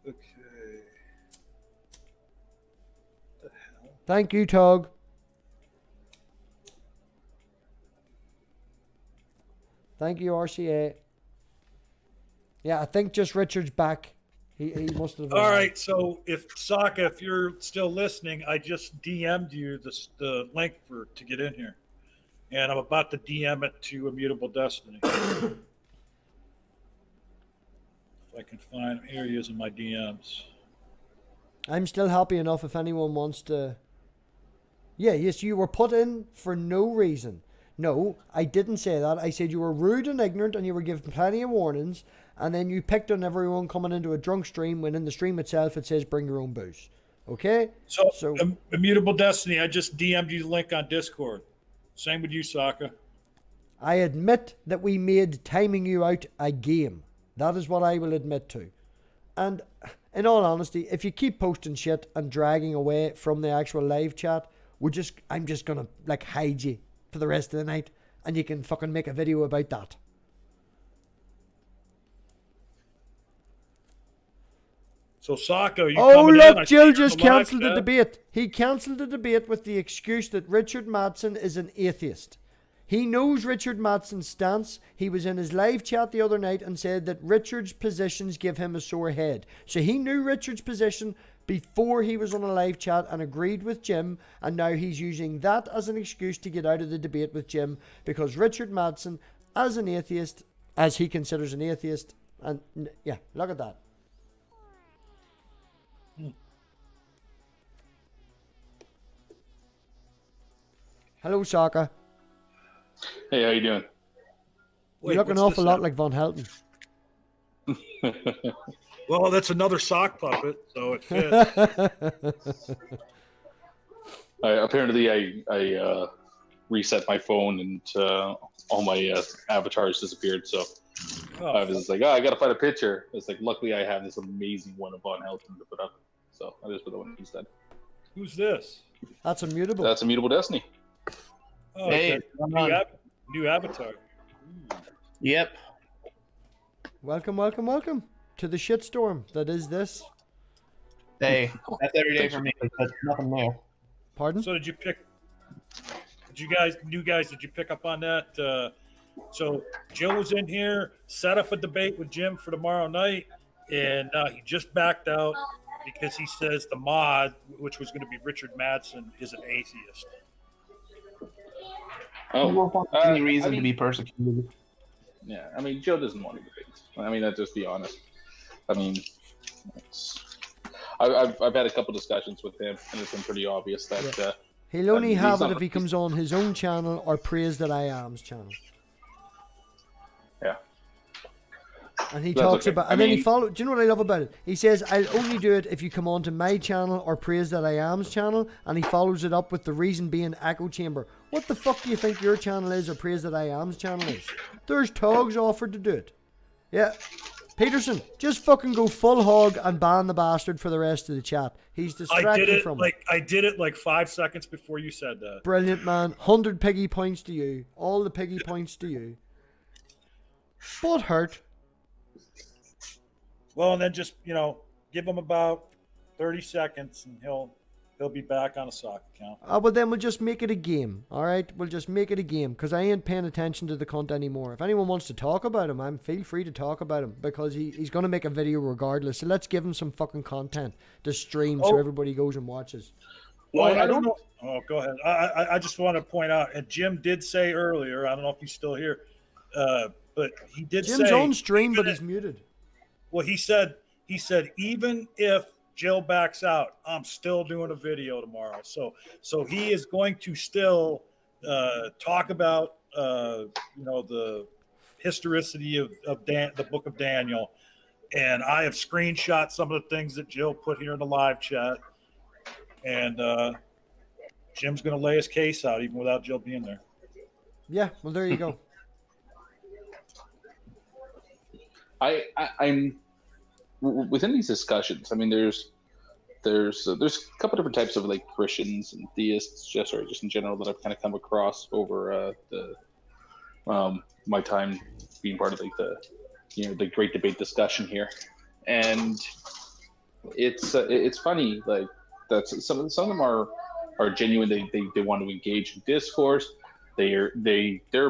Okay. What the hell? Thank you, Tog. Thank you, RCA. Yeah, I think just Richard's back. He must have... All right, so if Sokka, if you're still listening, I just DM'd you the link to get in here. And I'm about to DM it to Immutable Destiny. If I can find him. Here he is in my DMs. I'm still happy enough if anyone wants to... Yeah, yes, you were put in for no reason. No, I didn't say that. I said you were rude and ignorant and you were given plenty of warnings. And then you picked on everyone coming into a drunk stream when in the stream itself it says bring your own booze. Okay? So Immutable Destiny, I just DM'd you the link on Discord. Same with you, Sokka. I admit that we made timing you out a game. That is what I will admit to. And in all honesty, if you keep posting shit and dragging away from the actual live chat, I'm just gonna hide you for the rest of the night and you can fucking make a video about that. So Sokka, you oh coming look, in? Jill just cancelled the debate. He cancelled the debate with the excuse that Richard Madsen is an atheist. He knows Richard Madsen's stance. He was in his live chat the other night and said that Richard's positions give him a sore head. So he knew Richard's position before he was on a live chat and agreed with Jim, and now he's using that as an excuse to get out of the debate with Jim because Richard Madsen, as an atheist, as he considers an atheist, and yeah, look at that. Hello, Sokka. Hey, how you doing? You look an awful lot like Von Helton. Well, that's another sock puppet, so it fits. Apparently, I reset my phone and all my avatars disappeared. So I was just like, I gotta find a picture. It's like, luckily I have this amazing one of Von Helton to put up, so I just put the one instead. Who's this? That's Immutable. That's Immutable Destiny. Oh, Hey, okay. New avatar. Yep. Welcome to the shitstorm that is this. Hey, that's every day for me. That's nothing new. Pardon? So did you pick up on that? So Jill was in here, set up a debate with Jim for tomorrow night, and he just backed out because he says the mod, which was going to be Richard Madsen, is an atheist. Any reason to be persecuted? Yeah, I mean, Joe doesn't want to debate. I mean, let's just be honest. I mean, I've had a couple discussions with him, and it's been pretty obvious that he'll only have it if he comes on his own channel or Praise That I Am's channel. Yeah. And he talks about, and then he follows. Do you know what I love about it? He says, "I'll only do it if you come on to my channel or Praise That I Am's channel," and he follows it up with the reason being echo chamber. What the fuck do you think your channel is or Praise That I Am's channel is? There's Togs offered to do it. Yeah. Peterson, just fucking go full hog and ban the bastard for the rest of the chat. He's distracted from it. I did it like 5 seconds before you said that. Brilliant, man. 100 piggy points to you. All the piggy points to you. But hurt. Well, and then just, give him about 30 seconds and he'll be back on a sock account. But then we'll just make it a game, all right? We'll just make it a game because I ain't paying attention to the cunt anymore. If anyone wants to talk about him, feel free to talk about him because he's going to make a video regardless. So let's give him some fucking content to stream so everybody goes and watches. Well, I don't know. Oh, go ahead. I just want to point out, and Jim did say earlier, I don't know if he's still here, but he did say... Jim's on stream, but he's muted. Well, he said even if Jill backs out, I'm still doing a video tomorrow. So he is going to still talk about the historicity of the Book of Daniel, and I have screenshot some of the things that Jill put here in the live chat, and Jim's going to lay his case out even without Jill being there. Yeah, well, there you go. I'm within these discussions. I mean, there's a couple different types of like Christians and theists, just in general, that I've kind of come across over my time being part of like the great debate discussion here, and it's funny like that some of them are genuine. They want to engage in discourse. Their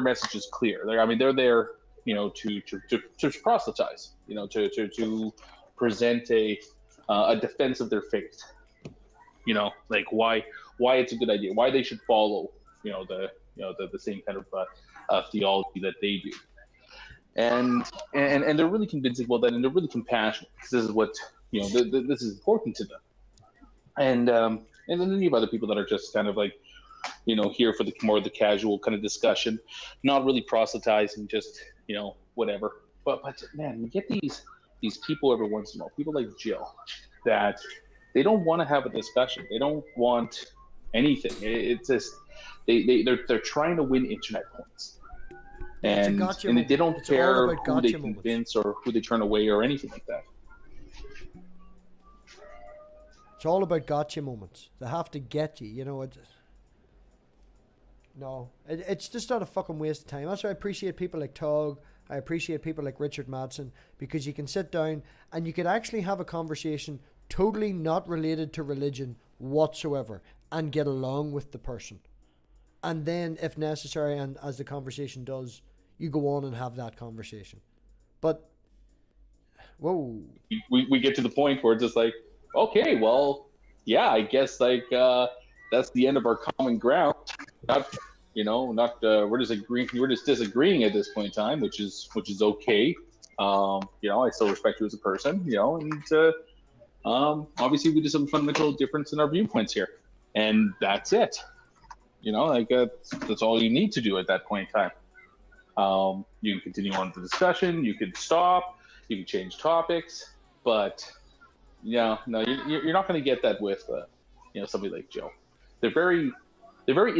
message is clear. They're there. To proselytize, to present a defense of their faith, like why it's a good idea, why they should follow, the same kind of theology that they do, and they're really convincing about that, and they're really compassionate because this is what this is important to them, and then you have other people that are just kind of like, here for the more of the casual kind of discussion, not really proselytizing, just whatever. But man, you get these people every once in a while, people like Jill, that they don't want to have a discussion. They don't want anything. It's just they're trying to win internet points, and they don't care who they convince or who they turn away or anything like that. It's all about gotcha moments. They have to get you. It's just not a fucking waste of time. That's why I appreciate people like Tog. I appreciate people like Richard Madsen, because you can sit down and you can actually have a conversation totally not related to religion whatsoever and get along with the person. And then, if necessary, and as the conversation does, you go on and have that conversation. But, whoa. We get to the point where it's just like, okay, well, yeah, I guess like that's the end of our common ground. We're just disagreeing at this point in time, which is okay. I still respect you as a person, and obviously we just have a fundamental difference in our viewpoints here, and that's it. That's all you need to do at that point in time. You can continue on with the discussion, you can stop, you can change topics, but you're not going to get that with somebody like Joe. they're very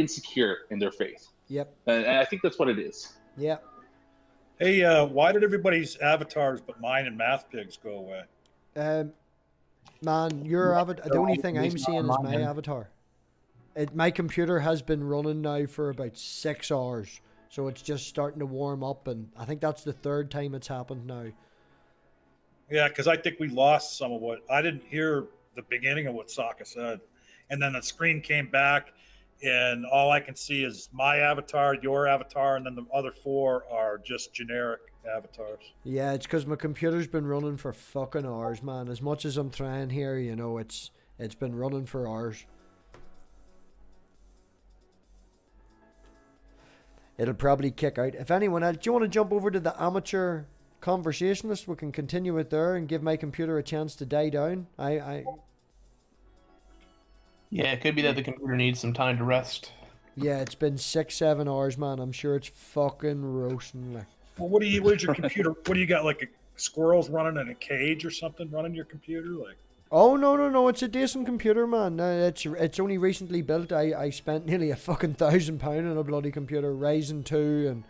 insecure in their faith. Yep. And I think that's what it is. Yep. Hey, why did everybody's avatars but mine and MathPig's go away? Man, your avatar. The only thing I'm seeing is my avatar. My computer has been running now for about 6 hours, so it's just starting to warm up, and I think that's the third time it's happened now. Yeah, because I think we lost some of what I didn't hear the beginning of what Sokka said, and then the screen came back, and all I can see is my avatar, your avatar, and then the other 4 are just generic avatars. Yeah, it's because my computer's been running for fucking hours, man. As much as I'm trying here, you know, it's been running for hours. It'll probably kick out. If anyone else, do you want to jump over to the amateur conversationalist? We can continue it there and give my computer a chance to die down. Yeah, it could be that the computer needs some time to rest. Yeah, it's been 6-7 hours, man. I'm sure it's fucking roasting. Like. Well, what is your computer? What do you got? Like squirrels running in a cage or something running your computer? Like. Oh no! It's a decent computer, man. It's only recently built. I spent nearly a fucking £1,000 on a bloody computer, Ryzen 2 and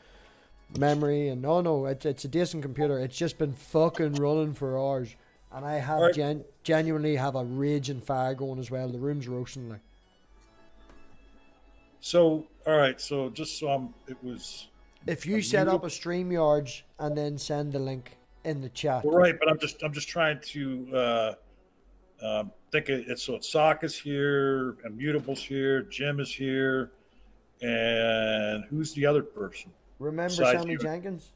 memory, and it's a decent computer. It's just been fucking running for hours, and I have genuinely have a raging fire going as well. The room's roasting like. So all right, so just it was. If you set up a StreamYard and then send the link in the chat. Well, right, but I'm just trying to. Think it's Sokka's here, Immutable's here, Jim is here, and who's the other person? Remember besides Sammy you? Jenkins?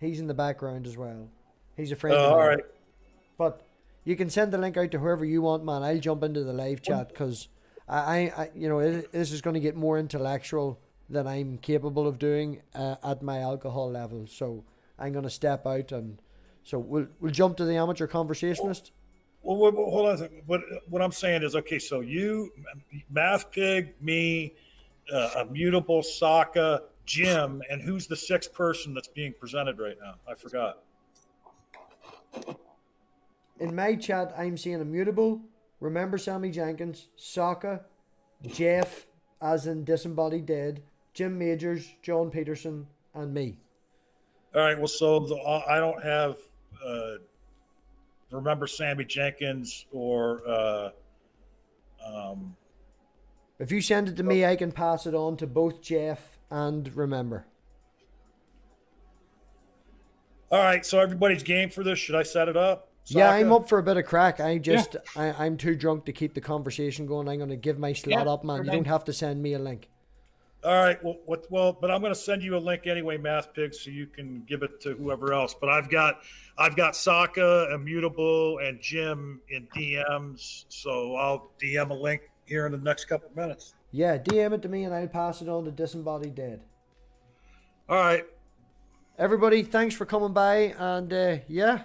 He's in the background as well. He's a friend of all mine. right. But you can send the link out to whoever you want, man. I'll jump into the live chat because I this is going to get more intellectual than I'm capable of doing at my alcohol level. So I'm going to step out, and so we'll jump to the amateur conversationalist. Well, hold on a second. What I'm saying is, okay, so you, MathPig, me, Immutable, Sokka, Jim, and who's the 6th person that's being presented right now? I forgot. In my chat, I'm seeing Immutable, Remember Sammy Jenkins, Sokka, Jeff, as in Disembodied Dead, Jim Majors, John Peterson, and me. All right, well, so I don't have Remember Sammy Jenkins or if you send it to me, I can pass it on to both Jeff and Remember. All right, so everybody's game for this. Should I set it up? Sokka? Yeah, I'm up for a bit of crack. I'm too drunk to keep the conversation going. I'm going to give my slot up, man. You don't have to send me a link. All right. Well, but I'm going to send you a link anyway, MathPig, so you can give it to whoever else. But I've got Sokka, Immutable, and Jim in DMs, so I'll DM a link here in the next couple of minutes. Yeah, DM it to me, and I'll pass it on to Disembodied Dead. All right. Everybody, thanks for coming by, and yeah,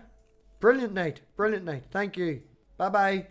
brilliant night. Thank you. Bye-bye.